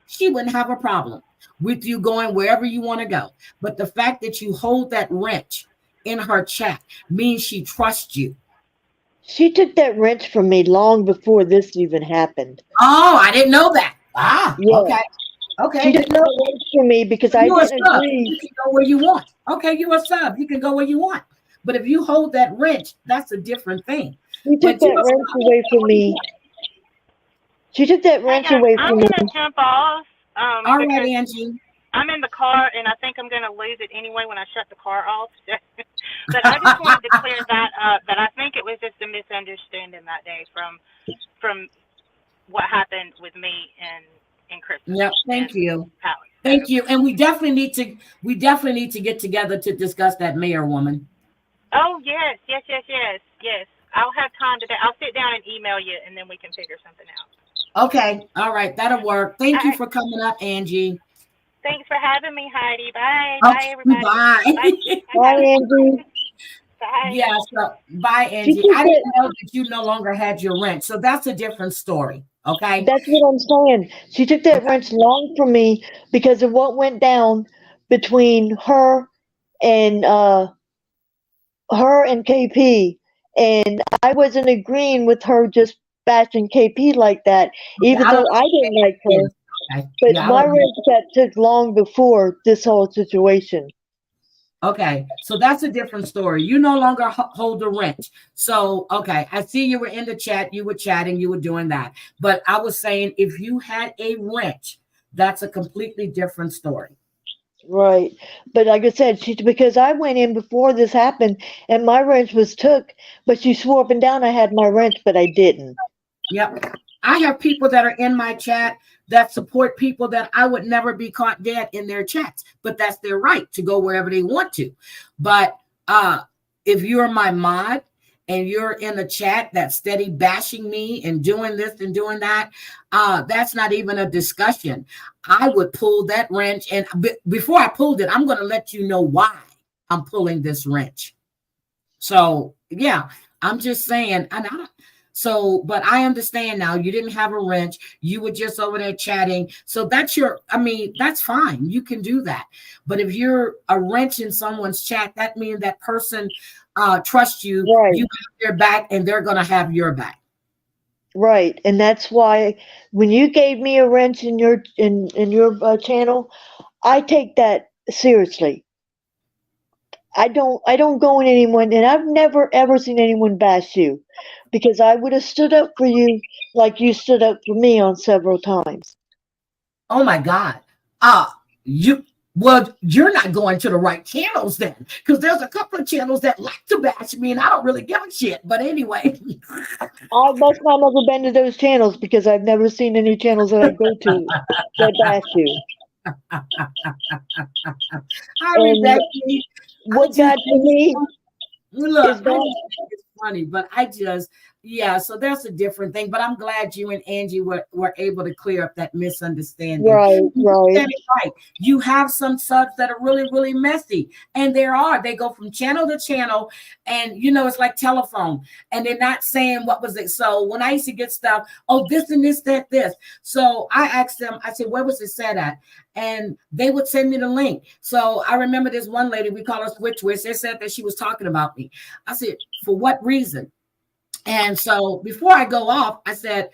she wouldn't have a problem with you going wherever you want to go. But the fact that you hold that wrench in her chat means she trusts you. She took that wrench from me long before this even happened. Oh, I didn't know that. Yeah. Okay. She took that wrench from me because I didn't agree. You can go where you want. Okay, you're a sub. You can go where you want. But if you hold that wrench, that's a different thing. She took that wrench away from me. She took that wrench away from me. I'm going to jump off. All right, Angie. I'm in the car, and I think I'm going to lose it anyway when I shut the car off. But I just wanted to clear that up, that I think it was just a misunderstanding that day from what happened with me and Christmas. Yep, thank you. Thank you. And we definitely need to get together to discuss that mayor woman. Oh, yes. I'll have time today. I'll sit down and email you, and then we can figure something out. Okay. All right. That'll work. Thank you for coming up, Angie. Thanks for having me, Heidi. Bye. Bye, Okay, everybody. bye. Bye, Angie. Bye. Yeah, so bye, She Angie. took I that, didn't know that you no longer had your rent, so that's a different story. Okay. that's what I'm saying. She took that Okay. wrench long from me because of what went down between and her and KP. And I wasn't agreeing with her just bashing KP like that, Okay, even I don't though know I what didn't like it her. is. Okay. But Yeah, I my don't know. wrench got took long before this whole situation. Okay, so that's a different story. You no longer hold the wrench. So, okay, I see you were in the chat, you were chatting, you were doing that. But I was saying if you had a wrench, that's a completely different story. Right. But like I said, because I went in before this happened and my wrench was took, but she swore up and down I had my wrench, but I didn't. Yep. I have people that are in my chat that support people that I would never be caught dead in their chats, but that's their right to go wherever they want to. But if you're my mod and you're in a chat that's steady bashing me and doing this and doing that, that's not even a discussion. I would pull that wrench, and before I pulled it, I'm going to let you know why I'm pulling this wrench. So yeah, I'm just saying, but I understand now you didn't have a wrench. You were just over there chatting. So that's that's fine. You can do that. But if you're a wrench in someone's chat, that means that person trusts you. Right. You have their back and they're going to have your back. Right. And that's why when you gave me a wrench in your channel, I take that seriously. I don't go in anyone, and I've never ever seen anyone bash you, because I would have stood up for you like you stood up for me on several times. Oh my God. You're not going to the right channels then, because there's a couple of channels that like to bash me and I don't really give a shit. But anyway. I must not have been to those channels because I've never seen any channels that I go to that bash you. I mean, And what got to me look, is I just that think it's funny, but so that's a different thing. But I'm glad you and Angie were able to clear up that misunderstanding. right. You said it right. You have some subs that are really, really messy. And they go from channel to channel, and it's like telephone, and they're not saying what was it. So when I used to get stuff, oh, this and this, that, this. So I asked them, I said, where was it said at? And they would send me the link. So I remember this one lady, we call her Switch Wish. They said that she was talking about me. I said, for what reason? And so before I go off, I said,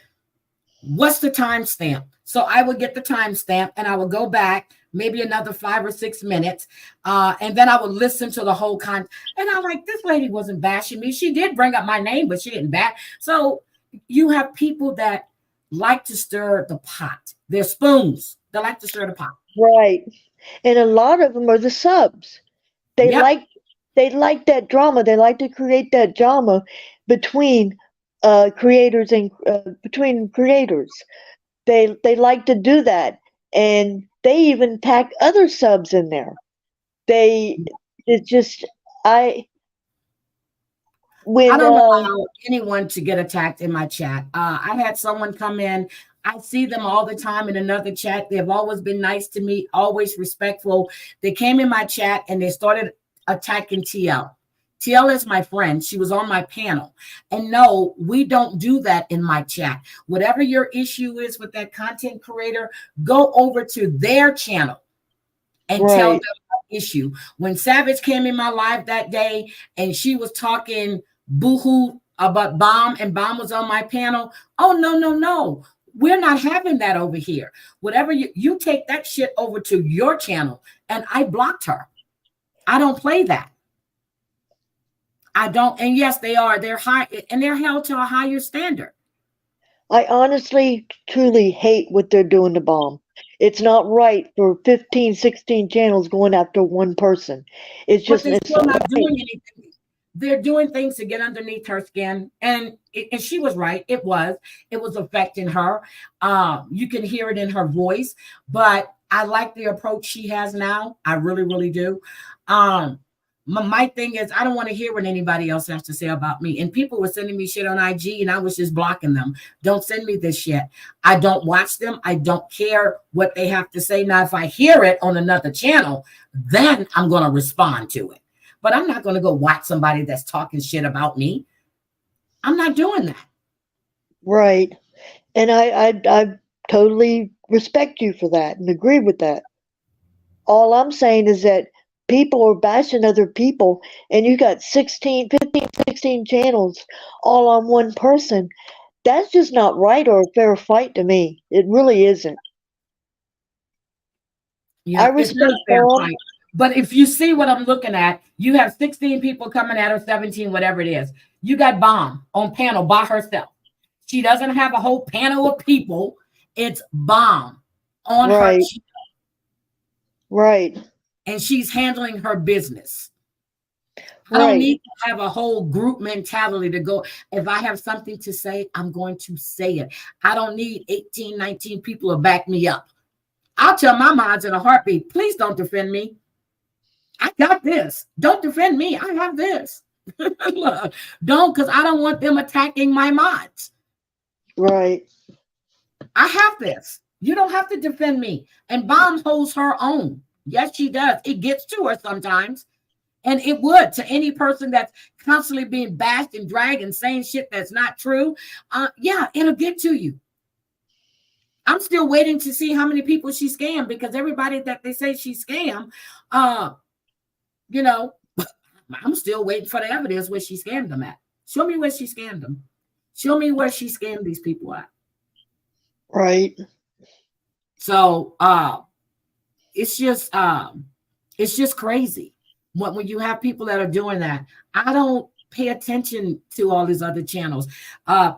what's the timestamp? So I would get the timestamp and I would go back maybe another 5 or 6 minutes. And then I would listen to the whole content. And I'm like, this lady wasn't bashing me. She did bring up my name, but she didn't bash. So you have people that like to stir the pot. They're spoons. They like to stir the pot. right. And a lot of them are the subs. They Yep. like that drama. They like to create that drama between creators and between creators. They like to do that, and they even tack other subs in there. It's just I when don't allow anyone to get attacked in my chat. I had someone come in. I see them all the time in another chat. They've always been nice to me, always respectful. They came in my chat and they started attacking TL. TL is my friend. She was on my panel. And no, we don't do that in my chat. Whatever your issue is with that content creator, go over to their channel and tell them the issue. When Savage came in my live that day and she was talking boohoo about Bomb, and Bomb was on my panel, oh, no. We're not having that over here. Whatever you take that shit over to your channel, and I blocked her. I don't play that. I don't. And yes, they're high, and they're held to a higher standard. I honestly, truly hate what they're doing to Bomb. It's not right for 15, 16 channels going after one person. It's just But they're it's still not not right. doing anything. They're doing things to get underneath her skin, and she was right. It was affecting her. You can hear it in her voice, but I like the approach she has now. I really, really do. my thing is, I don't want to hear what anybody else has to say about me. And people were sending me shit on IG and I was just blocking them. Don't send me this shit. I don't watch them. I don't care what they have to say. Now, if I hear it on another channel, then I'm going to respond to it. But I'm not going to go watch somebody that's talking shit about me. I'm not doing that. Right. And I totally respect you for that and agree with that. All I'm saying is that people are bashing other people, and you got 16 channels all on one person. That's just not right or a fair fight to me. It really isn't. Yeah, I it's not respect a fair all. fight. But if you see what I'm looking at, you have 16 people coming at her, 17, whatever it is. You got Bomb on panel by herself. She doesn't have a whole panel of people. It's Bomb on her Right. channel, Right. and she's handling her business. I don't Right. need to have a whole group mentality to go. If I have something to say, I'm going to say it. I don't need 18, 19 people to back me up. I'll tell my mods in a heartbeat, please don't defend me. I got this. Don't defend me. I have this. Don't, because I don't want them attacking my mods. Right. I have this. You don't have to defend me. And Bomb holds her own. Yes, she does. It gets to her sometimes. And it would to any person that's constantly being bashed and dragged and saying shit that's not true. Yeah, it'll get to you. I'm still waiting to see how many people she scammed, because everybody that they say she scammed, you know, I'm still waiting for the evidence where she scammed them at. Show me where she scammed them. Show me where she scammed these people at. Right. So it's just crazy when you have people that are doing that. I don't pay attention to all these other channels.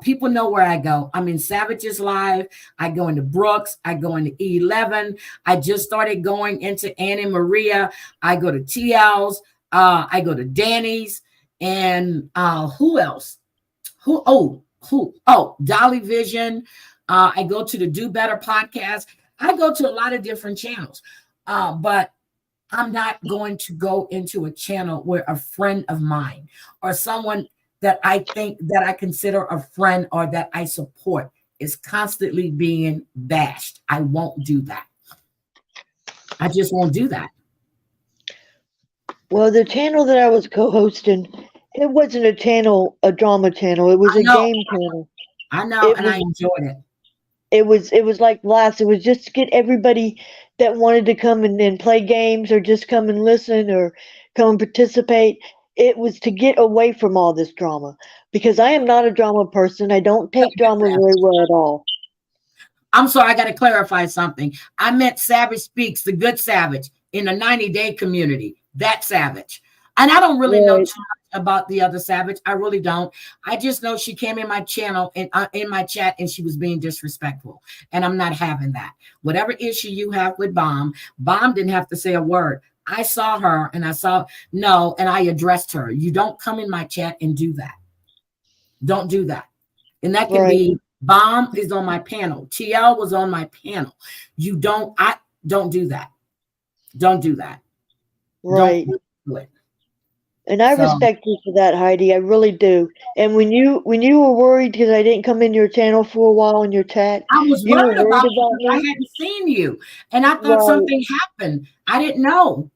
People know where I go. I'm in Savage's Live. I go into Brooks. I go into E11. I just started going into Annie Maria. I go to TL's. I go to Danny's. And who else? Who? Dolly Vision. I go to the Do Better podcast. I go to a lot of different channels. But I'm not going to go into a channel where a friend of mine or someone that I think that I consider a friend or that I support is constantly being bashed. I won't do that. I just won't do that. Well, the channel that I was co-hosting, it wasn't a drama channel. It was I a know. game channel. I know, It and I was- enjoyed it. It was like laughs. It was just to get everybody that wanted to come and play games or just come and listen or come and participate. It was to get away from all this drama, because I am not a drama person. I don't take drama very well at all. I'm sorry, I got to clarify something. I meant Savage Speaks, the good Savage in the 90-day community. That Savage. And I don't really know Right. too much about the other Savage. I really don't. I just know she came in my channel and in my chat, and she was being disrespectful. And I'm not having that. Whatever issue you have with Bomb didn't have to say a word. I saw her and I addressed her. You don't come in my chat and do that. Don't do that. And that can be Bomb is on my panel. TL was on my panel. Don't do that. Don't do that. Right. Don't do it. And I So- respect you for that, Heidi. I really do. And when you were worried because I didn't come in your channel for a while in your chat, I was You were worried worried about about you because I me? hadn't seen you. And I thought Right. something happened. I didn't know.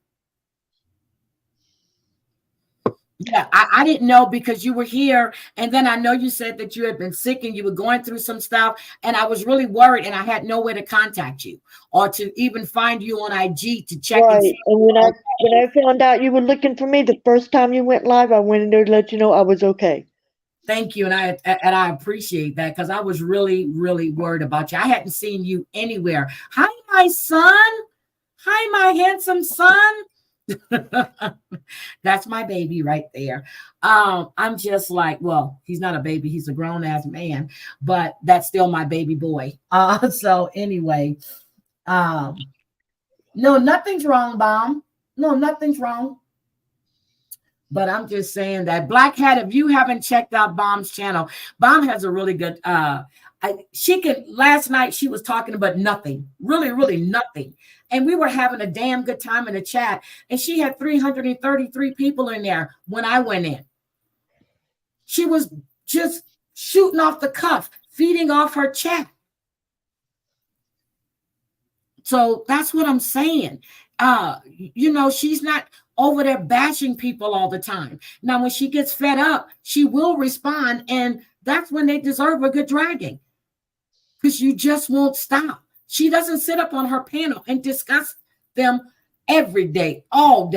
Yeah, I didn't know because you were here. And then I know you said that you had been sick and you were going through some stuff. And I was really worried, and I had nowhere to contact you or to even find you on IG to check and right. see. And when I found out you were looking for me the first time you went live, I went in there to let you know I was okay. Thank you. And I appreciate that, because I was really, really worried about you. I hadn't seen you anywhere. Hi, my son. Hi, my handsome son. That's my baby right there. I'm just like, well, he's not a baby, he's a grown-ass man, but that's still my baby boy. So anyway, no, nothing's wrong, Bomb. No, nothing's wrong. But I'm just saying that Black Hat, if you haven't checked out Bomb's channel, Bomb has a really good Last night she was talking about nothing, really, really nothing. And we were having a damn good time in the chat. And she had 333 people in there when I went in. She was just shooting off the cuff, feeding off her chat. So that's what I'm saying. She's not over there bashing people all the time. Now, when she gets fed up, she will respond. And that's when they deserve a good dragging. Because you just won't stop. She doesn't sit up on her panel and discuss them every day, all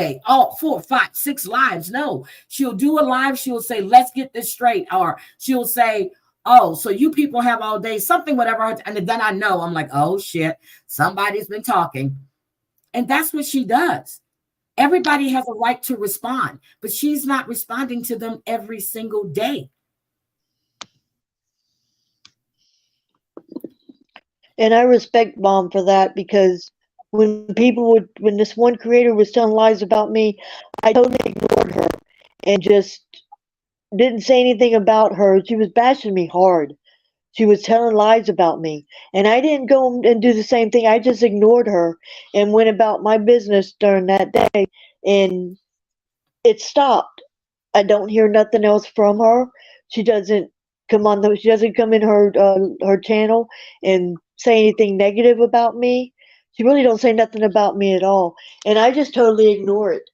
4, 5, 6 lives. No, she'll do a live. She'll say, let's get this straight. Or she'll say, oh, so you people have all day, something, whatever. And then I know, I'm like, oh shit, somebody's been talking. And that's what she does. Everybody has a right to respond, but she's not responding to them every single day. And I respect Mom for that, because when this one creator was telling lies about me, I totally ignored her and just didn't say anything about her. She was bashing me hard. She was telling lies about me. And I didn't go and do the same thing. I just ignored her and went about my business during that day. And it stopped. I don't hear nothing else from her. She doesn't come in her channel and say anything negative about me. She really don't say nothing about me at all. And I just totally ignore it.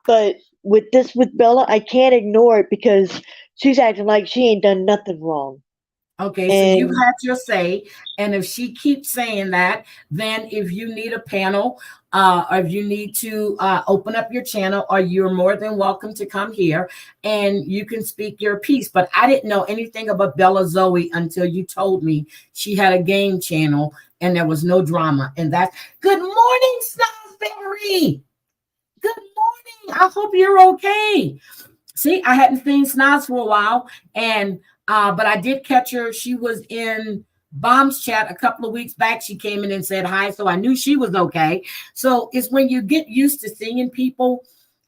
But with Bella, I can't ignore it because she's acting like she ain't done nothing wrong. Okay, so you've had your say, and if she keeps saying that, then if you need a panel, or if you need to open up your channel, or you're more than welcome to come here and you can speak your piece. But I didn't know anything about Bella Zoe until you told me she had a game channel and there was no drama. And that's good morning, Snozberry. Good morning. I hope you're okay. See, I hadn't seen Snoz for a while, and but I did catch her. She was in Bomb's chat a couple of weeks back. She came in and said hi, so I knew she was okay. So it's when you get used to seeing people,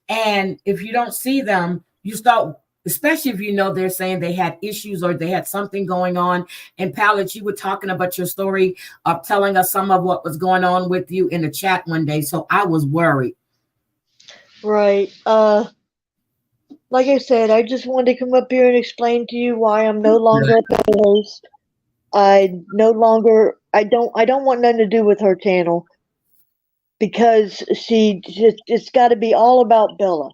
and if you don't see them, you start, especially if you know they're saying they had issues or they had something going on. And Pallet, you were talking about your story of telling us some of what was going on with you in the chat one day, so I was worried. Right. Like I said, I just wanted to come up here and explain to you why I'm no longer a co-host. I don't want nothing to do with her channel, because it's got to be all about Bella.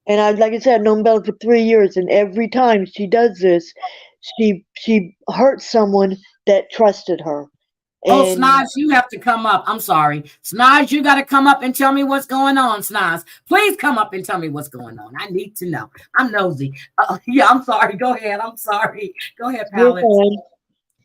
And like I said, I've known Bella for 3 years, and every time she does this, she hurts someone that trusted her. Oh, Snoz, you have to come up. I'm sorry. Snoz, you got to come up and tell me what's going on, Snoz. Please come up and tell me what's going on. I need to know. I'm nosy. Yeah, I'm sorry. Go ahead. I'm sorry. Go ahead, Pallet.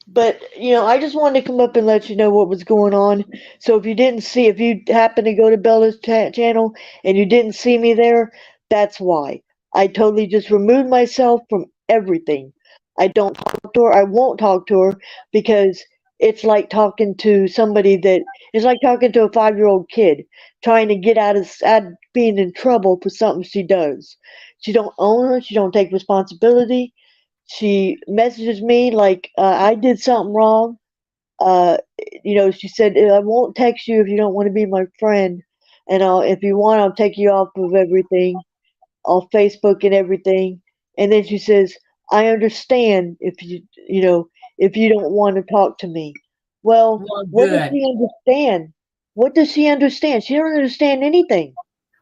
But, I just wanted to come up and let you know what was going on. So if you happen to go to Bella's channel and you didn't see me there, that's why. I totally just removed myself from everything. I don't talk to her. I won't talk to her, because it's like talking to it's like talking to a 5-year-old kid trying to get out of being in trouble for something she does. She don't own her. She don't take responsibility. She messages me like I did something wrong. She said, I won't text you if you don't want to be my friend. And if you want, I'll take you off of everything, off Facebook and everything. And then she says, I understand if you don't want to talk to me. Well, what does she understand? What does she understand? She don't understand anything.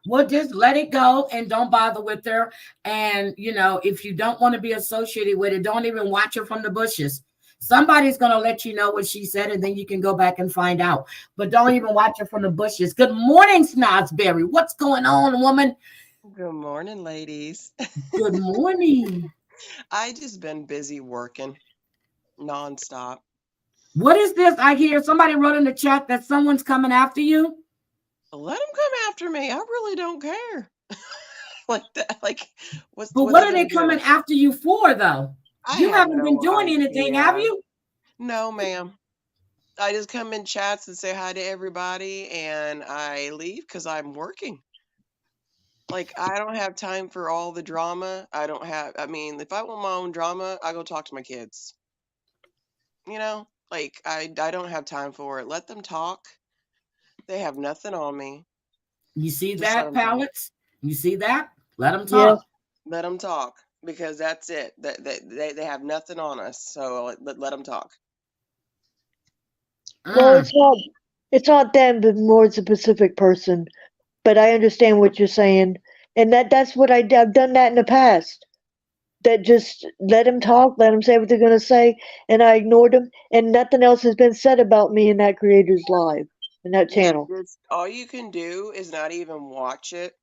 Well, just let it go and don't bother with her. And, if you don't want to be associated with it, don't even watch her from the bushes. Somebody's going to let you know what she said, and then you can go back and find out. But don't even watch her from the bushes. Good morning, Snozberry. What's going on, woman? Good morning, ladies. Good morning. I just been busy working nonstop. What is this? I hear somebody wrote in the chat that someone's coming after you. Let them come after me. I really don't care. Like that. Like, what are they coming after you for, though? You haven't been doing anything, have you? No, ma'am. I just come in chats and say hi to everybody, and I leave because I'm working. Like, I don't have time for all the drama. If I want my own drama, I go talk to my kids. You know, like I don't have time for it. Let them talk. They have nothing on me. You see Just let that, them talk. Pallets? You see that? Let them Yes. talk. Let them talk because that's it. They have nothing on us. So let them talk. Well, Mm. it's not them, but more it's a specific person. But I understand what you're saying, and that's what I've done that in the past. That just let them talk, let them say what they're gonna say, and I ignored them, and nothing else has been said about me in that creator's live, in that Yeah, channel. just all you can do is not even watch it.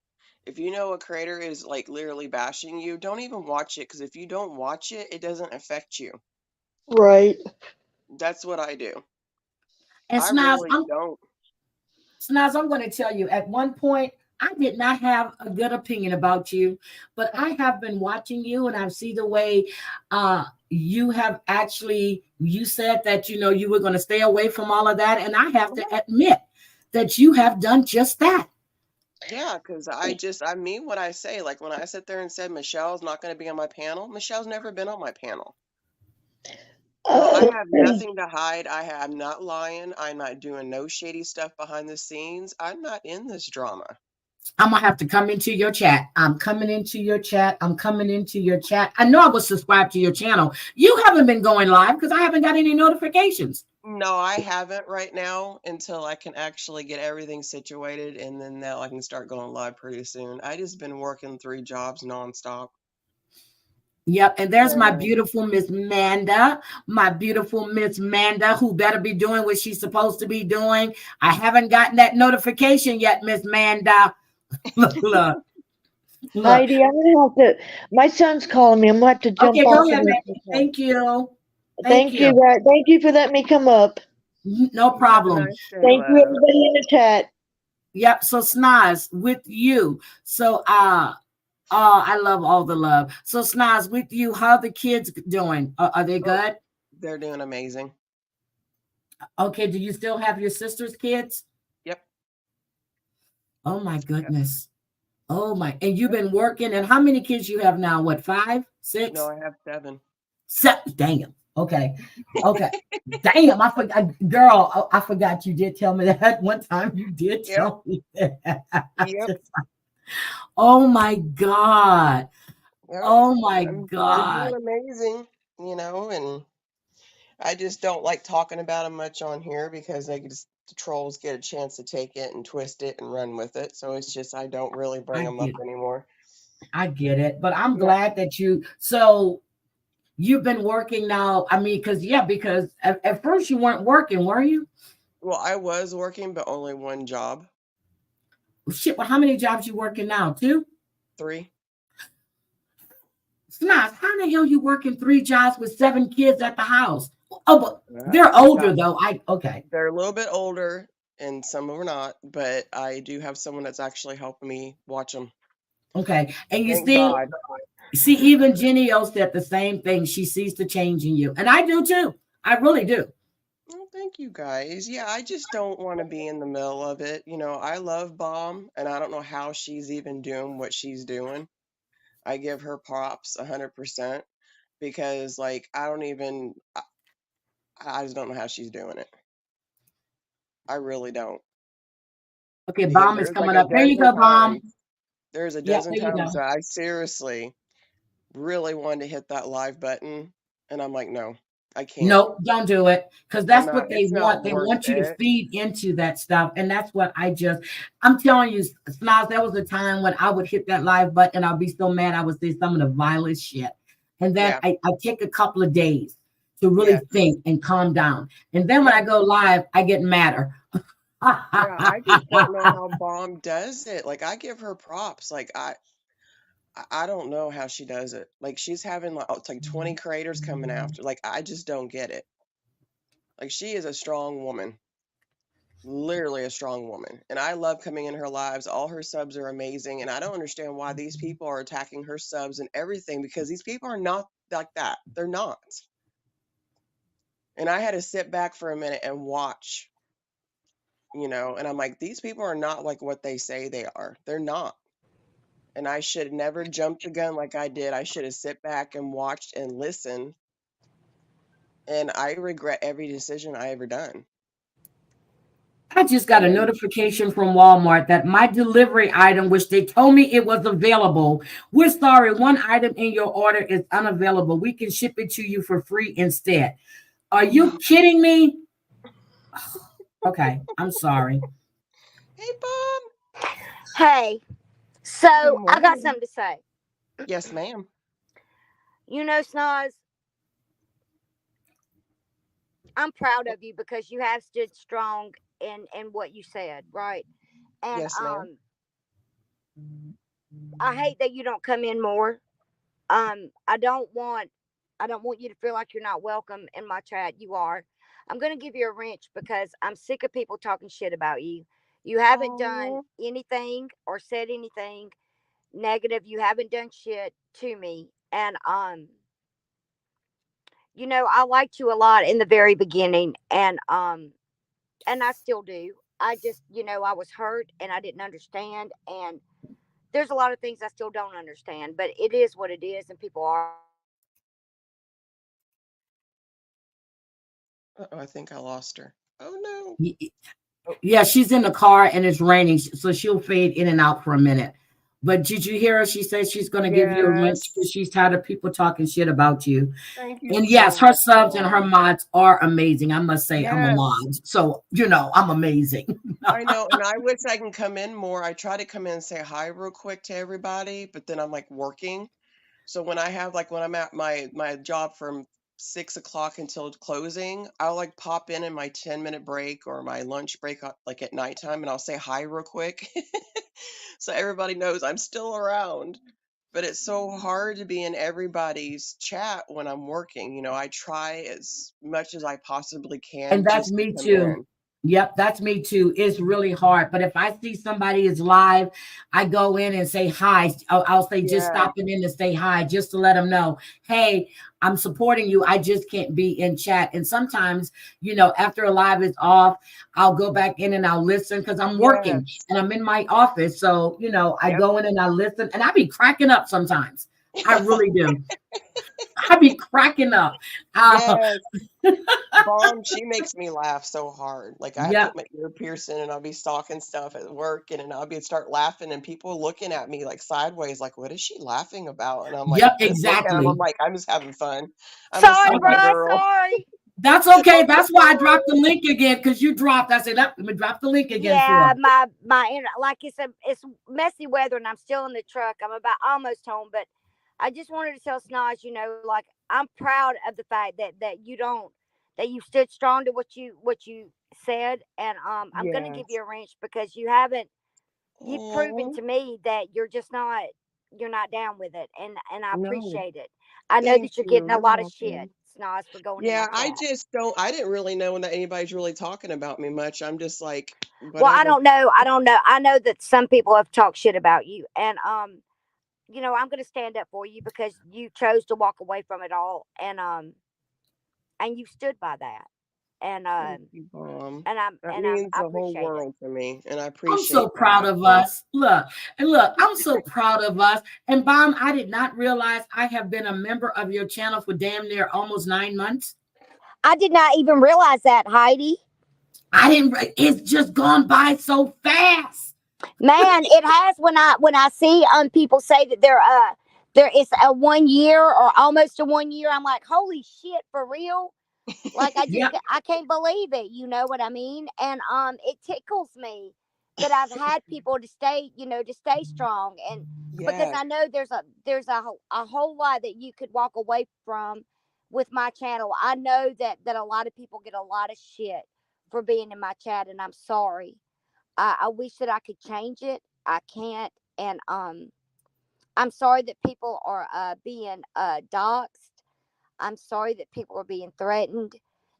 If you know a creator is like literally bashing you, don't even watch it because if you don't watch it, it doesn't affect you. Right. That's what I do. And I Snaz, really don't. I'm going to tell you, at one point, I did not have a good opinion about you, but I have been watching you and I see the way you have actually, you said that, you were going to stay away from all of that. And I have to admit that you have done just that. Yeah, because I mean what I say. Like when I sit there and said Michelle's not going to be on my panel, Michelle's never been on my panel. So I have nothing to hide. I'm not lying. I'm not doing no shady stuff behind the scenes. I'm not in this drama. I'm going to have to come into your chat. I'm coming into your chat. I'm coming into your chat. I know I was subscribed to your channel. You haven't been going live because I haven't got any notifications. No, I haven't right now until I can actually get everything situated, and then now I can start going live pretty soon. I just been working 3 jobs nonstop. Yep, and there's my And beautiful Miss Manda, who better be doing what she's supposed to be doing. I haven't gotten that notification yet, Miss Manda. look. Heidi, I'm gonna have to. My son's calling me. I'm gonna have to jump Okay, go off of ahead, man. this. Thank you. Thank Thank you, you. Thank you for letting me come up. No have a problem. nice day, Thank you, love. everybody in the chat. Yep. So Snaz, with you. So I love all the love. So Snaz, with you, how are the kids doing? Are they Oh, good? they're doing amazing. Okay. Do you still have your sister's kids? Yep. Oh my Yep. goodness. Oh my, and you've been working, and how many kids you have now? What, 5, 6? No, I have 7. 7. Damn. Okay. Okay. Damn, I forgot, girl. I forgot you did tell me that one time. You did Yep. tell me that. Yep. Oh my God. Yep. Oh my They're God. doing amazing, and I just don't like talking about them much on here because the trolls get a chance to take it and twist it and run with it. So it's just I don't really bring I them up get anymore. I get it. But I'm Yeah. glad that so you've been working now. I mean, because at first you weren't working, were you? Well, I was working, but only one job. Shit, well, how many jobs you working now? 2? 3. Snaz, how the hell you working 3 jobs with 7 kids at the house? Oh, but they're I older got. though. Okay. They're a little bit older, and some of them are not. But I do have someone that's actually helping me watch them. Okay. And you Thank God. see, even Jenny O said the same thing. She sees the change in you. And I do too. I really do. Well, thank you guys. Yeah, I just don't want to be in the middle of it. I love Bomb, and I don't know how she's even doing what she's doing. I give her props 100% because, like, I just don't know how she's doing it. I really don't. Okay, Because Bomb is coming up. There you go, Bomb. there's a Yeah, dozen there you times go. that I seriously really wanted to hit that live button, and I'm like, no, I can't. Nope, don't do it. Because that's what they It's want. not They worth want you to it. feed into that stuff. And that's what I'm telling you, Snaz, there was a time when I would hit that live button and I'll be so mad I would say some of the vilest shit. And then Yeah. I take a couple of days to really Yeah. think and calm down. And then when I go live, I get madder. Yeah, I just don't know how Bomb does it. Like, I give her props. Like, I don't know how she does it. Like, she's having it's like 20 creators coming after. Like, I just don't get it. Like, she is a strong woman. Literally a strong woman. And I love coming in her lives. All her subs are amazing. And I don't understand why these people are attacking her subs and everything because these people are not like that. They're not. And I had to sit back for a minute and watch, and I'm like, these people are not like what they say they are. They're not. And I should never jump the gun like I did. I should have sit back and watched and listened and I regret every decision I ever done. I just got a And notification from Walmart that my delivery item, which they told me it was available, we're sorry, one item in your order is unavailable. We can ship it to you for free instead. Are you kidding me? Okay, I'm sorry. hey, Bob. Hey, Good so I got morning. something to say. Yes, ma'am. You know, Snoz, I'm proud of you because you have stood strong in what you said, right? And Yes, ma'am. I hate that you don't come in more. I don't want you to feel like you're not welcome in my chat. You are. I'm gonna give you a wrench because I'm sick of people talking shit about you. You haven't done Oh, anything or said anything negative. You haven't done shit to me. And you know, I liked you a lot in the very beginning, and I still do. I just, you know, I was hurt and I didn't understand, and there's a lot of things I still don't understand, but it is what it is, and people are. I think I lost her. Oh no. Y- Oh, Yeah, she's in the car and it's raining, so she'll fade in and out for a minute. But did you hear her? She said she's going to give you a wrench yes. because she's tired of people talking shit about you. Thank you And so yes, her much, subs and her Mom. mods are amazing. I must say, I'm a Yes. mod. So, I'm amazing. I know, and I wish I can come in more. I try to come in and say hi real quick to everybody, but then I'm like working. So when I have like when I'm at my job from 6 o'clock until closing, I'll like pop in my 10-minute break or my lunch break like at nighttime, and I'll say hi real quick, so everybody knows I'm still around. But it's so hard to be in everybody's chat when I'm working. I try as much as I possibly And can that's just to me come too. in. Yep, that's me too. It's really hard. But if I see somebody is live, I go in and say hi. I'll say just Yeah. stopping in to say hi, just to let them know, hey, I'm supporting you. I just can't be in chat. And sometimes, after a live is off, I'll go back in and I'll listen because I'm working Yes. and I'm in my office. So, I Yep. go in and I listen and I be cracking up sometimes. I really do. I be cracking up. Uh, Yes. Bomb, she makes me laugh so hard. Like I yep, put my ear pierce in and I'll be stalking stuff at work and I'll be start laughing and people looking at me like sideways, like, what is she laughing about? And I'm like, yep, I just look at them, I'm exactly. like, I'm just having fun. I'm a Sorry, silly Okay. bruh. girl. Sorry. That's okay. Oh, That's why I dropped the link again because you dropped. I said, let me drop the link again for Yeah, her. like it's messy weather and I'm still in the truck. I'm about almost home, but I just wanted to tell Snaz, you know, like I'm proud of the fact that you don't that you stood strong to what you said, and I'm gonna give yes. you a wrench because you've proven Oh, to me that you're not down with it, and I no. appreciate it. I know Thank that you're you. getting a You're lot of shit, welcome. Snaz, for going in my Yeah, I chat. just don't, I didn't really know that anybody's really talking about me much. I'm just like, Well, I whatever. don't know. I don't know. I know that some people have talked shit about you, and you know, I'm going to stand up for you because you chose to walk away from it all, and you stood by that, and Thank you, Mom. That means I the whole appreciate it. world to me, and I I'm so appreciate proud that. of us. Look, I'm so proud of us. And Bomb, I did not realize I have been a member of your channel for damn near almost 9 months. I did not even realize that, Heidi. It's just gone by so fast. Man, it has when I see people say that there is a 1 year or almost a 1 year. I'm like, holy shit, for real. Like Yep. I can't believe it. You know what I mean? And it tickles me that I've had people to stay, you know, to stay strong, and because Yes. I know a whole lot that you could walk away from with my channel. I know that a lot of people get a lot of shit for being in my chat, and I'm sorry. I wish that I could change it. I can't, and I'm sorry that people are being doxxed. I'm sorry that people are being threatened.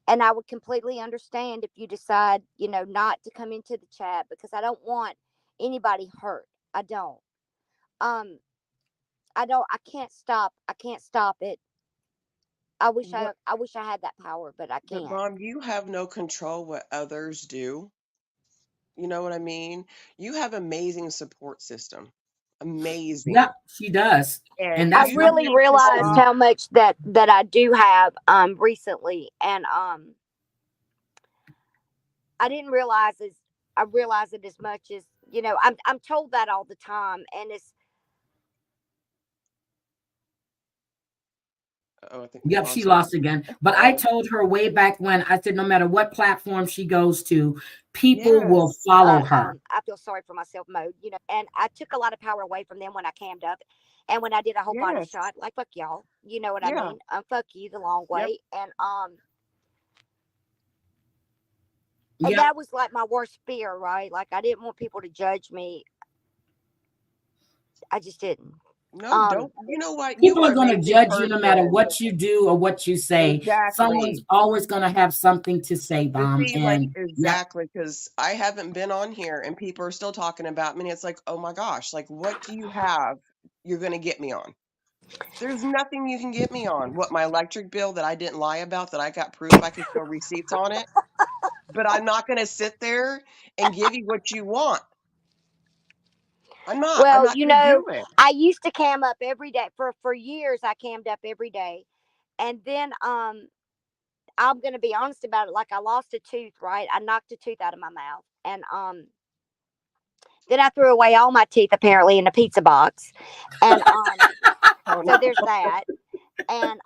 And I would completely understand if you decide, you know, not to come into the chat because I don't want anybody hurt. I don't. Um, I can't stop. I can't stop it. What? I wish I had that power, but I But can't. Mom, you have no control what others do. You know what I mean? You have amazing support system. amazing. Yep, she does. And I that's you what really need to realized stop. how much that I do have recently, and I didn't realize as I realize it as much as I'm told that all the time, and it's Oh, I think we Yep, she lost her. lost again. But I Oh, told her way back when, I said, no matter what platform she goes to, people will yes. follow her. I feel sorry for myself mode, and I took a lot of power away from them when I cammed up, and when I did a whole body Yes. shot, like fuck y'all, you know what I Yeah. mean? Fuck you the long Yep. way, and Yep. that was like my worst fear, right? Like I didn't want people to judge me. I just didn't. No, don't. You know what? You People are are going to amazing judge you no matter person. what you do or what you say. Exactly. Someone's always going to have something to say, But Bomb. see, like, And yep, exactly, because I haven't been on here and people are still talking about me. And it's like, oh my gosh, like, what do you have you're going to get me on? There's nothing you can get me on. What, my electric bill that I didn't lie about, that I got proof I can show receipts on it? But I'm not going to sit there and give you what you want. I'm not Well, going to do it. I used to cam up every day for years. I cammed up every day, and then I'm gonna be honest about it. Like I lost a tooth, right? I knocked a tooth out of my mouth, and then I threw away all my teeth apparently in a pizza box, and Oh, so no. there's that, and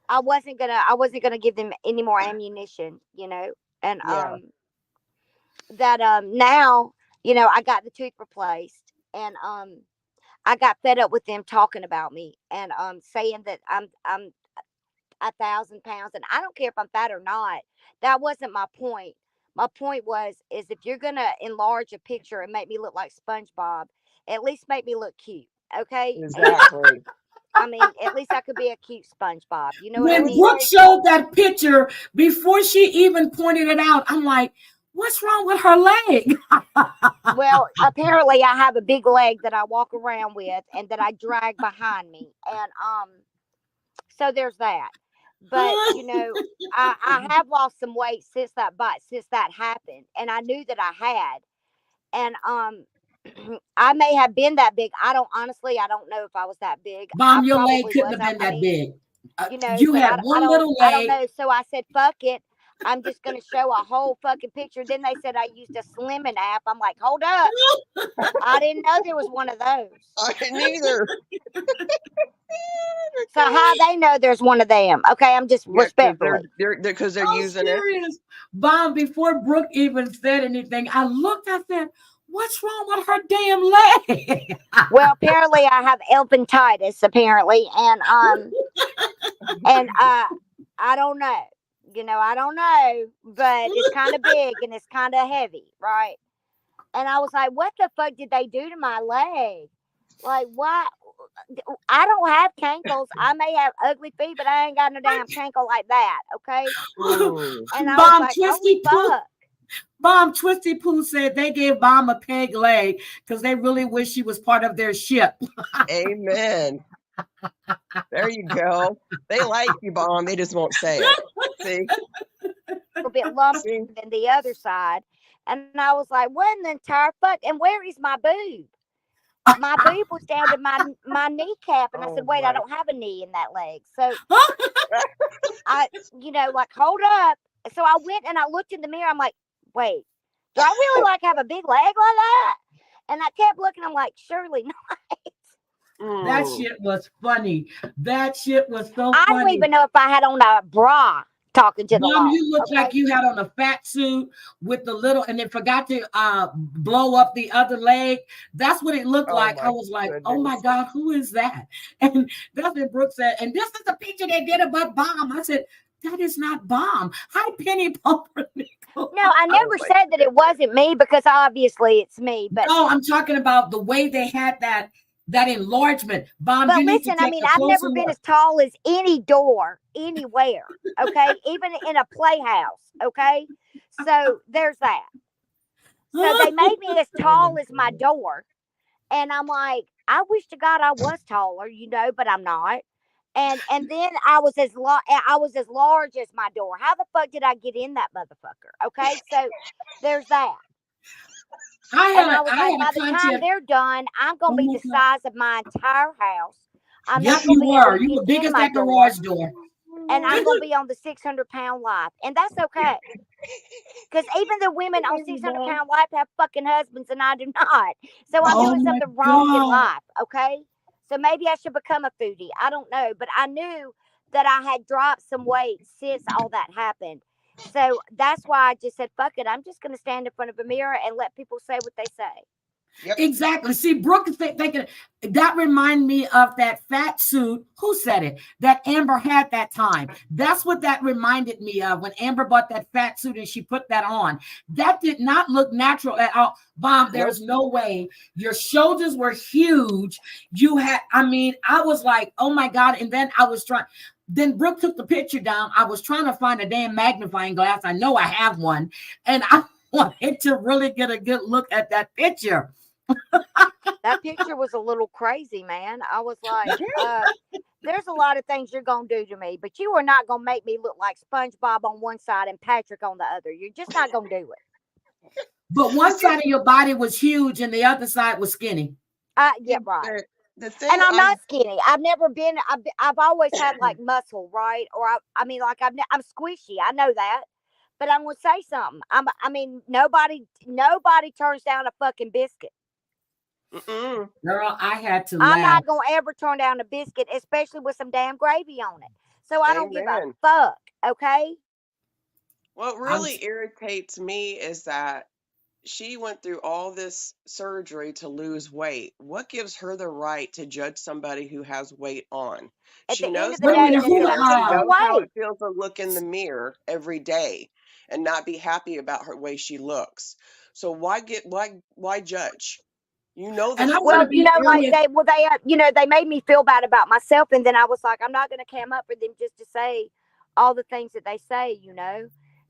I wasn't gonna give them any more ammunition, and Yeah. that now I got the tooth replaced, and I got fed up with them talking about me and saying that I'm 1,000 pounds, and I don't care if I'm fat or not. That wasn't my point. My point is if you're gonna enlarge a picture and make me look like SpongeBob, at least make me look cute, okay? Exactly. I mean, at least I could be a cute SpongeBob. You know what I when mean? Brooke showed that picture, before she even pointed it out, I'm like, what's wrong with her leg? Well, apparently I have a big leg that I walk around with and that I drag behind me, and so there's that. But I have lost some weight since that happened, and I knew that I had, and I may have been that big. I don't know if I was that big. I Bomb, your leg probably couldn't was. have been that big. You But had one little I don't leg. know. So I said, fuck it. I'm just gonna show a whole fucking picture. Then they said I used a slimming app. I'm like, hold up. I didn't know there was one of those. I didn't either. So how they know there's one of them? Okay, I'm just Yeah, respectfully. because they're I'm using it. serious. Bomb, before Brooke even said anything, I looked, I said, what's wrong with her damn leg? Well, apparently I have elephantitis, apparently, and I don't know. I don't know, but it's kind of big and it's kind of heavy, right? And I was like, what the fuck did they do to my leg? Like, what? I don't have cankles. I may have ugly feet, but I ain't got no damn cankle like that, okay? Mm. And I was Bomb like, Twisty holy Poo. fuck. Bomb Twisty Poo said they gave Bomb a peg leg because they really wish she was part of their ship. Amen. There you go. They like you, Bomb. They just won't say it. See? A little bit lumpier than the other side. And I was like, what in the entire fuck? And where is my boob? My boob was down to my kneecap. And I said, wait, I don't have a knee in that leg. So I, like, hold up. So I went and I looked in the mirror. I'm like, wait, do I really have a big leg like that? And I kept looking. I'm like, surely not. That shit was funny. That shit was so funny. I don't even know if I had on a bra talking to the Mom, law. you looked like you had on a fat suit with the little, and then forgot to blow up the other leg. That's what it looked like. I was like, oh my God, who is that? And that's what Brooke said. And this is the picture they did about Bomb. I said, that is not Bomb. Hi, Penny Pumpernickel. No, I never said that it wasn't me, because obviously it's me. But no, I'm talking about the way they had that enlargement. Bomb, but you listen, need to take I've never been as tall as any door anywhere. Okay, even in a playhouse. Okay, so there's that. So they made me as tall as my door, and I'm like, I wish to God I was taller, but I'm not. And then I was as large as my door. How the fuck did I get in that motherfucker? Okay, so there's that. And I I was had like, a by the time content. they're done, I'm Oh gonna be my the God. size of my entire house. I'm Yep, not gonna you be able were. to You get were big in as my that door, garage door. and I'm gonna be on the 600-pound life, and that's okay. Because even the women on 600-pound life have fucking husbands, and I do not. So I'm Oh doing my something wrong in God. life, okay? So maybe I should become a foodie. I don't know, but I knew that I had dropped some weight since all that happened. So that's why I just said, fuck it. I'm just going to stand in front of a mirror and let people say what they say. Yep. Exactly. See, Brooke is thinking that remind me of that fat suit. Who said it? That Amber had that time. That's what that reminded me of when Amber bought that fat suit and she put that on. That did not look natural at all. Bob, there's no way. Your shoulders were huge. You had, I mean, I was like, oh my God. And then I was trying. Then Brooke took the picture down. I was trying to find a damn magnifying glass. I know I have one. And I wanted to really get a good look at that picture. That picture was a little crazy, man. I was like, there's a lot of things you're going to do to me, but you are not going to make me look like SpongeBob on one side and Patrick on the other. You're just not going to do it. But one side of your body was huge and the other side was skinny. Yeah, right. The thing And I'm not skinny. I've never been, I've always had like muscle, right? Or I mean, like I'm squishy. I know that. But I'm going to say something. I mean, nobody turns down a fucking biscuit. Mm-mm. Girl, I had to I'm laugh. not going to ever turn down a biscuit, especially with some damn gravy on it. So I don't give a Amen. fuck, okay? What really irritates me is that she went through all this surgery to lose weight. What gives her the right to judge somebody who has weight on? At She the end knows of the Wait a how day, it minute, does who some feels. She people knows how wait? it feels to look in the mirror every day and not be happy about her way she looks. So why judge? You know the And I'm truth. gonna Well, be like honest. they made me feel bad about myself, and then I was like, I'm not going to cam up for them just to say all the things that they say, And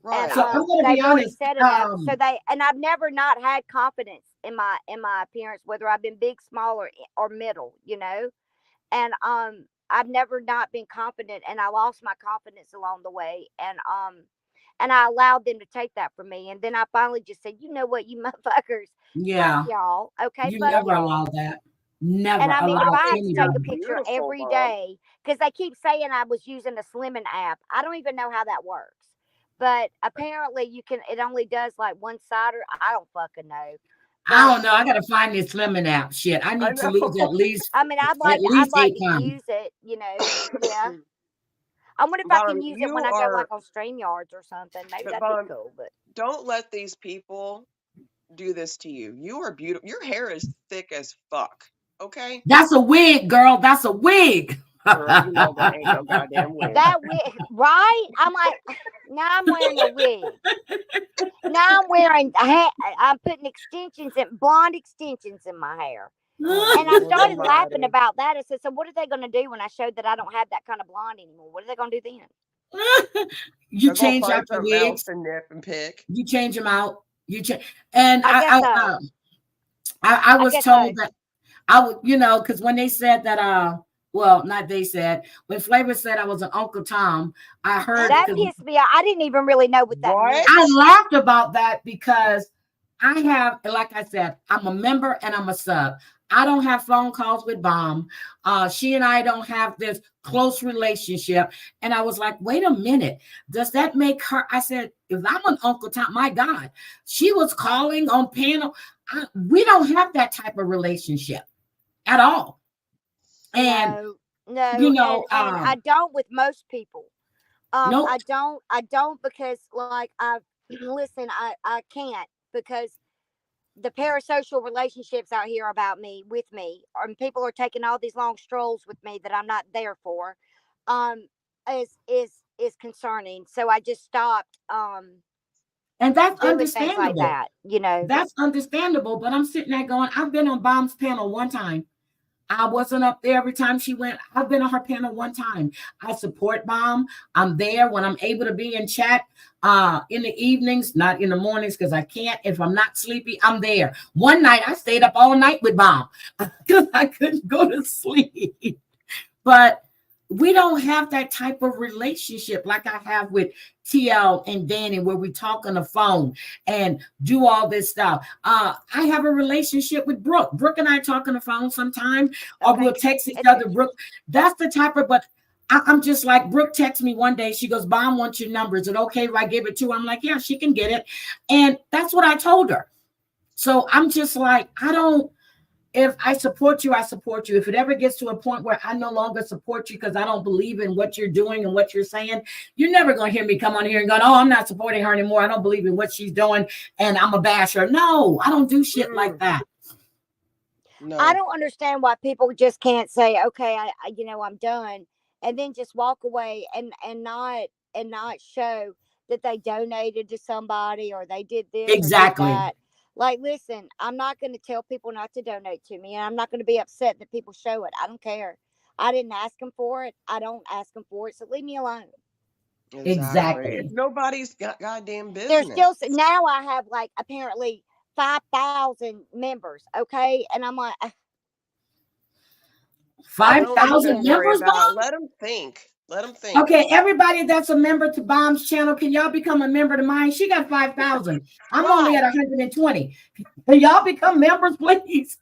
Right. So I'm gonna they've be already honest. said enough. So I've never not had confidence in my appearance, whether I've been big, small, or middle, And I've never not been confident, and I lost my confidence along the way, and I allowed them to take that from me. And then I finally just said, you know what, you motherfuckers, Yeah, fuck y'all, okay, you fuck never y'all. allow that. Never And I mean, if allow I have to take a anybody. picture Beautiful, every Mom. day, because they keep saying I was using a Slimming app, I don't even know how that works. But apparently, it only does like one side, or I don't fucking know. I But don't know. I gotta find this Slimming app. Shit, I I need to know. lose at least I mean, I'd 8 like to pounds. use it, Yeah. I wonder if I can Mom, use it you when I go like are, on StreamYards or something. Maybe but that'd Mom, be cool. But don't let these people do this to you. You are beautiful. Your hair is thick as fuck. Okay? That's a wig, girl. That's a wig. Girl, you know that ain't no goddamn wig. that wig, right? I'm like, now I'm wearing a wig. Now I'm wearing I'm putting blonde extensions in my hair. Oh, And I Lord started laughing almighty. about that. I said, so what are they going to do when I showed that I don't have that kind of blonde anymore? What are they going to do then? You They're gonna change find out your something else wigs. to nip and pick. You change them out. You change. And I guess so. I was guess told so. that I would, because when they said that, well, not they said, when Flavor said I was an Uncle Tom, I heard That because pissed me off. I didn't even really know what that What? meant. I laughed about that because I have, like I said, I'm a member and I'm a sub. I don't have phone calls with Bomb. She and I don't have this close relationship. And I was like, wait a minute. Does that make her? I said, if I'm an Uncle Tom, my God, she was calling on panel. We don't have that type of relationship at all. And, No, and I don't with most people. nope. I don't because like listen, I can't because the parasocial relationships out here with me, and people are taking all these long strolls with me that I'm not there for, is concerning. So I just stopped And that's doing things like understandable. that, That's understandable. But I'm sitting there going, I've been on Bomb's panel one time. I wasn't up there every time she went. I've been on her panel one time. I support Bomb. I'm there when I'm able to be in chat in the evenings, not in the mornings because I can't. If I'm not sleepy, I'm there. One night I stayed up all night with Bomb because I couldn't go to sleep. But we don't have that type of relationship like I have with TL and Danny, where we talk on the phone and do all this stuff. I have a relationship with Brooke. Brooke and I talk on the phone sometime, or Okay. we'll text each It's- other. Brooke, that's the type of, but I'm just like, Brooke texted me one day. She goes, Mom wants your number. Is it okay if I give it to her? I'm like, yeah, she can get it. And that's what I told her. So I'm just like, if I support you, I support you. If it ever gets to a point where I no longer support you because I don't believe in what you're doing and what you're saying, you're never going to hear me come on here and go, oh, I'm not supporting her anymore. I don't believe in what she's doing and I'm a basher. No, I don't do shit like that. No. I don't understand why people just can't say, okay, I'm done, and then just walk away and not show that they donated to somebody or they did this Exactly. or did that. Like, listen, I'm not going to tell people not to donate to me, and I'm not going to be upset that people show it. I don't care. I didn't ask them for it. I don't ask them for it, so leave me alone. Exactly. It's nobody's goddamn business. There's still now I have like apparently 5,000 members, okay, and I'm like, 5,000 Don't worry members, about it. Bomb? Let them think. Let them think. Okay, everybody that's a member to Bomb's channel, can y'all become a member to mine? She got 5,000. I'm only at 120. Can y'all become members, please?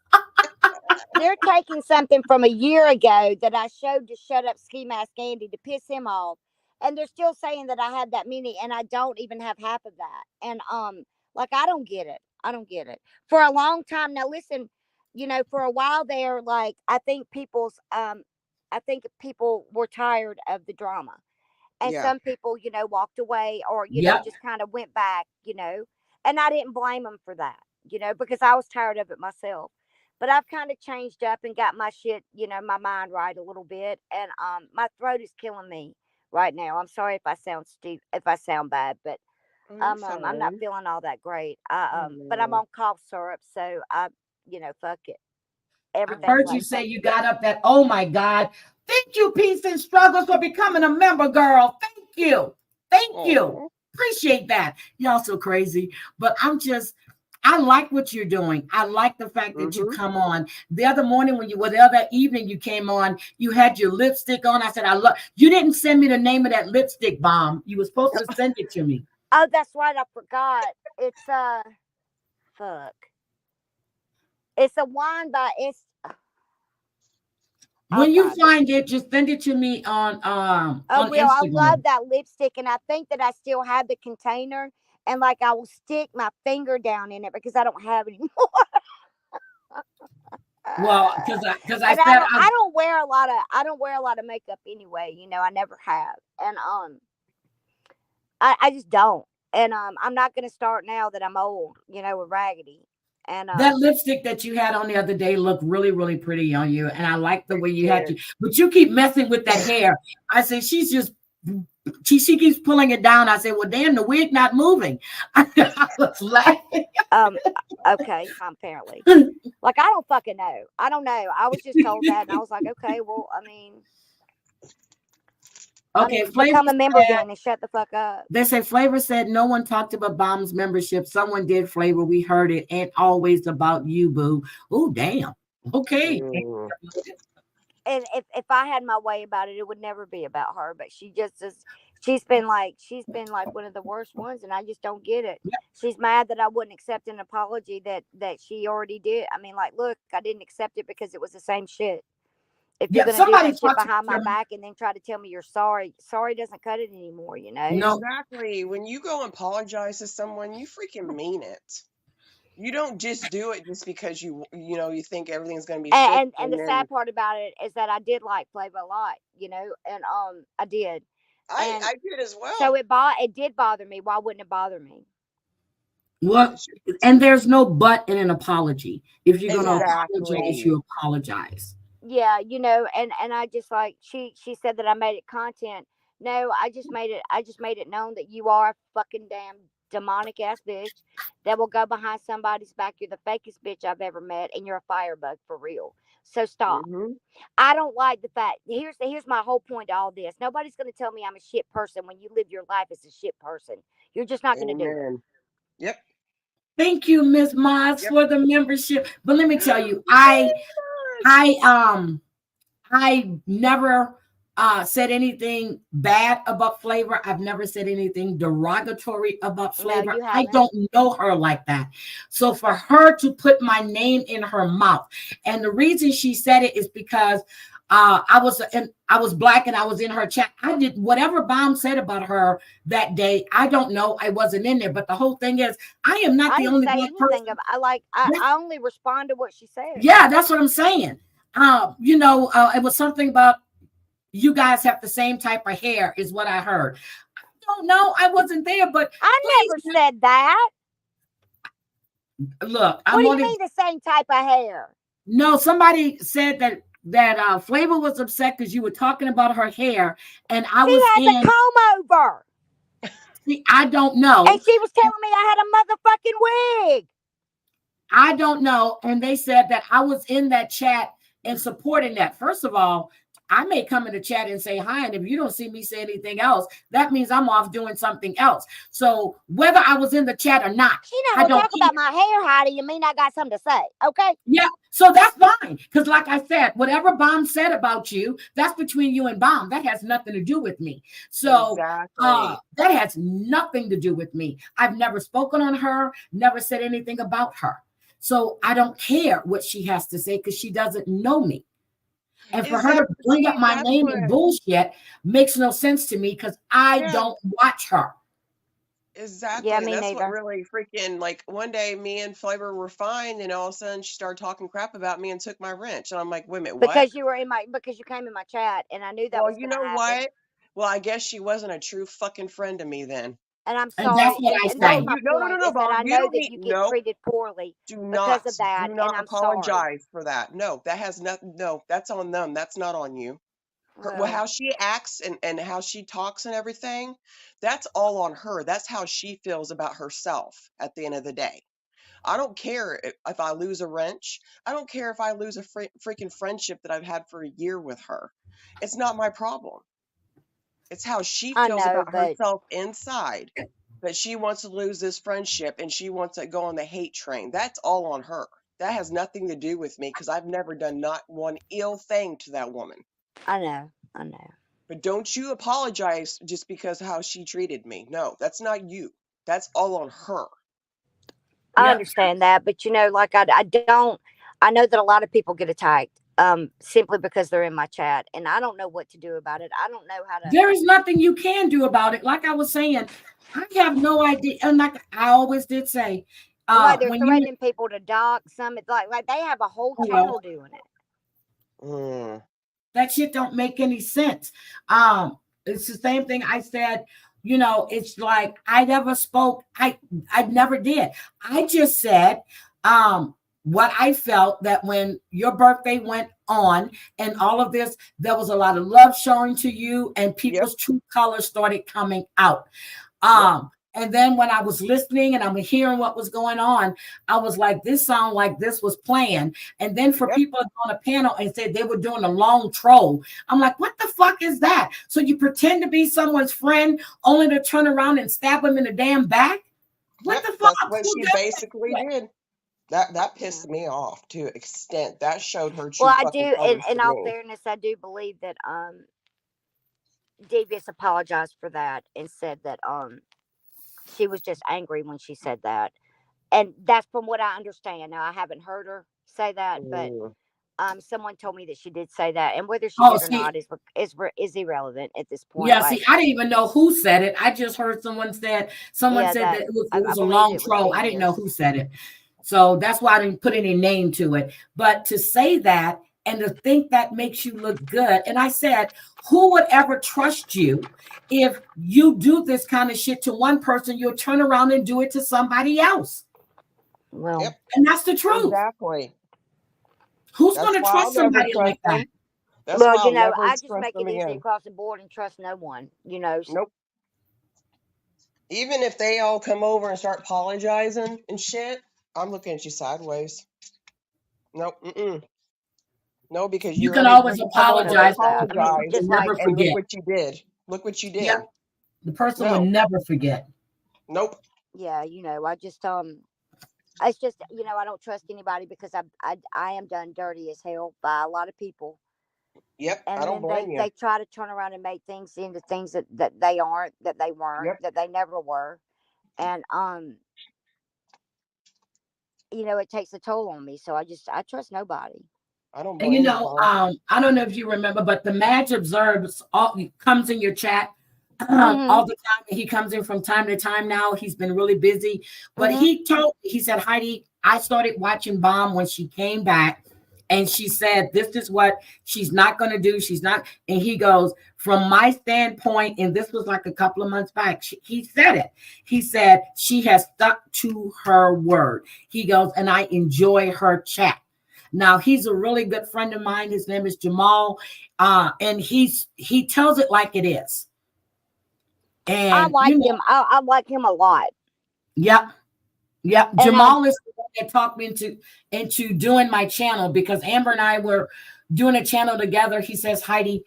they're taking something from a year ago that I showed to Shut Up Ski Mask Andy to piss him off, and they're still saying that I had that many, and I don't even have half of that. And like, I don't get it. I don't get it. For a long time now, listen, for a while there, like, I think people were tired of the drama, and Yeah. some people, walked away or Yep. just kind of went back, and I didn't blame them for that, because I was tired of it myself. But I've kind of changed up and got my shit, my mind right a little bit, and my throat is killing me right now. I'm sorry if I sound if I sound bad, but Oh, I'm you're not fine. feeling all that great. But I'm no. on cough syrup, so fuck it. I Everything's heard you like, say you got up that, oh my God. Thank you, Peace and Struggles, for becoming a member, girl. Thank you. Thank you. Aw. Appreciate that. Y'all so crazy. But I like what you're doing. I like the fact that you come on. The other morning the other evening you came on, you had your lipstick on. I said, you didn't send me the name of that lipstick, Bomb. You were supposed to send it to me. oh, that's right, I forgot. It's fuck. It's a wine by When you find it. find it, just send it to me on Oh, on well, I Instagram. love that lipstick, and I think that I still have the container, and like I will stick my finger down in it because I don't have it anymore. Well, because I And said I don't wear a lot of makeup anyway. I never have, and I just don't, and I'm not gonna start now that I'm old, with raggedy, and that lipstick that you had on the other day looked really, really pretty on you, and I like the way you had did. to. But you keep messing with that hair. I said she she keeps pulling it down. I said, well, damn, the wig not moving. I was laughing. okay, apparently, like, I don't fucking know. I don't know. I was just told that, and I was like, okay, well, Okay, become a member said, then and shut the fuck up. they say Flavor said no one talked about Bomb's membership. Someone did, Flavor. We heard it. Ain't always about you, boo. Oh, damn. Okay. Mm. And if I had my way about it, it would never be about her. But she just is. She's been like one of the worst ones, and I just don't get it. Yeah. She's mad that I wouldn't accept an apology that she already did. Like, look, I didn't accept it because it was the same shit. If you're gonna do that shit behind my back and then try to tell me you're sorry doesn't cut it anymore, No. Exactly. When you go and apologize to someone, you freaking mean it. You don't just do it just because you think everything's gonna be fixed. And the sad part about it is that I did like Flavor a lot, and I did. I did as well. So it did bother me. Why wouldn't it bother me? Well, and there's no but in an apology. If you're gonna Exactly. apologize, you apologize. Yeah, and I just, like, she said that I made it content. No, I just made it known that you are a fucking damn demonic ass bitch that will go behind somebody's back. You're the fakest bitch I've ever met, and you're a firebug for real. So stop. I don't like the fact. Here's my whole point to all this. Nobody's gonna tell me I'm a shit person when you live your life as a shit person. You're just not gonna do it. Yep. Thank you, Miss Moss, for the membership. But let me tell you, I never said anything bad about Flavor. I've never said anything derogatory about No, Flavor. you I haven't. don't know her like that. So for her to put my name in her mouth, and the reason she said it is because I was black and I was in her chat. I did whatever Bomb said about her that day. I don't know. I wasn't in there, but the whole thing is, I am not I the didn't only say black anything person. of. I only respond to what she said. Yeah, that's what I'm saying. It was something about you guys have the same type of hair, is what I heard. I don't know. I wasn't there, but I never please said that. look. What do you mean the same type of hair? No, somebody said that Flavor was upset because you were talking about her hair, and I She was has a in. comb over, See, I don't know. and she was telling me I had a motherfucking wig. I don't know. And they said that I was in that chat and supporting that. First of all, I may come in the chat and say hi, and if you don't see me say anything else, that means I'm off doing something else. So whether I was in the chat or not, She not I gonna don't talk care. about my hair, Heidi. You mean I got something to say? Okay. Yeah, so that's fine. Because like I said, whatever Bomb said about you, that's between you and Bomb. That has nothing to do with me. So Exactly. that has nothing to do with me. I've never spoken on her, never said anything about her. So I don't care what she has to say because she doesn't know me. And for her to bring up my name and bullshit makes no sense to me because I don't watch her. Exactly. Yeah, And me that's what neither. really freaking, like, one day me and Flavor were fine, and all of a sudden she started talking crap about me and took my wrench. And I'm like, wait a minute, what? Because you were because you came in my chat, and I knew that Well, was you gonna know happen. what? Well, I guess she wasn't a true fucking friend to me then. And I'm And that's sorry, what I and that's say. my No, point is that Bob. I You know don't that need, you get no, treated poorly do because of not that, and I'm sorry. apologize for that. No, that has nothing, no, that's on them. That's not on you. Well, Well, how she acts and how she talks and everything, that's all on her. That's how she feels about herself at the end of the day. I don't care if I lose a wrench. I don't care if I lose a freaking friendship that I've had for a year with her. It's not my problem. It's how she I feels know, about but herself inside. That she wants to lose this friendship and she wants to go on the hate train. That's all on her. That has nothing to do with me because I've never done not one ill thing to that woman. I know. But don't you apologize just because of how she treated me. No, that's not you. That's all on her. I Yep. understand that, but like I don't. I know that a lot of people get attacked simply because they're in my chat, and I don't know what to do about it. I don't know how to. There is nothing you can do about it. Like I was saying, I have no idea. And like I always did say, Like they're when you threatening people to dock some. It's like they have a whole channel doing it. That shit don't make any sense. It's the same thing I said. It's like I never spoke. I never did. I just said what I felt that when your birthday went on and all of this, there was a lot of love showing to you, and people's true colors started coming out. And then when I was listening and I'm hearing what was going on, I was like, this sounded like this was planned. And then for people on a panel and said they were doing a long troll, I'm like, what the fuck is that? So you pretend to be someone's friend only to turn around and stab them in the damn back? What the fuck? That's what she basically did. That pissed me off to an extent. That showed her true. Well, I do. In all fairness, I do believe that Devious apologized for that and said that she was just angry when she said that, and that's from what I understand. Now I haven't heard her say that, but someone told me that she did say that, and whether she did or not is irrelevant at this point. Yeah, see, I didn't even know who said it. I just heard someone said that it was a long troll. I didn't know who said it, so that's why I didn't put any name to it. But to say that and to think that makes you look good, and I said, who would ever trust you if you do this kind of shit to one person? You'll turn around and do it to somebody else. Well, and that's the truth. Exactly. Who's going to trust somebody like that? Well, I just make it easy across the board and trust no one. Nope. Even if they all come over and start apologizing and shit, I'm looking at you sideways. Nope. No, because you can always apologize. And never forget. Look what you did. Look what you did. Yeah. The person will never forget. Nope. Yeah, I just it's just I don't trust anybody because I am done dirty as hell by a lot of people, Yep, I And don't then blame you. they try to turn around and make things into things that they aren't, that they weren't, Yep, that they never were. And it takes a toll on me. So I trust nobody. I don't And you blame you, know, Mom. I don't know if you remember, but the Madge observes all comes in your chat Mm-hmm. all the time. He comes in from time to time now. He's been really busy. But Mm-hmm. he said, Heidi, I started watching Bomb when she came back. And she said, this is what she's not going to do. She's not. And he goes, from my standpoint, and this was like a couple of months back, he said it. He said, she has stuck to her word. He goes, and I enjoy her chat. Now, he's a really good friend of mine. His name is Jamal. And he tells it like it is. I And, like him. I like him a lot. Yep. Yep. And Jamal is the one that talked me into doing my channel, because Amber and I were doing a channel together. He says, Heidi,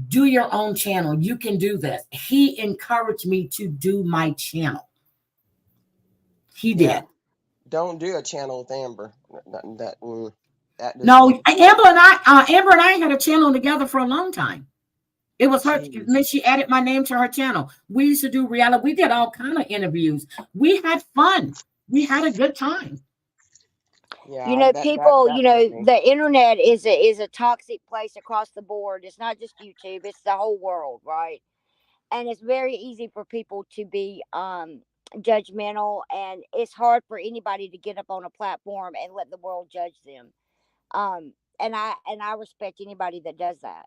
do your own channel. You can do this. He encouraged me to do my channel. He did. Yeah. Don't do a channel with Amber. No, Amber and I had a channel together for a long time. It was her. Jeez. And then she added my name to her channel. We used to do reality. We did all kind of interviews. We had fun. We had a good time. Yeah, people, that hurt me. the internet is a toxic place across the board. It's not just YouTube, it's the whole world, right? And it's very easy for people to be judgmental, and it's hard for anybody to get up on a platform and let the world judge them. And I respect anybody that does that.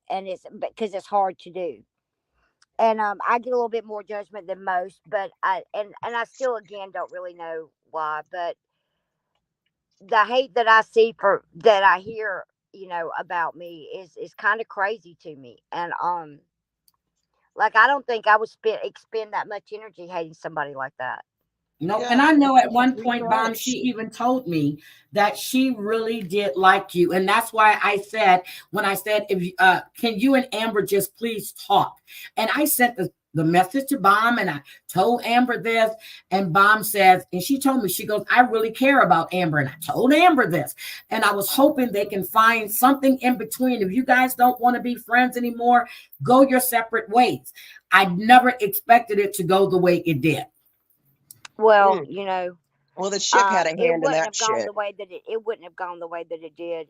And it's because it's hard to do. And I get a little bit more judgment than most, but I still again don't really know why, but the hate that I see that I hear, about me is kind of crazy to me. And like I don't think I would expend that much energy hating somebody like that. No, Yeah, and I know at one he's point, right. Bomb, she even told me that she really did like you. And that's why I said, when I said, if can you and Amber just please talk? And I sent the message to Bomb, and I told Amber this, and Bomb says, and she told me, she goes, I really care about Amber. And I told Amber this, and I was hoping they can find something in between. If you guys don't want to be friends anymore, go your separate ways. I never expected it to go the way it did. Well, Well, the ship had a hand in that gone shit. the way that it wouldn't have gone the way that it did.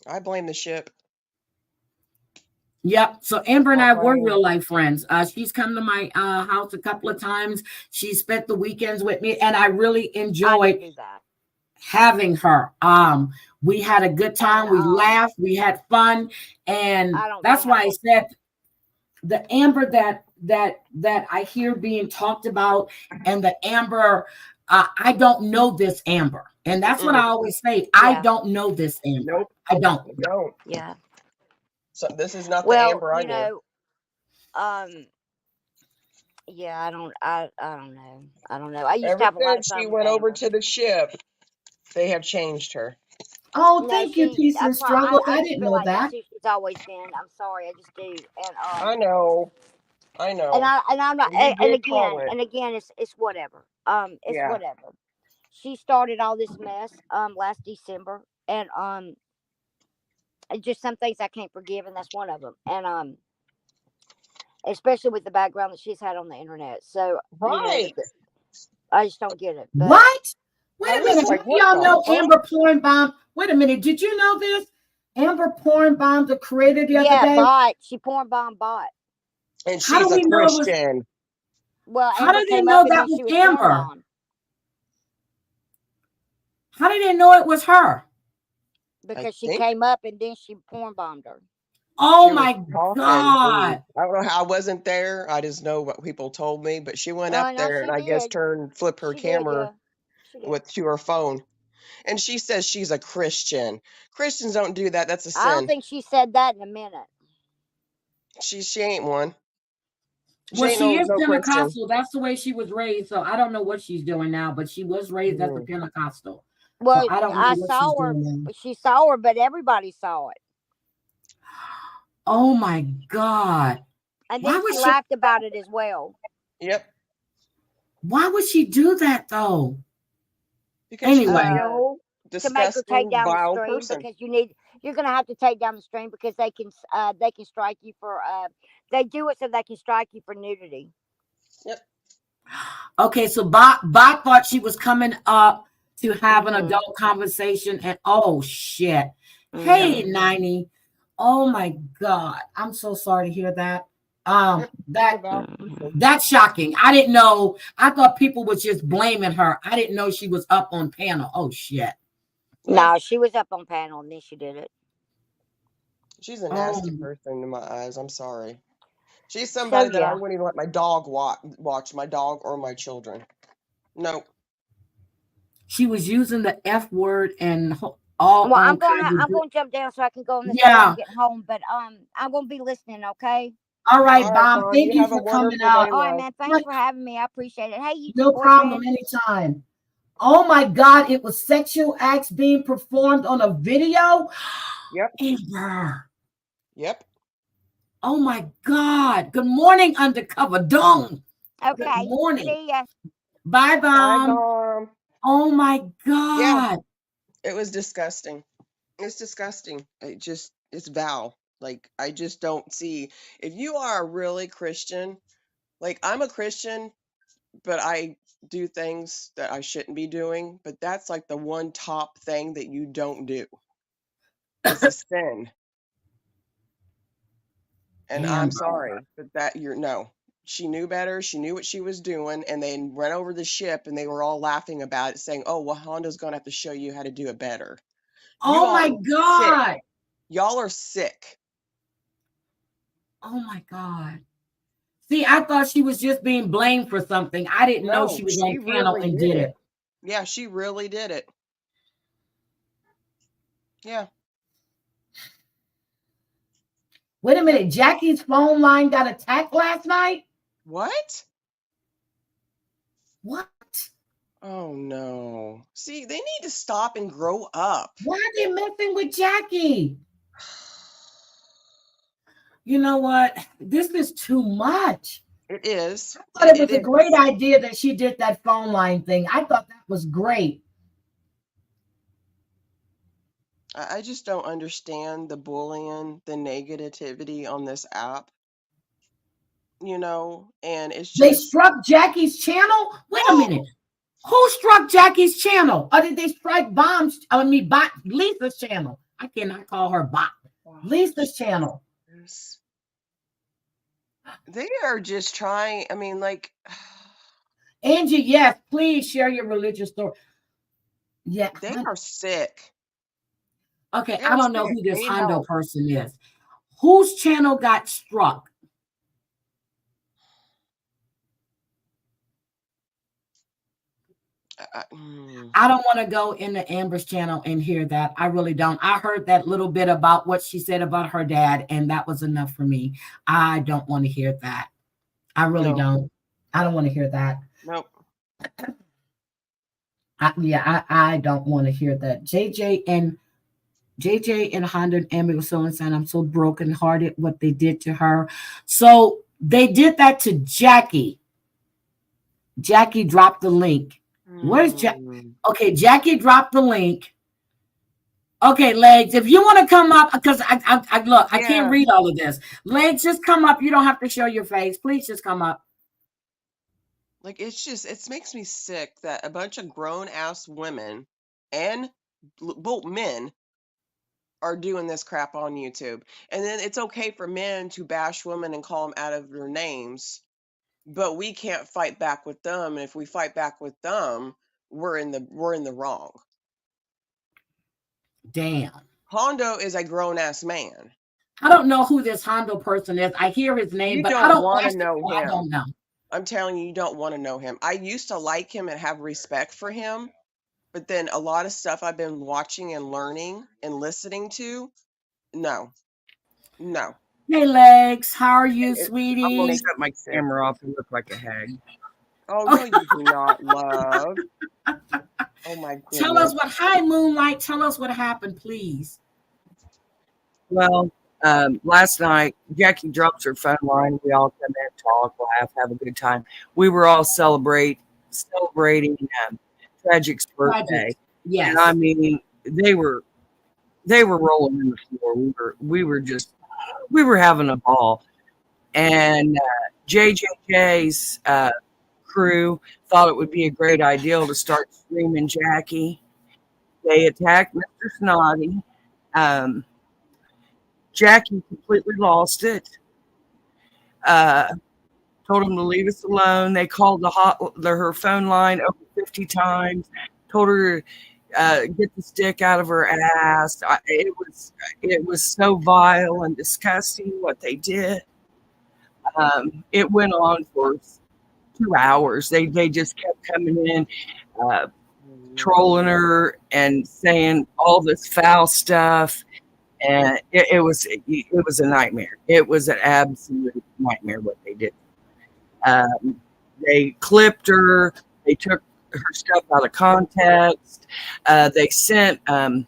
I blame the ship. Yep. So Amber and I were blame real life friends. She's come to my house a couple of times. She spent the weekends with me, and I really I enjoyed didn't do that. having her. We had a good time. We laughed. We had fun, and I don't that's know why how- I said the Amber that I hear being talked about, and the Amber, I don't know this Amber, and that's what I always say. I Yeah. don't know this Amber. Nope. I don't. I don't. Yeah. So this is not the Well, Amber I knew. yeah, I don't know. I don't know. I used to Ever have a lot of since fun she with went over Amber. to the ship, they have changed her. Oh, No, thank you, Peace and Struggles. I just didn't feel know like that. that's who she's always been. I'm sorry, I just do. And I know. and I'm not. You And did call it. again, it's whatever. It's Yeah. whatever. She started all this mess last December, and just some things I can't forgive, and that's one of them. And especially with the background that she's had on the internet. So Right. I just don't get it. But What? Wait I a was minute. like, How do what y'all the know fuck? Amber Pornbaum? Wait a minute. Did you know this? Amber Pornbaum, the creator the other day? bot. She porn bomb bot. And How she's do a we know it was- Christian. Well, How Amber did they came know up and that then was she was Amber? porn bomb How did they know it was her? because she think- came up and then she porn bombed her. Oh She was my talking, God. and I don't know how I wasn't there. I just know what people told me. But she went up No, there she and I guess did. flipped her She did, camera yeah. She did. to her phone. And she says she's a Christian. Christians don't do that. That's a I don't sin. think she said that in a minute. She ain't one. Well, ain't she is no Christian. Pentecostal. That's the way she was raised. So I don't know what she's doing now, but she was raised as a Pentecostal. Well, I don't know I what saw she's her. doing now. She saw her, but everybody saw it. Oh my God. And Why then would she she- laughed about it as well. Yep. Why would she do that though? Because Anyway. you know to make her take disgusting, down the vile stream person. because you're gonna have to take down the stream because they can strike you for they do it so they can strike you for nudity. Yep. Okay, so Bot thought she was coming up to have an Mhm. adult conversation, and oh shit. Hey, Mhm. 90. Oh my God. I'm so sorry to hear that. Yep. Mhm. That's shocking. I didn't know. I thought people was just blaming her. I didn't know she was up on panel. Oh shit. No, she was up on panel and then she did it. She's a Oh, nasty person in my eyes. I'm sorry. She's So somebody that I yeah. wouldn't even let my dog watch, my dog or my children. Nope. she was using the F word and all Well, I'm kinds of gonna jump down so I can go on this yeah. and get home. But I'm gonna be listening. Okay. All right, All right, Bob. Mom. Thank You you have a for coming wonderful out. day, All right, love. man. Thanks for having me. I appreciate it. Hey, No YouTube problem. boyfriend. Anytime. Oh my God! It was sexual acts being performed on a video. Yep. Amber. Yep. Oh my God. Good morning, undercover Dawn. Good Okay. morning. See ya. Bye, Bye, Bomb. Mom. Oh my Yeah, God. it was disgusting. It's disgusting. It's Val. Like, I just don't see. If you are a really Christian, like, I'm a Christian, but I do things that I shouldn't be doing. But that's like the one top thing that you don't do. It's a sin. And I'm Amber. sorry, but that no. She knew better. She knew what she was doing, and they went over the ship, and they were all laughing about it, saying, "Oh, well, Honda's gonna have to show you how to do it better." You Oh all my are sick. God. Y'all are sick. Oh my God. See, I thought she was just being blamed for something. I didn't know she No, was she on panel really and did did it. it. Yeah, she really did it. Yeah. Wait a minute. Jackie's phone line got attacked last night? What? What? Oh no. See, they need to stop and grow up. Why are they messing with Jackie? You know what? This is too much. It is. I thought it was It a great is. idea that she did that phone line thing. I thought that was great. I just don't understand the bullying, the negativity on this app. You know, and it's They just struck Jackie's channel? Wait a minute. Who struck Jackie's channel? Or did they strike Lisa's channel? I cannot call her bot. Lisa's channel. They are just trying. I mean, like, Angie, yes, please share your religious story. Yeah. they are sick. Okay, They I are don't know sick. who They this need Hondo help. person is. Whose channel got struck? I don't want to go into Amber's channel and hear that. I really don't. I heard that little bit about what she said about her dad, and that was enough for me. I don't want to hear that. I really No. don't. I don't want to hear that. Nope. I don't want to hear that. JJ and Honda and Amber was so insane. I'm so brokenhearted what they did to her. So they did that to Jackie. Jackie dropped the link. Where's Jackie? Okay, Jackie dropped the link. Okay, Legs, if you want to come up, because I look, I can't read all of this. Legs, just come up. You don't have to show your face. Please just come up. Like, it makes me sick that a bunch of grown ass women and both men are doing this crap on YouTube. And then it's okay for men to bash women and call them out of their names, but we can't fight back with them. And if we fight back with them, we're in the wrong. Damn. Hondo is a grown ass man. I don't know who this Hondo person is. I hear his name, but I don't want to know him. I don't know. I'm telling you, you don't want to know him. I used to like him and have respect for him, but then a lot of stuff I've been watching and learning and listening to, no. Hey, Legs, how are you, sweetie? I'm gonna shut my camera off and look like a hag. Oh, no, you do not, love. Oh, my goodness. Tell us hi, Moonlight. Tell us what happened, please. Well, last night, Jackie drops her phone line. We all come in, talk, laugh, have a good time. We were all celebrating Tragic's birthday. Yes. And I mean, they were rolling in the floor. We were having a ball. And JJJ's crew thought it would be a great idea to start screaming Jackie. They attacked Mr. Snotty. Jackie completely lost it. Told him to leave us alone. They called her phone line over 50 times. Told her to get the stick out of her ass. It was so vile and disgusting what they did. It went on for 2 hours. They just kept coming in, trolling her and saying all this foul stuff. And it was a nightmare. It was an absolute nightmare what they did. They clipped her. They took her stuff out of context. They sent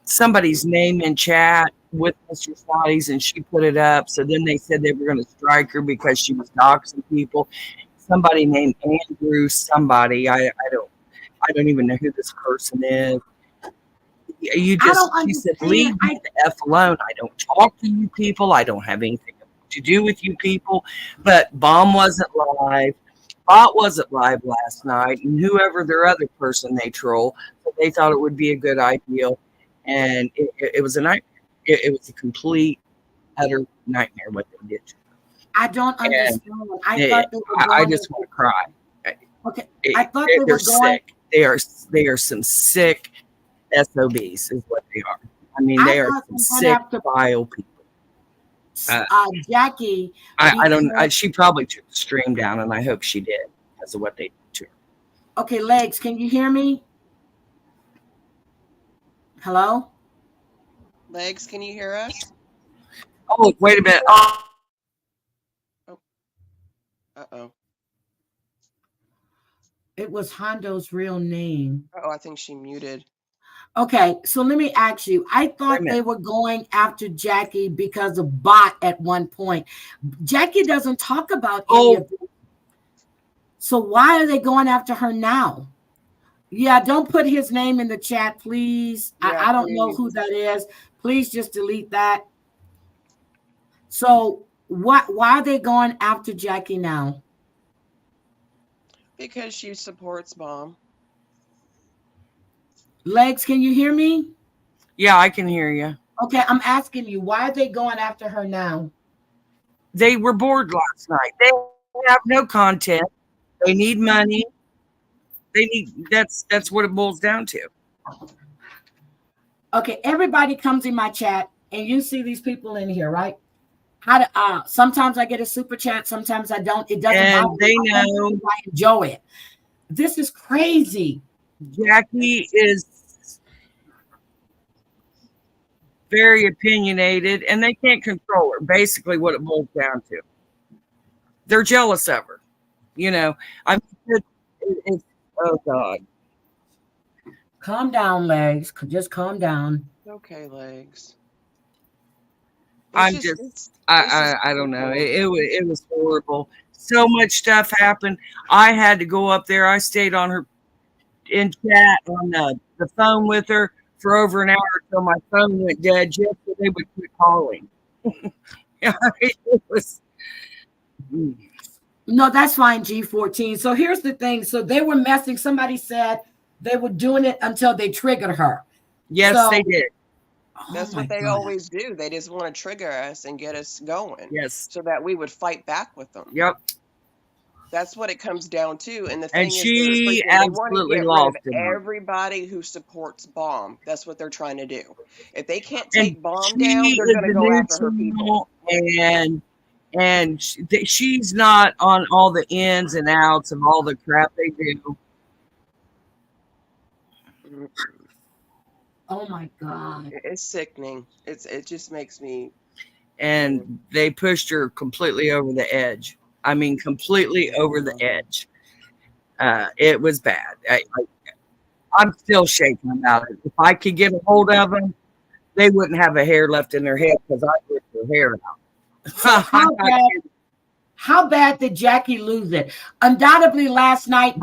somebody's name in chat with Mr. Snotty's, and she put it up. So then they said they were going to strike her because she was doxing people. Somebody named Andrew somebody. I don't even know who this person is. She said, leave me the F alone. I don't talk to you people. I don't have anything to do with you people. But Bomb wasn't live. Bot wasn't live last night. And whoever their other person they troll, so they thought it would be a good idea. And it was a nightmare. It was a complete, utter nightmare what they did. I don't understand. I just want to cry. Okay, I thought they were going. Sick. They are some sick SOBs is what they are. I mean, they are some sick, vile people. Jackie. I don't. She probably took the stream down, and I hope she did because of what they did to her. Okay, Legs, can you hear me? Hello? Legs, can you hear us? Oh, wait a minute. Uh-oh. It was Hondo's real name. Oh, I think she muted. Okay, so let me ask you. I thought they were going after Jackie because of Bot at one point. Jackie doesn't talk about any of this. So why are they going after her now? Yeah, don't put his name in the chat, please. Yeah, I don't know who that is. Please just delete that. So why are they going after Jackie now? Because she supports Bomb. Legs, can you hear me? Yeah, I can hear you. Okay, I'm asking you, why are they going after her now? They were bored last night. They have no content. They need money. That's what it boils down to. Okay, everybody comes in my chat, and you see these people in here, right? Sometimes I get a super chat, sometimes I don't. It doesn't matter. They know. I enjoy it. This is crazy. Jackie is very opinionated, and they can't control her. Basically, what it boils down to, they're jealous of her. You know, it's oh God. Calm down, Legs. Just calm down. Okay, Legs. I don't know. It was horrible. So much stuff happened. I had to go up there. I stayed on her in chat on the phone with her for over an hour until my phone went dead just so they would quit calling. It was. No, that's fine, G14. So here's the thing. So they were messing. Somebody said they were doing it until they triggered her. Yes, they did. That's what they always do. They just want to trigger us and get us going. Yes. So that we would fight back with them. Yep. That's what it comes down to. And the thing is, she they absolutely want to get rid of everybody who supports Bomb. That's what they're trying to do. If they can't take Bomb down, they're going to go after her people. And she's not on all the ins and outs of all the crap they do. Oh my God. It's sickening. It just makes me. And they pushed her completely over the edge. I mean, completely over the edge. It was bad. I'm still shaking about it. If I could get a hold of them, they wouldn't have a hair left in their head because I ripped their hair out. So how bad did Jackie lose it? Undoubtedly last night,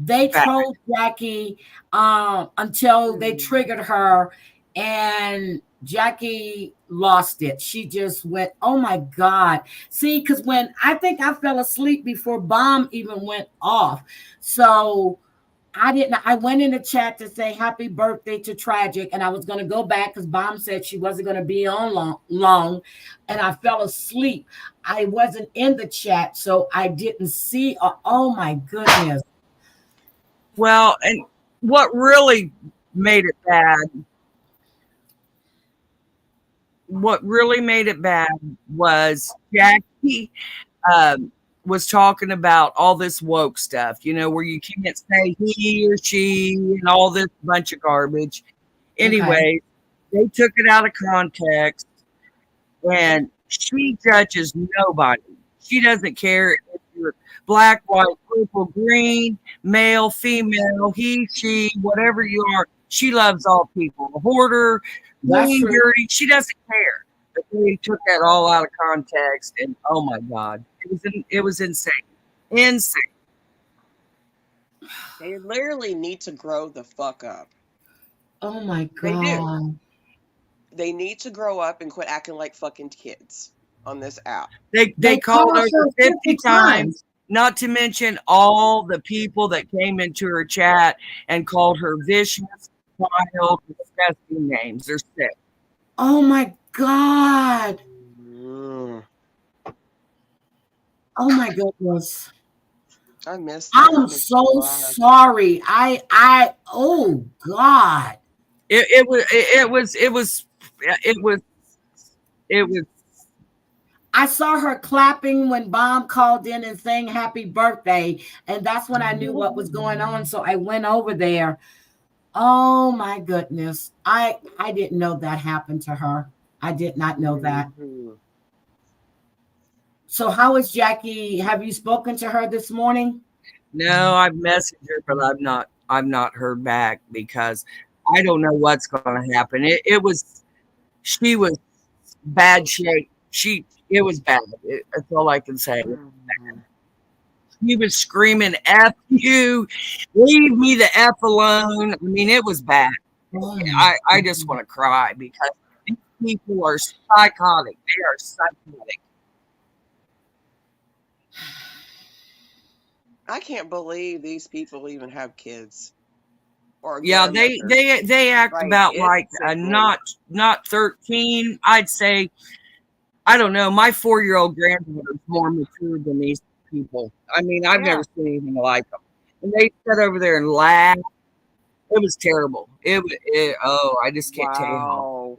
They Fact. trolled Jackie until they triggered her, and Jackie lost it. She just went, oh my God. See, because when I think I fell asleep before bomb even went off. So I went in the chat to say happy birthday to Tragic, and I was going to go back because Bomb said she wasn't going to be on long, and I fell asleep. I wasn't in the chat, so I didn't see. Oh my goodness. Well, and what really made it bad, was Jackie was talking about all this woke stuff, where you can't say he or she and all this bunch of garbage. Anyway, they took it out of context, and she judges nobody. She doesn't care if you're black, white, purple, green, male, female, he, she, whatever you are. She loves all people. A hoarder, clean, dirty. She doesn't care. But they took that all out of context, and oh my God, it was insane. Insane. They literally need to grow the fuck up. Oh my They do. God. They need to grow up and quit acting like fucking kids on this app. They called her 50 times, not to mention all the people that came into her chat and called her vicious, vile, disgusting names. They're sick. Oh my God. Oh my goodness. I missed that. I'm so sorry. Oh God. It was I saw her clapping when Bomb called in and saying happy birthday, and that's when I knew what was going on. So I went over there. Oh my goodness. I didn't know that happened to her. I did not know that. So how is Jackie? Have you spoken to her this morning? No, I've messaged her, but I've not heard back because I don't know what's going to happen. She was bad shape. It was bad. That's all I can say. He was screaming, F you, leave me the F alone. I mean, it was bad. I just want to cry because these people are psychotic. They are psychotic. I can't believe these people even have kids. Or yeah, they act about like not 13. I'd say, I don't know. My 4-year-old granddaughter is more mature than these people. I mean, I've never seen anything like them. And they sat over there and laughed. It was terrible. I just can't tell you how.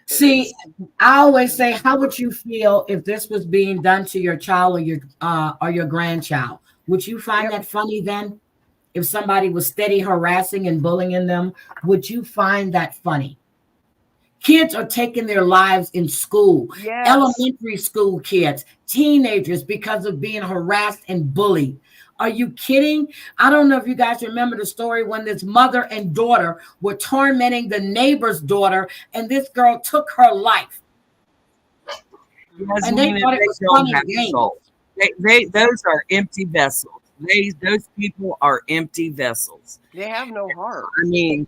See, I always say, how would you feel if this was being done to your child or your grandchild? Would you find that funny then? If somebody was steady harassing and bullying them, would you find that funny? Kids are taking their lives in school, elementary school kids, teenagers, because of being harassed and bullied. Are you kidding? I don't know if you guys remember the story when this mother and daughter were tormenting the neighbor's daughter, and this girl took her life. And they thought it was funny games. Those are empty vessels. Those people are empty vessels. They have no heart. I mean,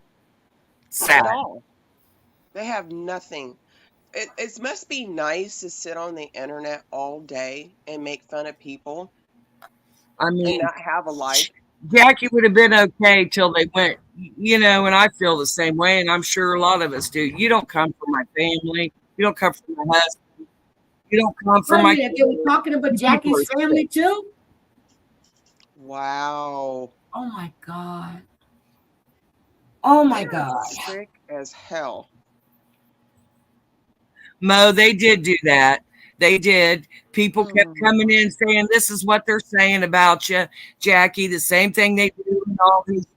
sad. At all. They have nothing. It must be nice to sit on the internet all day and make fun of people. I mean, and not have a life. Jackie would have been okay till they went, and I feel the same way, and I'm sure a lot of us do. You don't come from my family. You don't come from my husband. You don't come from my kids. They were talking about Jackie's family too? Wow. Oh my God. Oh my God. Sick as hell. Mo, they did do that. They did. People kept coming in saying, this is what they're saying about you, Jackie. The same thing they do in all these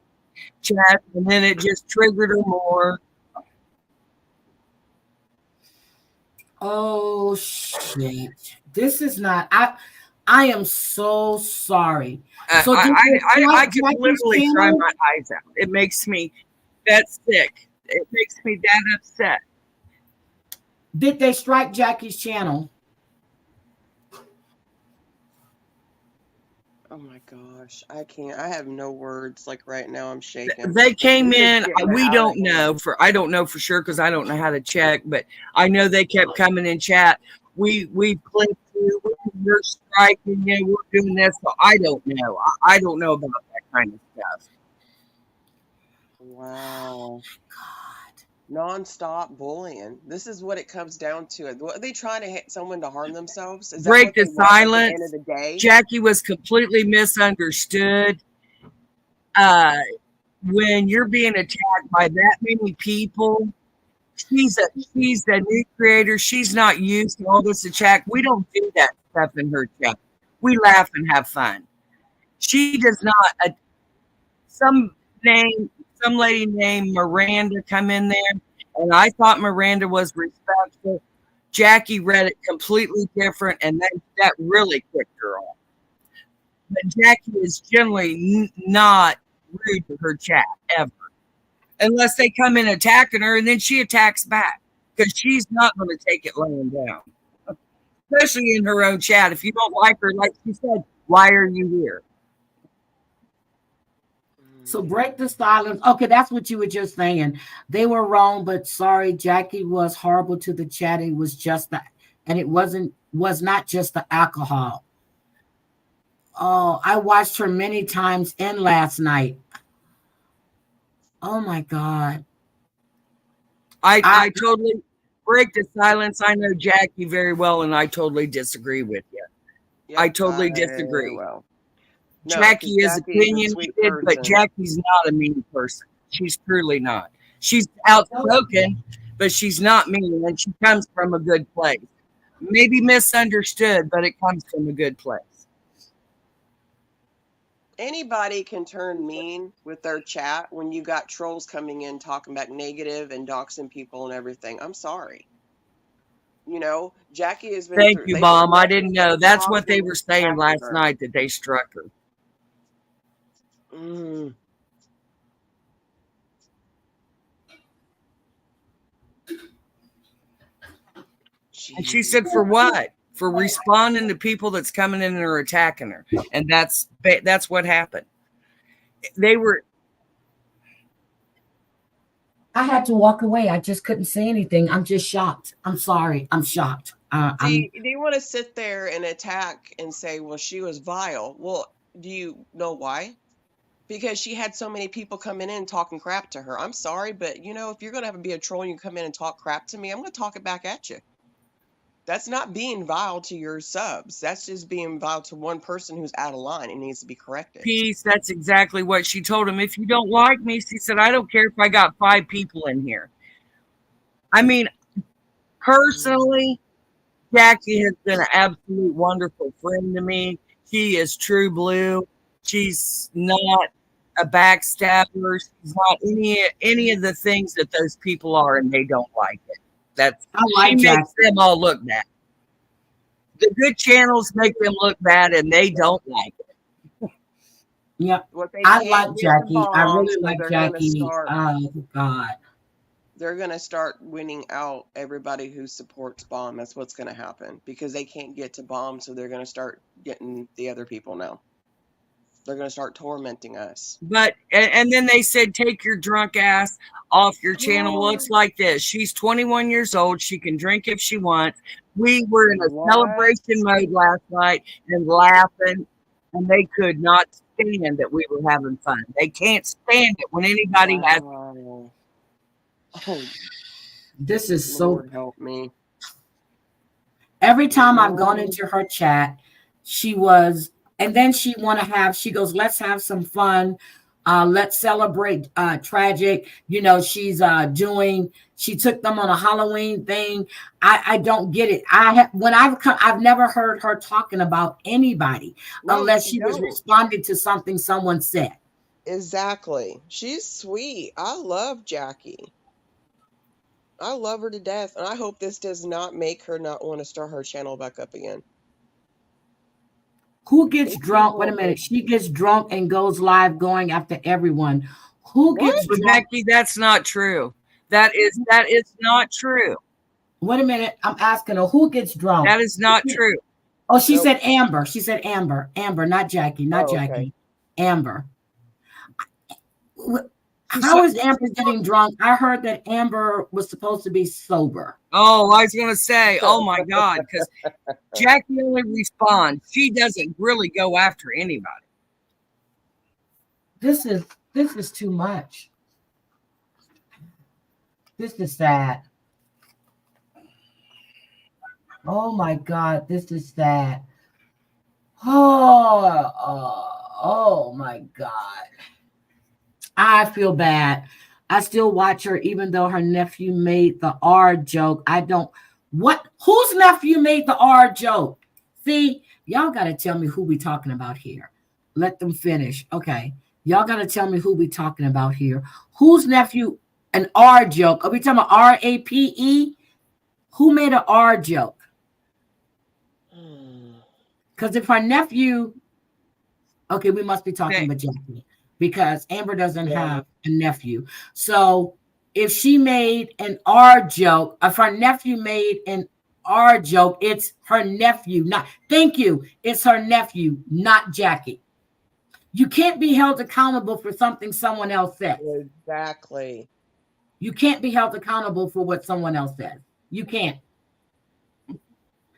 chats. And then it just triggered her more. Oh, shit. This is not... I am so sorry. So I can literally cry my eyes out. It makes me that sick. It makes me that upset. Did they strike Jackie's channel? Oh my gosh, I can't. I have no words. Like right now, I'm shaking. They came This is in. getting We out don't of hand. know for. I don't know for sure because I don't know how to check. But I know they kept coming in chat. We clicked you. You're striking. Yeah, we're doing this. So I don't know. I don't know about that kind of stuff. Wow. God. Non-stop bullying. This is what it comes down to. What, are they trying to hit someone to harm themselves? Is that Break what they the want at the end silence. of the day? Jackie was completely misunderstood. When you're being attacked by that many people, she's a new creator. She's not used to all this attack. We don't do that stuff in her chat. We laugh and have fun. She does not. Some lady named Miranda come in there, and I thought Miranda was respectful. Jackie read it completely different, and that really kicked her off. But Jackie is generally not rude to her chat ever, unless they come in attacking her, and then she attacks back because she's not going to take it laying down, especially in her own chat. If you don't like her, like she said, why are you here? So break the silence. Okay, that's what you were just saying. They were wrong, but sorry, Jackie was horrible to the chat. It was just that, and it was not just the alcohol. Oh, I watched her many times in last night. Oh my God. I totally break the silence. I know Jackie very well, and I totally disagree with you. Yep, I totally disagree. Well, no, Jackie 'cause is Jackie is a opinionated, sweet but person. Jackie's not a mean person. She's truly not. She's outspoken, but she's not mean, and she comes from a good place. Maybe misunderstood, but it comes from a good place. Anybody can turn mean with their chat when you got trolls coming in talking about negative and doxing people and everything. I'm sorry. You know, Jackie has been Thank through. you, they Mom. I put didn't nothing know. but That's what they positive were saying after last her. night, that they struck her. Mm. And she said, for what? For responding to people that's coming in and are attacking her. And that's what happened. They were. I had to walk away. I just couldn't say anything. I'm just shocked. I'm sorry. I'm shocked. Do you want to sit there and attack and say, well, she was vile? Well, do you know why? Because she had so many people coming in talking crap to her. I'm sorry, but you know, if you're going to be a troll and you come in and talk crap to me, I'm going to talk it back at you. That's not being vile to your subs. That's just being vile to one person who's out of line and needs to be corrected. Peace. That's exactly what she told him. If you don't like me, she said, I don't care if I got 5 people in here. I mean, personally, Jackie has been an absolute wonderful friend to me. She is true blue. She's not a backstabber. She's not any of the things that those people are, and they don't like it. She makes them all look bad. The good channels make them look bad, and they don't like it. Yeah, I like Jackie. I really like Jackie. Oh God. They're going to start winning out everybody who supports Bomb. That's what's going to happen because they can't get to Bomb, so they're going to start getting the other people now. They're going to start tormenting us. But and then they said, take your drunk ass off your channel. Well, it's like this. She's 21 years old. She can drink if she wants. We were in a celebration mode last night and laughing, and they could not stand that we were having fun. They can't stand it when anybody has. Oh, this is Lord help me. Every time I've gone into her chat, she was, and then she goes, let's have some fun. Let's celebrate Tragic. You know, she took them on a Halloween thing. I don't get it. I've never heard her talking about anybody unless she was responding to something someone said. Exactly. She's sweet. I love Jackie. I love her to death, and I hope this does not make her not want to start her channel back up again. Who gets drunk? Wait a minute. She gets drunk and goes live going after everyone. Who gets drunk? Becky, that's not true. That is not true. Wait a minute. I'm asking her, who gets drunk? That is not true. Oh, she Nope. said Amber. She said Amber. Amber, not Jackie. Not Oh, okay. Jackie. Amber. She How said- is Amber getting drunk? I heard that Amber was supposed to be sober. Oh, I was going to say, oh my God, because Jackie only responds. She doesn't really go after anybody. This is too much. This is sad. Oh my God, this is sad. Oh my God. I feel bad. I still watch her, even though her nephew made the R joke. Whose nephew made the R joke? See, y'all got to tell me who we talking about here. Let them finish. Okay. Y'all got to tell me who we talking about here. Whose nephew, an R joke? Are we talking about R-A-P-E? Who made an R joke? Because if her nephew, okay, we must be talking about Jackie, because Amber doesn't have a nephew. So if she made an R joke, if her nephew made an R joke, it's her nephew, not, thank you, it's her nephew, not Jackie. You can't be held accountable for something someone else said. Exactly. You can't be held accountable for what someone else said. You can't.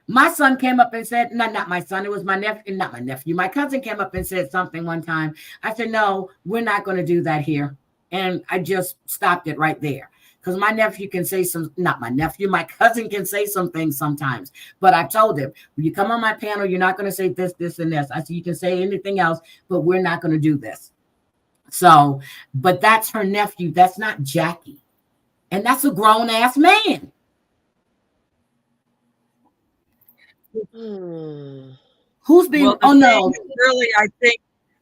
My son came up and said, no, not my son. It was my nephew, not my nephew. My cousin came up and said something one time. I said, no, we're not going to do that here. And I just stopped it right there. Because my nephew can say not my nephew, my cousin can say some things sometimes. But I told him, when you come on my panel, you're not going to say this, this, and this. I said, you can say anything else, but we're not going to do this. So, but that's her nephew. That's not Jackie. And that's a grown ass man. Who's being, Well, the oh no. thing that really, I think,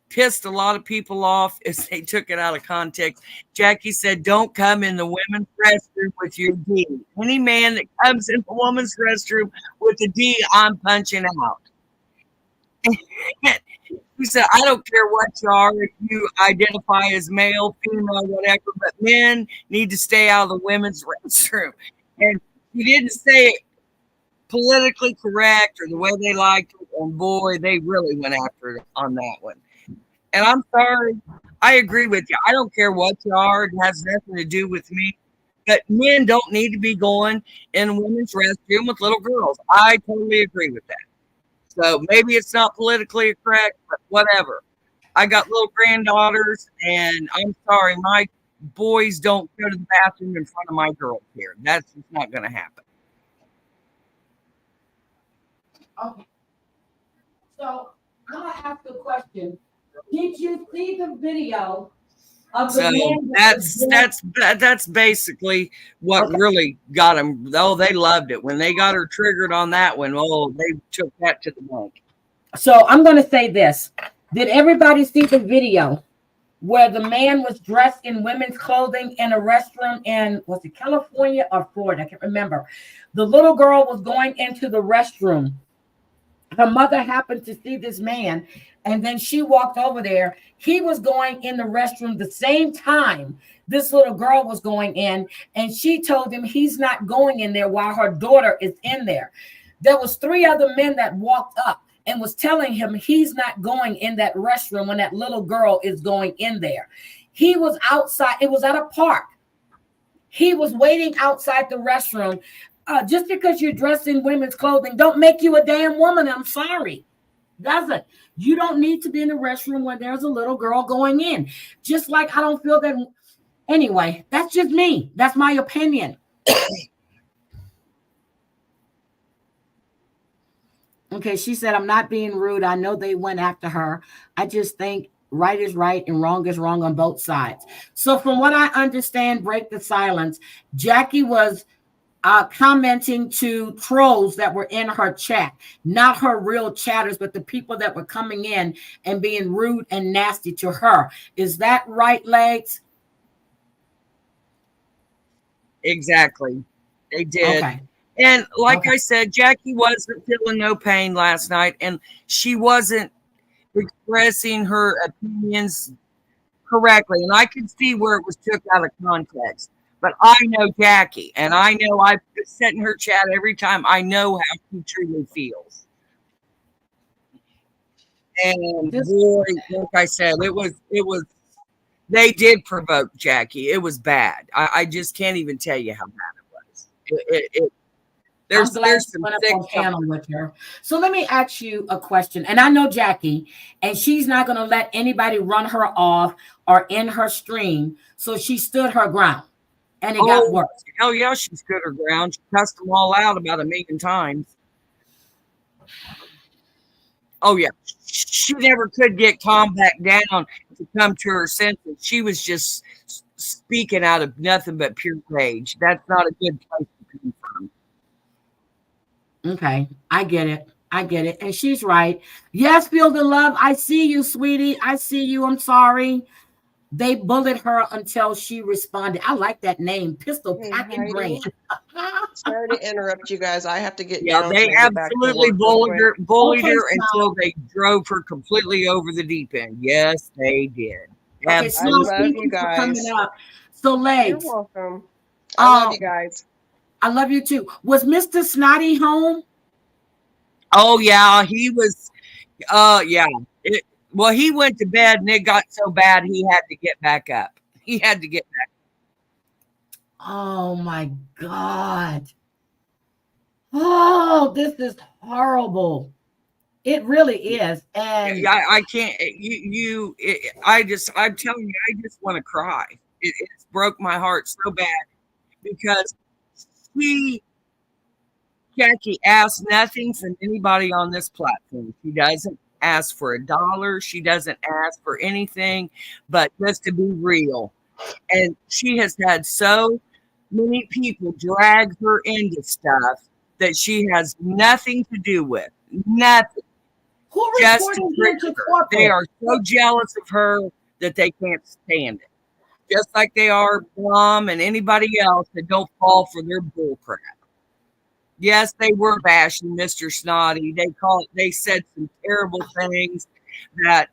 pissed a lot of people off is they took it out of context. Jackie said, don't come in the women's restroom with your D. Any man that comes in the woman's restroom with a D, I'm punching out. He said, I don't care what you are, if you identify as male, female, whatever, but men need to stay out of the women's restroom. And he didn't say it politically correct or the way they liked it, and boy, they really went after it on that one. And I'm sorry, I agree with you. I don't care what you are, it has nothing to do with me. But men don't need to be going in a women's restroom with little girls. I totally agree with that. So maybe it's not politically correct, but whatever. I got little granddaughters, and I'm sorry, my boys don't go to the bathroom in front of my girls here. That's just not going to happen. Okay. So I'm gonna ask a question. Did you see the video of the So man? that's basically what really got them. Oh, they loved it when they got her triggered on that one. Oh, they took that to the bank. So I'm gonna say this. Did everybody see the video where the man was dressed in women's clothing in a restroom in, was it California or Florida? I can't remember. The little girl was going into the restroom. Her mother happened to see this man, and then she walked over there. He was going in the restroom the same time this little girl was going in, and she told him he's not going in there while her daughter is in there. There was 3 other men that walked up and was telling him he's not going in that restroom when that little girl is going in there. He was outside. It was at a park. He was waiting outside the restroom. Just because you're dressed in women's clothing don't make you a damn woman. I'm sorry. Doesn't. You don't need to be in the restroom when there's a little girl going in. Just like I don't feel that. Anyway, that's just me. That's my opinion. Okay, she said, I'm not being rude. I know they went after her. I just think right is right and wrong is wrong on both sides. So from what I understand, break the silence, Jackie was commenting to trolls that were in her chat, not her real chatters, but the people that were coming in and being rude and nasty to her. Is that right, Legs? Exactly. They did. Okay. And like I said, Jackie wasn't feeling no pain last night, and she wasn't expressing her opinions correctly. And I could see where it was took out of context. But I know Jackie, and I know I've sit in her chat every time. I know how she truly feels. Okay. So, and like I said, Jackie wasn't feeling no pain last night, and she wasn't expressing her opinions correctly. And I could see where it was took out of context. But I know Jackie, and I know I've sit in her chat every time. I know how she truly feels. And This boy, like I said, it was they did provoke Jackie. It was bad. I just can't even tell you how bad it was. I'm glad There's you some went up sick on stuff. panel with her. So let me ask you a question. And I know Jackie, and she's not going to let anybody run her off or in her stream. So she stood her ground, and it got Oh, worse. hell yeah, she stood her ground. She cussed them all out about 1,000,000 times. Oh yeah, she never could get calmed back down to come to her senses. She was just speaking out of nothing but pure rage. That's not a good place to come from. Okay, I get it. I get it. And she's right. Yes, feel the love. I see you, sweetie. I see you. I'm sorry. They bullied her until she responded. I like that name, Pistol Hey, Packing Heidi. Brand. Sorry to interrupt you guys. I have to get Yeah, down they so I get back to absolutely work real quick. bullied Okay, her Smile. until they drove her completely over the deep end. Yes, they did. Okay, I Smile, love thank you you for coming guys. up. So, You're Legs, welcome. I love you guys. I love you too. Was Mr. Snotty home? Oh yeah, he was. Yeah. Well, he went to bed and it got so bad he had to get back up. He had to get back. Oh my God. Oh, this is horrible. It really is. And I can't. I'm telling you, I just want to cry. It's broke my heart so bad because Jackie asks nothing from anybody on this platform. She doesn't ask for $1. She doesn't ask for anything but just to be real. And she has had so many people drag her into stuff that she has nothing to do with. Nothing. who Just to reported trick her to her. corporate? They are so jealous of her that they can't stand it. Just like they are Blum and anybody else that don't fall for their bullcrap. Yes, they were bashing Mr. Snotty. They said some terrible things that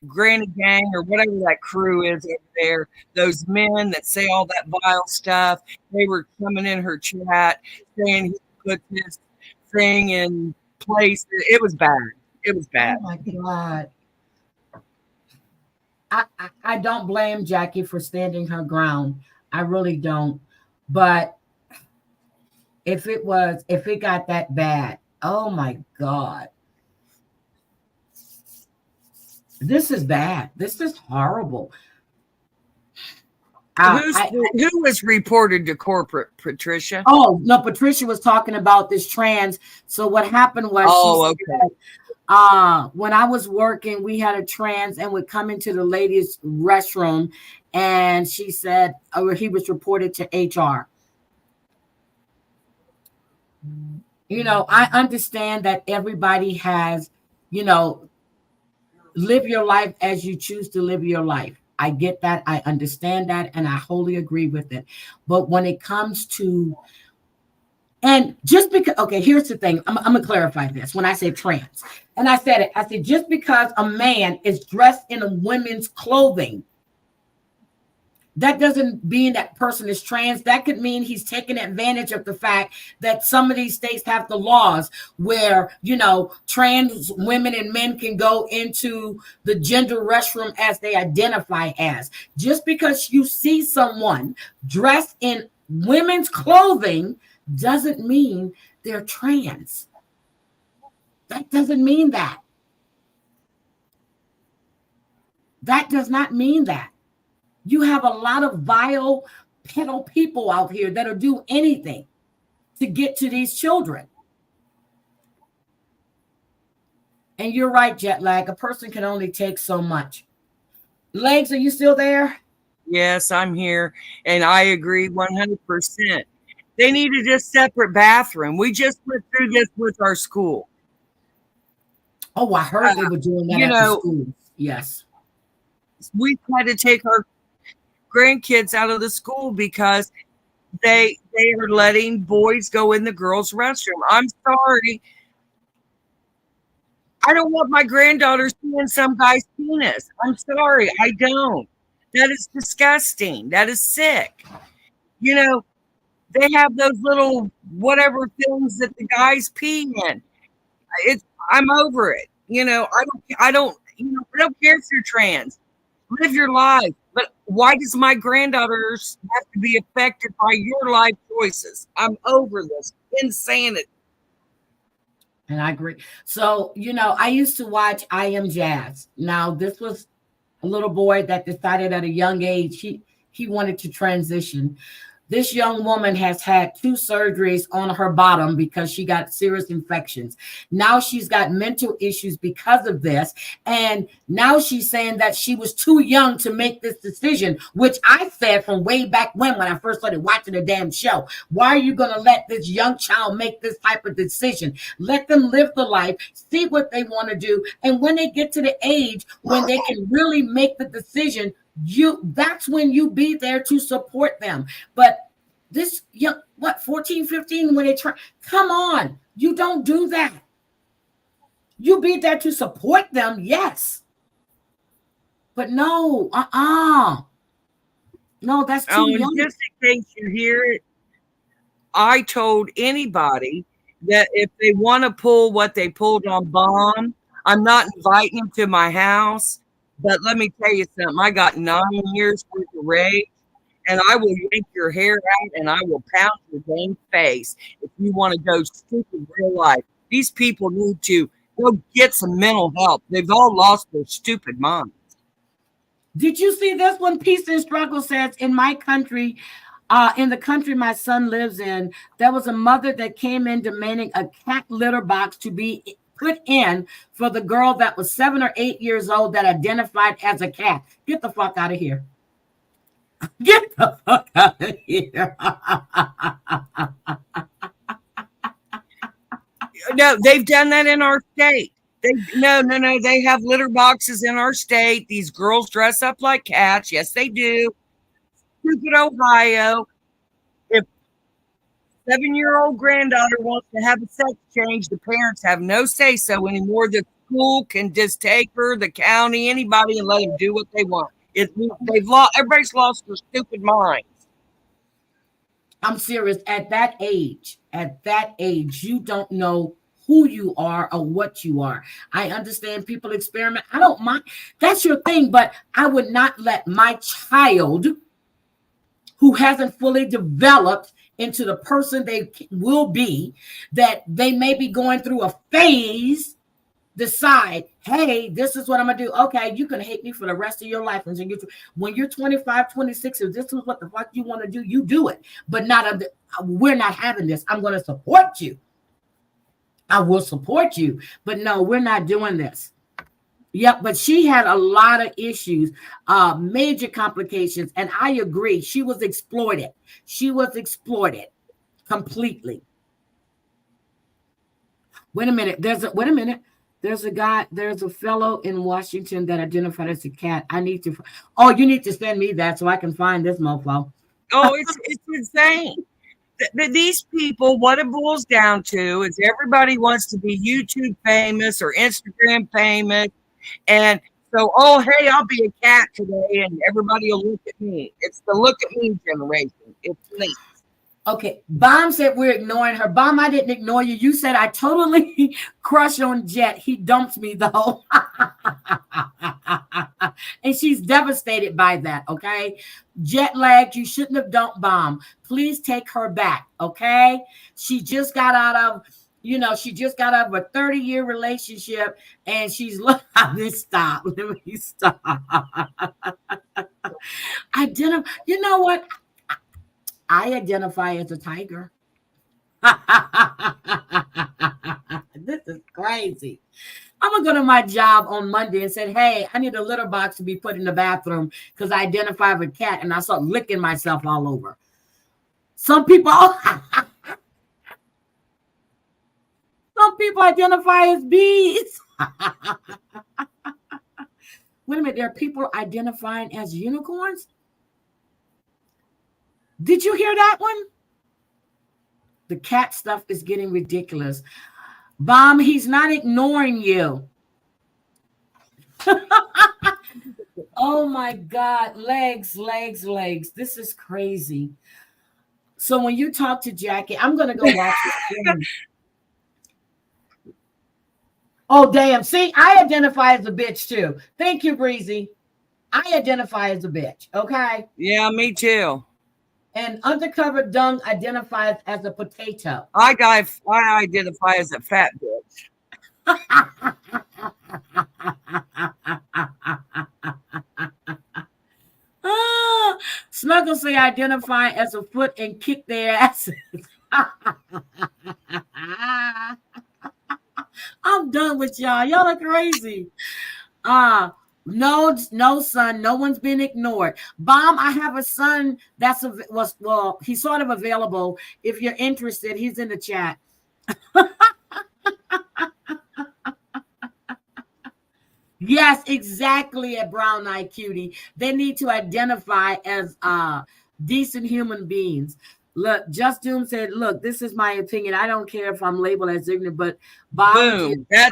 Granny Gang or whatever that crew is over there, those men that say all that vile stuff, they were coming in her chat saying he put this thing in place. It was bad. It was bad. Oh my God. I don't blame Jackie for standing her ground. I really don't. But if it got that bad, oh my God. This is bad. This is horrible. Who was reported to corporate, Patricia? Oh, no, Patricia was talking about this trans. So what happened was when I was working, we had a trans and would come into the ladies' restroom, and she said he was reported to HR. You know, I understand that everybody has, live your life as you choose to live your life. I get that. I understand that. And I wholly agree with it. But when it comes to, and just because, okay, here's the thing. I'm going to clarify this. When I say trans, and I said it, I said, just because a man is dressed in a women's clothing, that doesn't mean that person is trans. That could mean he's taking advantage of the fact that some of these states have the laws where, trans women and men can go into the gender restroom as they identify as. Just because you see someone dressed in women's clothing doesn't mean they're trans. That doesn't mean that. That does not mean that. You have a lot of vile, pedo people out here that'll do anything to get to these children. And you're right, Jet Lag. A person can only take so much. Legs, are you still there? Yes, I'm here. And I agree 100%. They needed a separate bathroom. We just went through this with our school. Oh, I heard they were doing that at the schools. Yes. We had to take our grandkids out of the school because they are letting boys go in the girls' restroom. I'm sorry. I don't want my granddaughter seeing some guy's penis. I'm sorry. I don't. That is disgusting. That is sick. They have those little whatever things that the guys pee in. I'm over it. I don't care if you're trans. Live your life. But why does my granddaughters have to be affected by your life choices? I'm over this insanity. And I agree. So, I used to watch I Am Jazz. Now, this was a little boy that decided at a young age he wanted to transition. This young woman has had 2 surgeries on her bottom because she got serious infections. Now she's got mental issues because of this. And now she's saying that she was too young to make this decision, which I said from way back when I first started watching the damn show. Why are you going to let this young child make this type of decision? Let them live the life, see what they want to do. And when they get to the age when they can really make the decision, that's when you be there to support them. But this young 14, 15, when they try, come on, you don't do that. You be there to support them, yes, but no, no, that's too young. Just in case you hear it, I told anybody that if they want to pull what they pulled on Bomb, I'm not inviting them to my house. But let me tell you something. I got 9 years worth of rage, and I will yank your hair out, and I will pound your dang face if you want to go stupid real life. These people need to go get some mental help. They've all lost their stupid minds. Did you see this one? Peace and Struggle says, in my country, in the country my son lives in, there was a mother that came in demanding a cat litter box to be put in for the girl that was 7 or 8 years old that identified as a cat. Get the fuck out of here. Get the fuck out of here. No, they've done that in our state. No. They have litter boxes in our state. These girls dress up like cats. Yes, they do. Stupid Ohio. If 7-year-old granddaughter wants to have a sex change, the parents have no say so anymore. The school can just take her, the county, anybody, and let them do what they want. Everybody's lost their stupid minds. I'm serious. At that age, you don't know who you are or what you are. I understand people experiment. I don't mind. That's your thing, but I would not let my child, who hasn't fully developed into the person they will be, that they may be going through a phase, decide, hey, this is what I'm going to do. Okay, you can hate me for the rest of your life. And when you're 25, 26, if this is what the fuck you want to do, you do it. But we're not having this. I'm going to support you. I will support you. But no, we're not doing this. Yep, but she had a lot of issues, major complications, and I agree. She was exploited. She was exploited completely. Wait a minute. There's a fellow in Washington that identified as a cat. You need to send me that so I can find this mofo. Oh, it's insane. These people, what it boils down to is everybody wants to be YouTube famous or Instagram famous. And so, hey, I'll be a cat today and everybody will look at me. It's the look at me generation. It's me. Okay. Bomb said we're ignoring her. Bomb, I didn't ignore you. You said I totally crush on Jet. He dumped me though. And she's devastated by that. Okay. Jet lagged. You shouldn't have dumped Bomb. Please take her back. Okay. She just got out of a 30-year relationship, and she's let me stop. You know what? I identify as a tiger. This is crazy. I'm gonna go to my job on Monday and say, hey, I need a litter box to be put in the bathroom because I identify with a cat, and I start licking myself all over. Some people identify as bees. Wait a minute, there are people identifying as unicorns? Did you hear that one? The cat stuff is getting ridiculous. Bomb, he's not ignoring you. Oh my God, legs. This is crazy. So when you talk to Jackie, I'm going to go watch this film. Oh, damn. See, I identify as a bitch too. Thank you, Breezy. I identify as a bitch. Okay. Yeah, me too. And Undercover Dung identifies as a potato. I identify as a fat bitch. Snuggles say identify as a foot and kick their asses. I'm done with y'all. Y'all are crazy. No, son. No one's been ignored. Bomb, I have a son he's sort of available. If you're interested, he's in the chat. Yes, exactly, a brown eye cutie. They need to identify as decent human beings. Look, Just Doom said, look, this is my opinion. I don't care if I'm labeled as ignorant, but boom. That's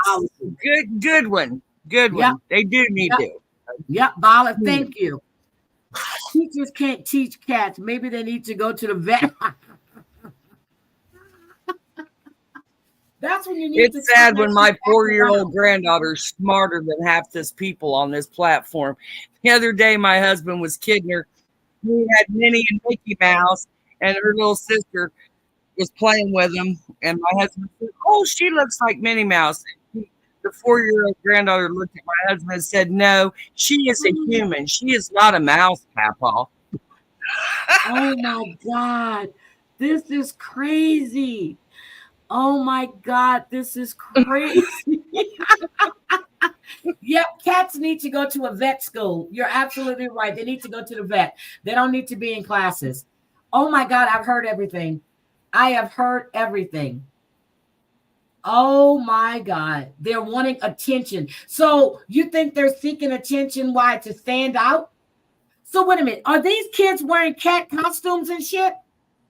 good one. Good one. They do need to. Yep, Violet, thank you. Teachers can't teach cats. Maybe they need to go to the vet. That's when you need it's sad when my 4-year-old granddaughter's smarter than half this people on this platform. The other day, my husband was kidding her. He had Minnie and Mickey Mouse, and her little sister was playing with them. And my husband said, oh, she looks like Minnie Mouse. The 4-year-old granddaughter looked at my husband and said, no, she is a human. She is not a mouse, Papa. Oh, my God. This is crazy. Oh, my God. This is crazy. Yep, cats need to go to a vet school. You're absolutely right. They need to go to the vet. They don't need to be in classes. Oh, my God. I've heard everything. I have heard everything. Oh my God. They're wanting attention. So you think they're seeking attention? Why? To stand out? So wait a minute. Are these kids wearing cat costumes and shit?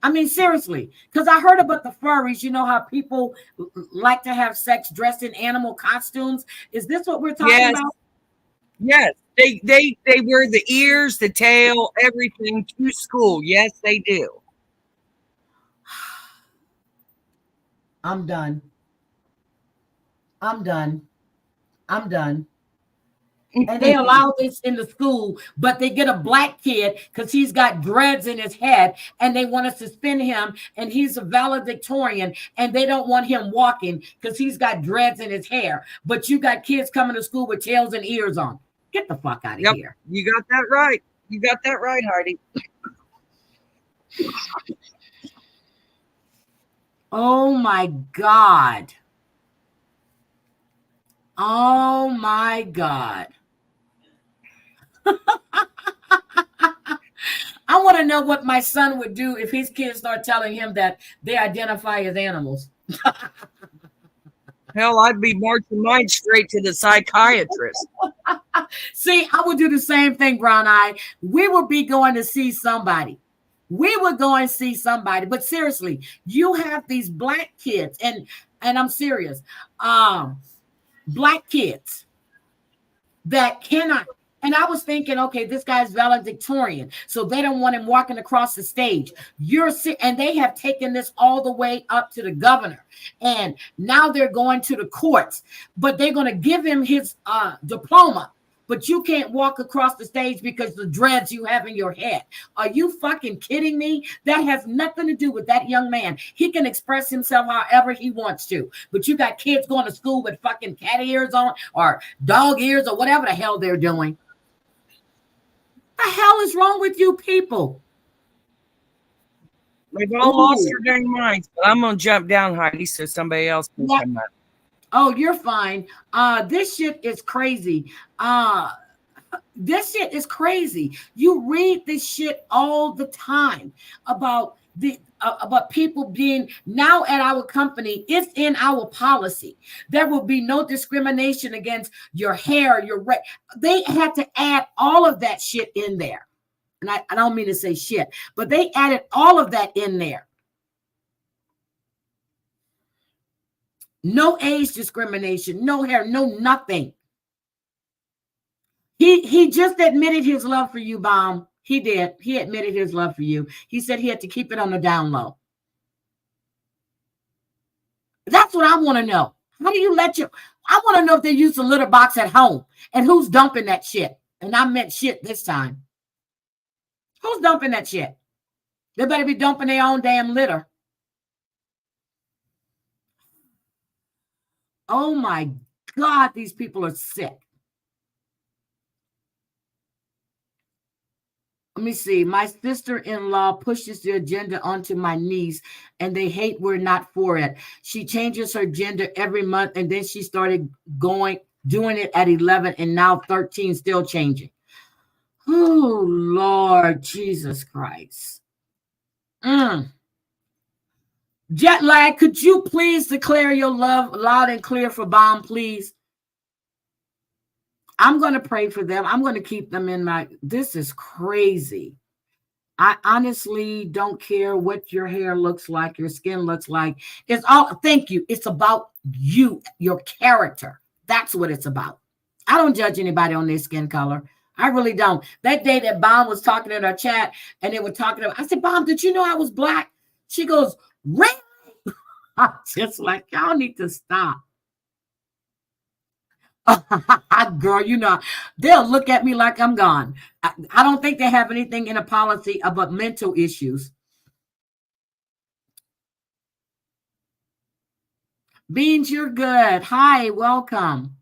I mean, seriously, because I heard about the furries. You know how people like to have sex dressed in animal costumes. Is this what we're talking about? Yes. They wear the ears, the tail, everything to school. Yes, they do. I'm done. I'm done. And they allow this in the school, but they get a black kid because he's got dreads in his head and they want to suspend him, and he's a valedictorian and they don't want him walking because he's got dreads in his hair. But you got kids coming to school with tails and ears on. Get the fuck out of here. You got that right. You got that right, Heidi. Oh my God. Oh my God. I want to know what my son would do if his kids start telling him that they identify as animals. Hell, I'd be marching mine straight to the psychiatrist. See, I would do the same thing, Brown Eye. We would be going to see somebody. We would go and see somebody. But seriously, you have these black kids, and I'm serious, black kids that cannot. And I was thinking, okay, this guy's valedictorian, so they don't want him walking across the stage. And they have taken this all the way up to the governor, and now they're going to the courts. But they're going to give him his diploma, but you can't walk across the stage because the dreads you have in your head. Are you fucking kidding me? That has nothing to do with that young man. He can express himself however he wants to. But you got kids going to school with fucking cat ears on or dog ears or whatever the hell they're doing. What the hell is wrong with you people? They've all lost their dang minds, but I'm going to jump down, Heidi, so somebody else can come up. Oh, you're fine. This shit is crazy. This shit is crazy. You read this shit all the time about people being now at our company. It's in our policy. There will be no discrimination against your hair, your race. They had to add all of that shit in there. And I don't mean to say shit, but they added all of that in there. No age discrimination, no hair, no nothing. He just admitted his love for you, Bomb. He did. He admitted his love for you. He said he had to keep it on the down low. That's what I want to know. How do you let I want to know if they use the litter box at home and who's dumping that shit. And I meant shit this time. Who's dumping that shit? They better be dumping their own damn litter. Oh my God, these people are sick. Let me see. My sister-in-law pushes the agenda onto my niece, and they hate we're not for it. She changes her gender every month, and then she started doing it at 11, and now 13, still changing. Oh, Lord Jesus Christ. Jet lag, could you please declare your love loud and clear for Bomb, please? I'm going to pray for them. I'm going to keep them in my, this is crazy. I honestly don't care what your hair looks like, your skin looks like. It's all, thank you. It's about you, your character. That's what it's about. I don't judge anybody on their skin color. I really don't. That day that Bomb was talking in our chat and they were talking about, I said, Bomb, did you know I was black? She goes, really? I'm just like, y'all need to stop. Girl, you know, they'll look at me like I'm gone. I don't think they have anything in a policy about mental issues. Beans, you're good. Hi, welcome.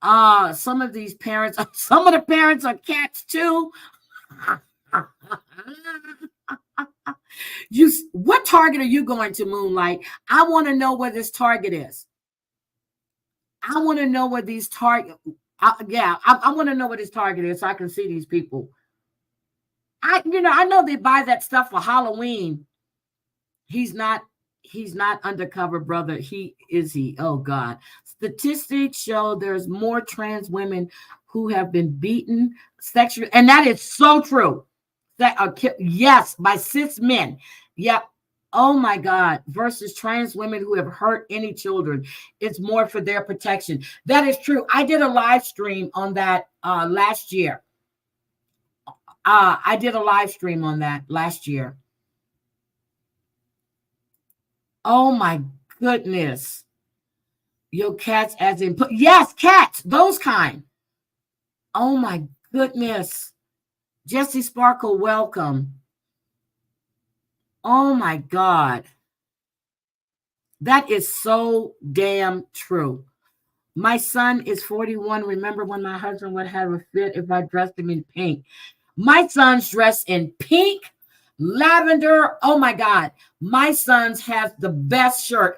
Some of these parents, some of the parents are cats too. What Target are you going to, Moonlight? I want to know where this Target is. I want to know where these Target. I want to know where this Target is so I can see these people. I know they buy that stuff for Halloween. He's not undercover, brother. He. Oh God. Statistics show there's more trans women who have been beaten sexually, and that is so true. Yes, by cis men. Yep. Oh my God. Versus trans women who have hurt any children. It's more for their protection. That is true. I did a live stream on that last year. I did a live stream on that last year. Oh my goodness. Your cats as in, yes, cats, those kind. Oh my goodness. Jesse Sparkle, welcome. Oh my God. That is so damn true. My son is 41. Remember when my husband would have a fit if I dressed him in pink? My son's dressed in pink, lavender. Oh my God. My son's has the best shirt,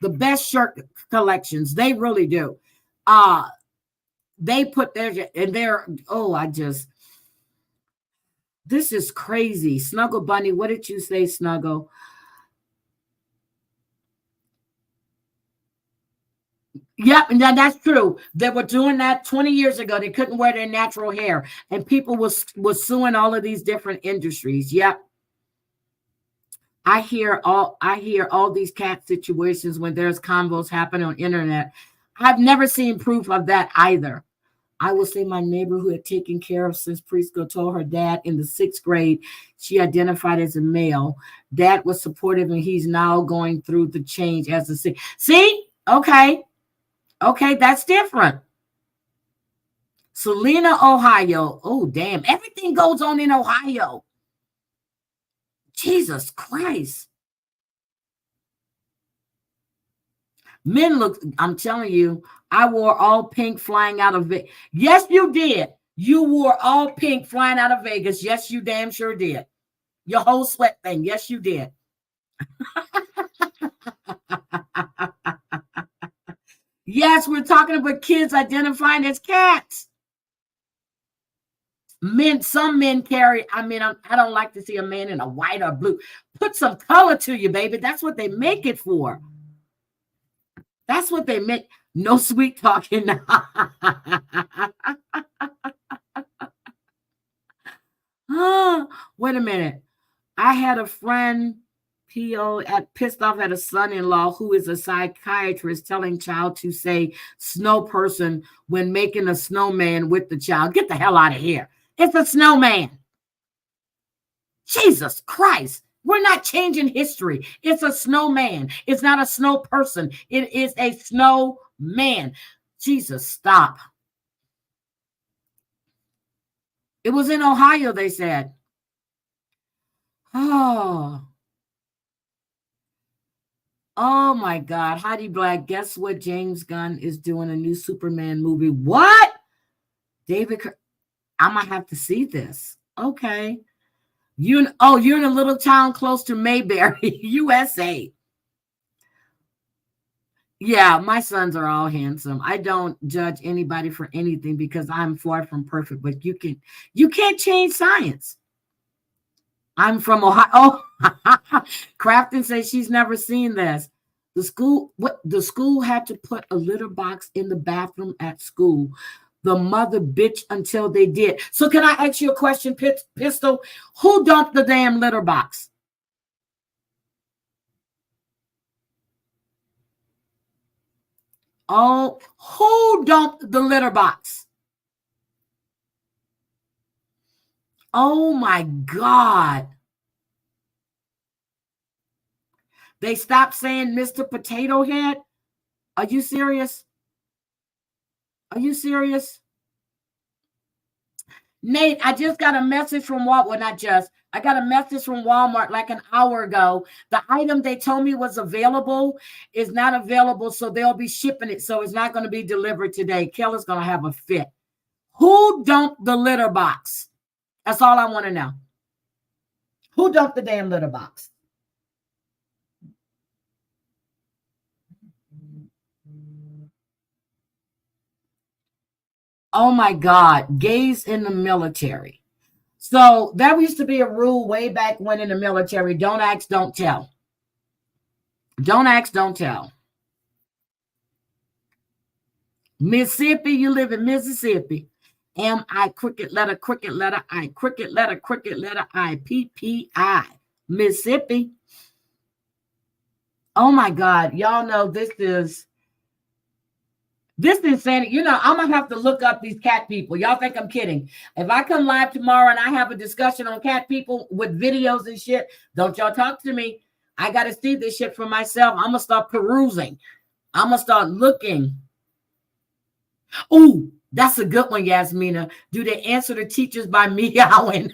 the best shirt collections. They really do. They put this is crazy. Snuggle Bunny, what did you say, Snuggle? Yep, and that's true. They were doing that 20 years ago. They couldn't wear their natural hair, and people was suing all of these different industries. Yep. I hear all these cat situations when there's convos happen on internet. I've never seen proof of that either. I will say my neighbor who had taken care of since preschool told her dad in the 6th grade she identified as a male. Dad was supportive, and he's now going through the change as a see. Okay, that's different. Salina, Ohio. Oh damn! Everything goes on in Ohio. Jesus Christ. Men look, I'm telling you, I wore all pink flying out of Vegas. Yes, you did. You wore all pink flying out of Vegas. Yes, you damn sure did. Your whole sweat thing. Yes, you did. Yes, we're talking about kids identifying as cats. Some men carry, I don't like to see a man in a white or blue. Put some color to you, baby. That's what they make it for. That's what they make. No sweet talking. Wait a minute. I had a friend, pissed off at a son-in-law who is a psychiatrist telling child to say snow person when making a snowman with the child. Get the hell out of here. It's a snowman. Jesus Christ. We're not changing history. It's a snowman. It's not a snow person. It is a snowman. Jesus, stop. It was in Ohio, they said. Oh my God. Heidi Black, guess what? James Gunn is doing a new Superman movie. What? David, I'm going to have to see this. Okay. You're in a little town close to Mayberry, USA. Yeah, my sons are all handsome. I don't judge anybody for anything because I'm far from perfect, but you can't change science. I'm from Ohio. Oh, Crafton says she's never seen this. The school had to put a litter box in the bathroom at school. The mother bitched until they did. So can I ask you a question, Pistol? Who dumped the damn litter box? Oh, who dumped the litter box? Oh my God. They stopped saying Mr. Potato Head. Are you serious? Are you serious? Nate, I just got a message from Walmart. Well, not just. I got a message from Walmart like an hour ago. The item they told me was available is not available, so they'll be shipping it. So it's not going to be delivered today. Kelly's going to have a fit. Who dumped the litter box? That's all I want to know. Who dumped the damn litter box? Oh my God, gays in the military. So that used to be a rule way back when in the military. Don't ask, don't tell. Don't ask, don't tell. Mississippi, you live in Mississippi. M-I, cricket letter, I, cricket letter, I, P-P-I. Mississippi. Oh my God, y'all know this is insanity. You know, I'm going to have to look up these cat people. Y'all think I'm kidding. If I come live tomorrow and I have a discussion on cat people with videos and shit, don't y'all talk to me. I got to see this shit for myself. I'm going to start perusing. I'm going to start looking. Oh, that's a good one, Yasmina. Do they answer the teachers by meowing?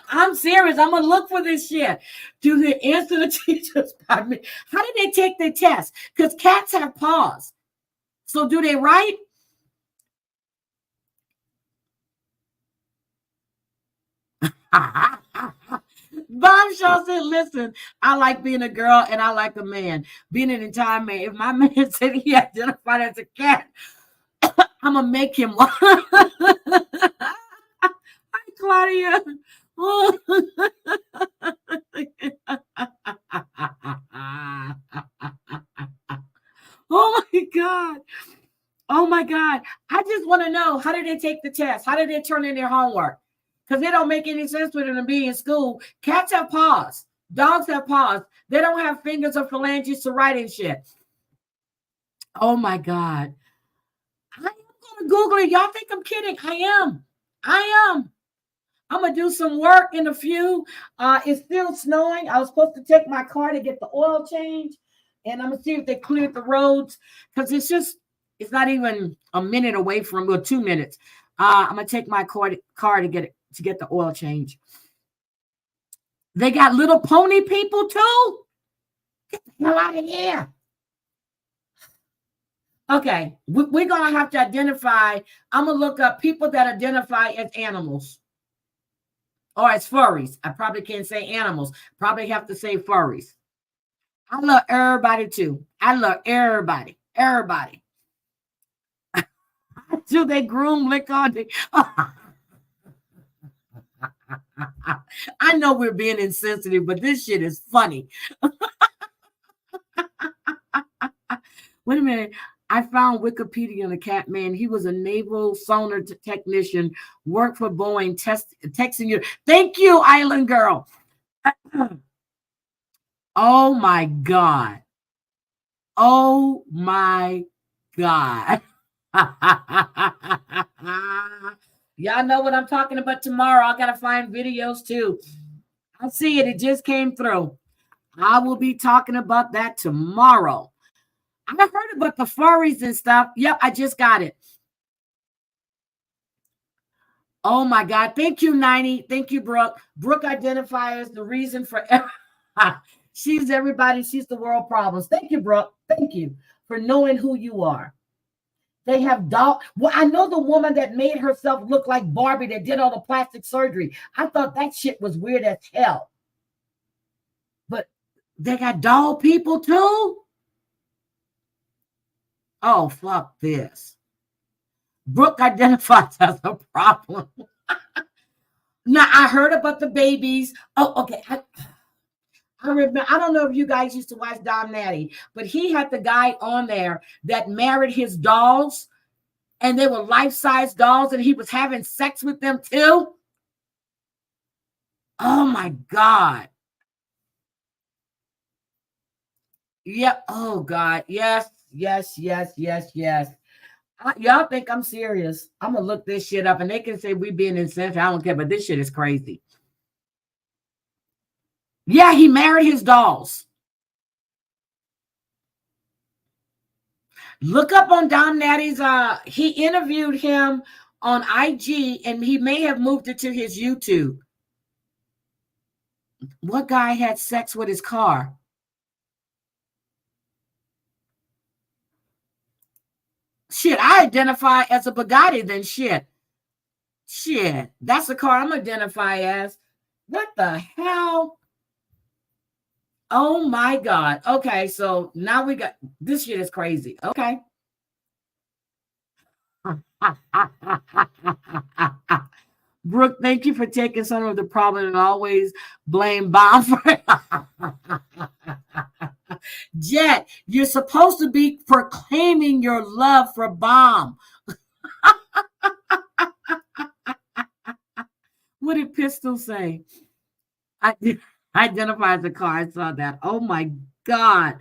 I'm serious. I'm going to look for this shit. Do they answer the teachers by me? How did they take their test? Because cats have paws. So do they write? Bombshell said, listen, I like being a girl and I like a man. Being an entire man. If my man said he identified as a cat, I'm going to make him one. Hi, Claudia. Oh. Oh my God. Oh my God. I just want to know, how did they take the test? How did they turn in their homework? Because it don't make any sense for them to be in school. Cats have paws. Dogs have paws. They don't have fingers or phalanges to write in shit. Oh my God. I am going to Google it. Y'all think I'm kidding. I am. I'm going to do some work in a few. It's still snowing. I was supposed to take my car to get the oil change. And I'm going to see if they cleared the roads. Because it's not even a minute away from, or 2 minutes. I'm going to take my car to get the oil change. They got little pony people too? Get the hell out of here. Okay, we're going to have to identify. I'm going to look up people that identify as animals. Or as furries. I probably can't say animals. Probably have to say furries. I love everybody too. I love everybody. Everybody. Do they groom, lick on the... I know we're being insensitive, but this shit is funny. Wait a minute. I found Wikipedia on the cat man. He was a naval sonar technician, worked for Boeing, texting you. Thank you, Island Girl. Oh my God. Oh my God. Y'all know what I'm talking about tomorrow. I got to find videos too. I see it. It just came through. I will be talking about that tomorrow. I heard about the furries and stuff. Yep, I just got it. Oh my God. Thank you, 90. Thank you, Brooke. Brooke identifies the reason for she's everybody. She's the world problems. Thank you, Brooke. Thank you for knowing who you are. They have doll. Well, I know the woman that made herself look like Barbie that did all the plastic surgery. I thought that shit was weird as hell. But they got doll people too? Oh, fuck this. Brooke identifies as a problem. Now, I heard about the babies. Oh, okay. I remember, I don't know if you guys used to watch Dom Natty, but he had the guy on there that married his dolls, and they were life-size dolls, and he was having sex with them too. Oh, my God. Yep. Oh, God. Yes, yes, yes, yes, yes. Y'all think I'm serious. I'm going to look this shit up, and they can say we being insensitive. I don't care, but this shit is crazy. Yeah, he married his dolls. Look up on Dom Natty's, he interviewed him on IG, and he may have moved it to his YouTube. What guy had sex with his car? Shit, I identify as a Bugatti then shit. Shit, that's the car I'm identify as. What the hell? Oh my God. Okay, so now we got, this shit is crazy. Okay. Brooke, thank you for taking some of the problem and always blame Bomb for it. Jet, you're supposed to be proclaiming your love for Bomb. What did Pistol say? I identified the car. I saw that. Oh my God.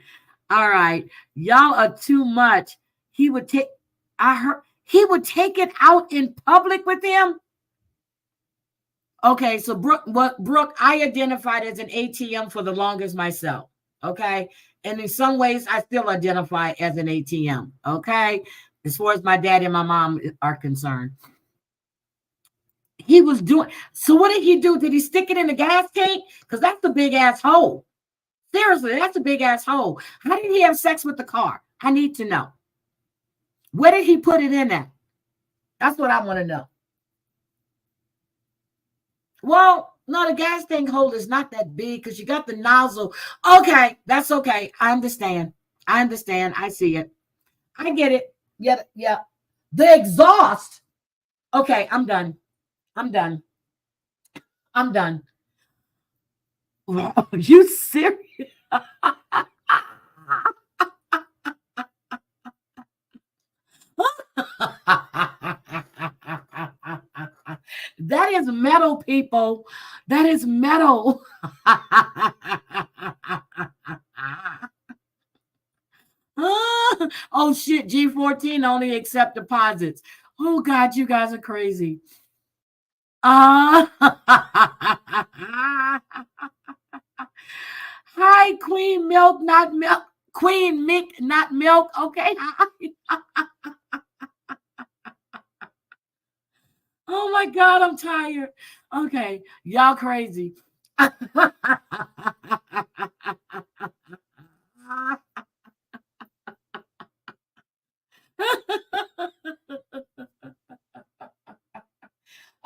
All right. Y'all are too much. He would take, I heard, he would take it out in public with him. Okay, so Brooke, I identified as an ATM for the longest myself. Okay. And in some ways, I still identify as an ATM. Okay. As far as my dad and my mom are concerned. He was doing, so what did he do? Did he stick it in the gas tank? Because that's the big ass hole. Seriously, that's a big ass hole. How did he have sex with the car? I need to know. Where did he put it in at? That's what I want to know. Well, no, the gas tank hole is not that big because you got the nozzle. Okay, that's okay. I understand. I see it. I get it. Yeah. The exhaust. Okay, I'm done. Are you serious? That is metal, people. That is metal. Oh shit, G14 only accept deposits. Oh God, you guys are crazy. Hi, Queen Milk, not milk. Queen Mick, not milk. Okay. Oh my God, I'm tired. Okay, y'all crazy.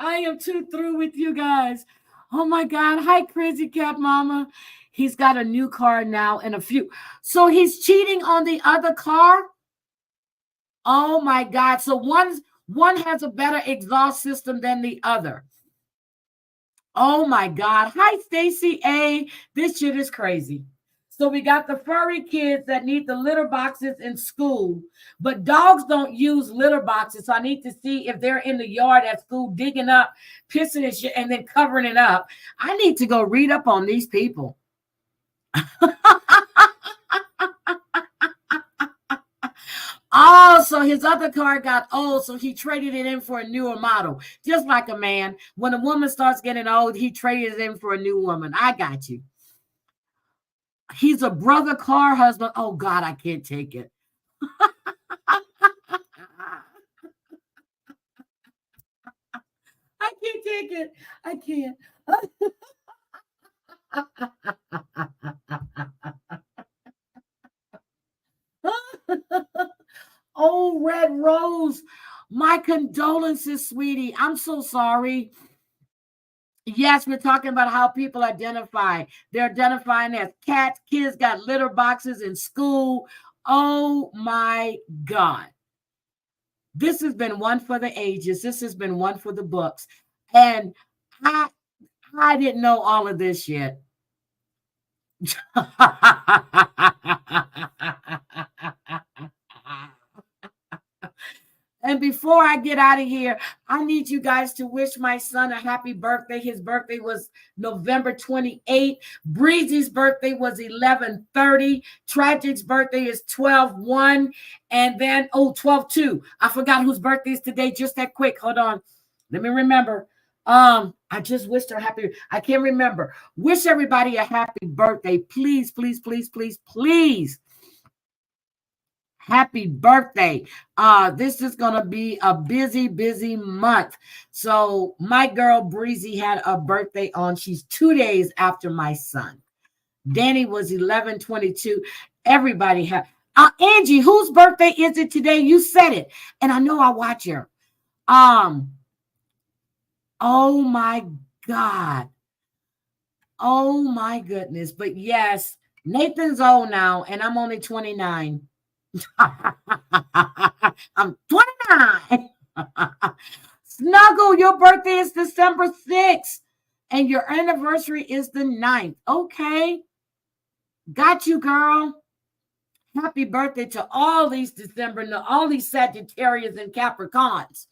I am too through with you guys. Oh my God. Hi, Crazy Cat Mama. He's got a new car now and a few. So he's cheating on the other car? Oh my God. So one has a better exhaust system than the other. Oh my God. Hi, Stacy A. This shit is crazy. So we got the furry kids that need the litter boxes in school, but dogs don't use litter boxes. So I need to see if they're in the yard at school digging up, pissing and shit, and then covering it up. I need to go read up on these people. Oh, so his other car got old, so he traded it in for a newer model. Just like a man. When a woman starts getting old, he traded it in for a new woman. I got you. He's a brother car husband. Oh, God, I can't take it. I can't take it. I can't. Oh, Red Rose, my condolences, sweetie. I'm so sorry. Yes, we're talking about how people identify. They're identifying as cats. Kids got litter boxes in school. Oh, my God. This has been one for the ages. This has been one for the books. And I didn't know all of this yet. And before I get out of here, I need you guys to wish my son a happy birthday. His birthday was November 28th. Breezy's birthday was 11/30. Tragic's birthday is 12/1. And then, 12/2. I forgot whose birthday is today. Just that quick. Hold on. Let me remember. I just wished her happy. I can't remember. Wish everybody a happy birthday. Please, please, please, please, please. Happy birthday. This is going to be a busy, busy month. So my girl Breezy had a birthday on. She's 2 days after my son. Danny was 11/22. Everybody had. Angie, whose birthday is it today? You said it. And I know I watch her. Oh my God. Oh my goodness. But yes, Nathan's old now, and I'm only 29. I'm 29. Snuggle, your birthday is December 6th, and your anniversary is the 9th. Okay. Got you, girl. Happy birthday to all these December, all these Sagittarius and Capricorns.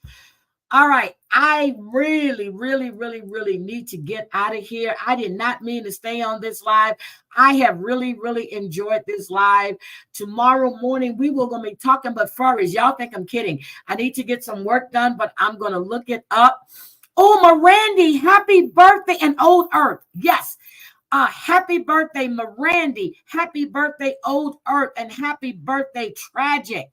All right. I really, really, really, really need to get out of here. I did not mean to stay on this live. I have really, really enjoyed this live. Tomorrow morning, we will going to be talking about furries. Y'all think I'm kidding. I need to get some work done, but I'm going to look it up. Oh, Mirandy, happy birthday and Old Earth. Yes. Happy birthday, Mirandy. Happy birthday, Old Earth. And happy birthday, Tragic.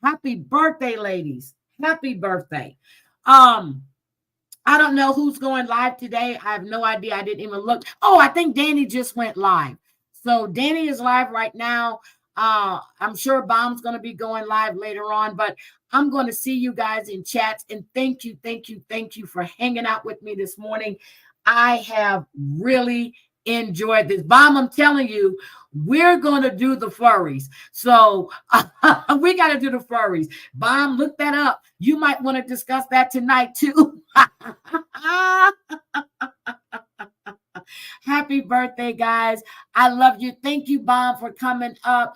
Happy birthday, ladies. Happy birthday. I don't know who's going live today. I have no idea. I didn't even look. Oh, I think Danny just went live. So Danny is live right now. I'm sure Bomb's going to be going live later on, but I'm going to see you guys in chats. And thank you for hanging out with me this morning. I have really enjoyed this. Bomb, I'm telling you, we're going to do the furries. So we got to do the furries. Bomb, look that up. You might want to discuss that tonight too. Happy birthday, guys. I love you. Thank you, Bomb, for coming up.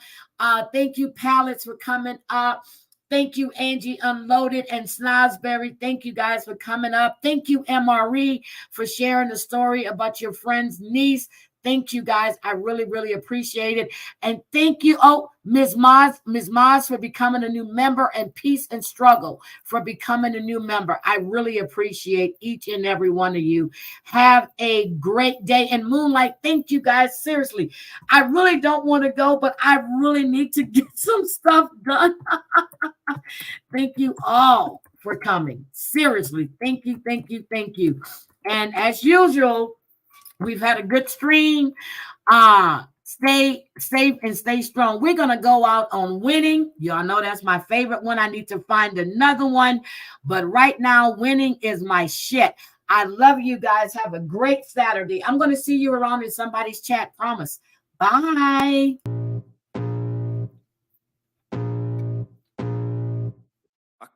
Thank you, Pallets, for coming up. Thank you, Angie Unloaded and Snosberry. Thank you guys for coming up. Thank you, MRE, for sharing the story about your friend's niece. Thank you guys. I really, really appreciate it. And thank you, Ms. Maz for becoming a new member, and Peace and Struggle for becoming a new member. I really appreciate each and every one of you. Have a great day. And Moonlight, thank you guys. Seriously, I really don't want to go, but I really need to get some stuff done. Thank you all for coming. Seriously, thank you. And as usual, we've had a good stream. Stay safe and stay strong. We're going to go out on winning. Y'all know that's my favorite one. I need to find another one. But right now, winning is my shit. I love you guys. Have a great Saturday. I'm going to see you around in somebody's chat. Promise. Bye.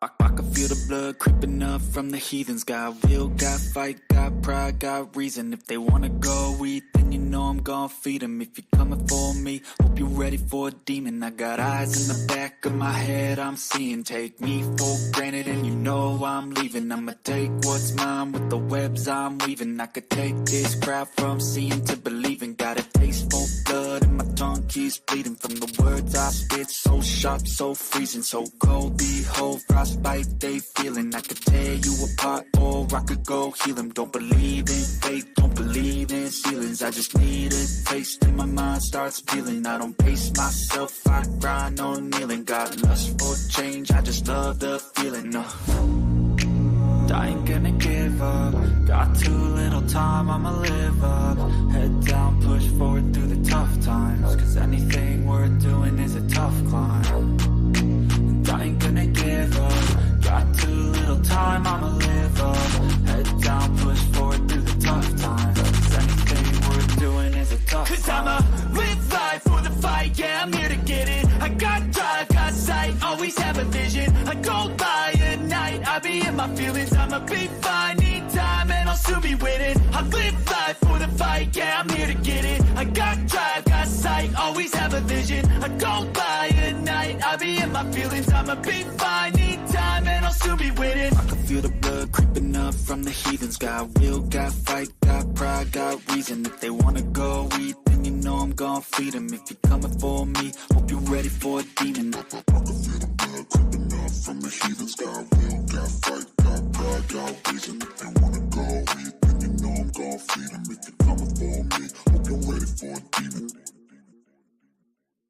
I can feel the blood creeping up from the heathens. Got will, got fight, got pride, got reason. If they wanna go eat, then you know I'm gonna feed them. If you're coming for me, hope you're ready for a demon. I got eyes in the back of my head, I'm seeing. Take me for granted and you know I'm leaving. I'ma take what's mine with the webs I'm weaving. I could take this crowd from seeing to believing. Got a taste for blood and my tongue keeps bleeding from the words I spit. So sharp, so freezing, so cold. Behold, frostbite they feeling. I could tear you apart or I could go heal them. Don't believe in fate, don't believe in ceilings. I just need a taste and my mind starts peeling. I don't pace myself, I grind on kneeling. Got lust for change, I just love the feeling. I ain't gonna give up. Got too little time, I'ma live up. Head down, push forward through the tough times. Cause anything worth doing is a tough climb. And I ain't gonna give up. Got too little time, I'ma live up. Head down, push forward through the tough times. Cause anything worth doing is a tough climb. Cause I'ma live life for the fight, yeah, I'm here to get it. I got drive, got sight, always have a vision. I go by at night, I be in my feelings. I'ma be fine, need time, and I'll soon be winning. I live life for the fight, yeah, I'm here to get it. I got drive, got sight, always have a vision. I go by at night, I be in my feelings. I'ma be fine, need time, and I'll soon be winning. I can feel the blood creeping up from the heathens. Got will, got fight, got pride, got reason. If they wanna go eat, then you know I'm gon' feed them. If you're coming for me, hope you're ready for a demon.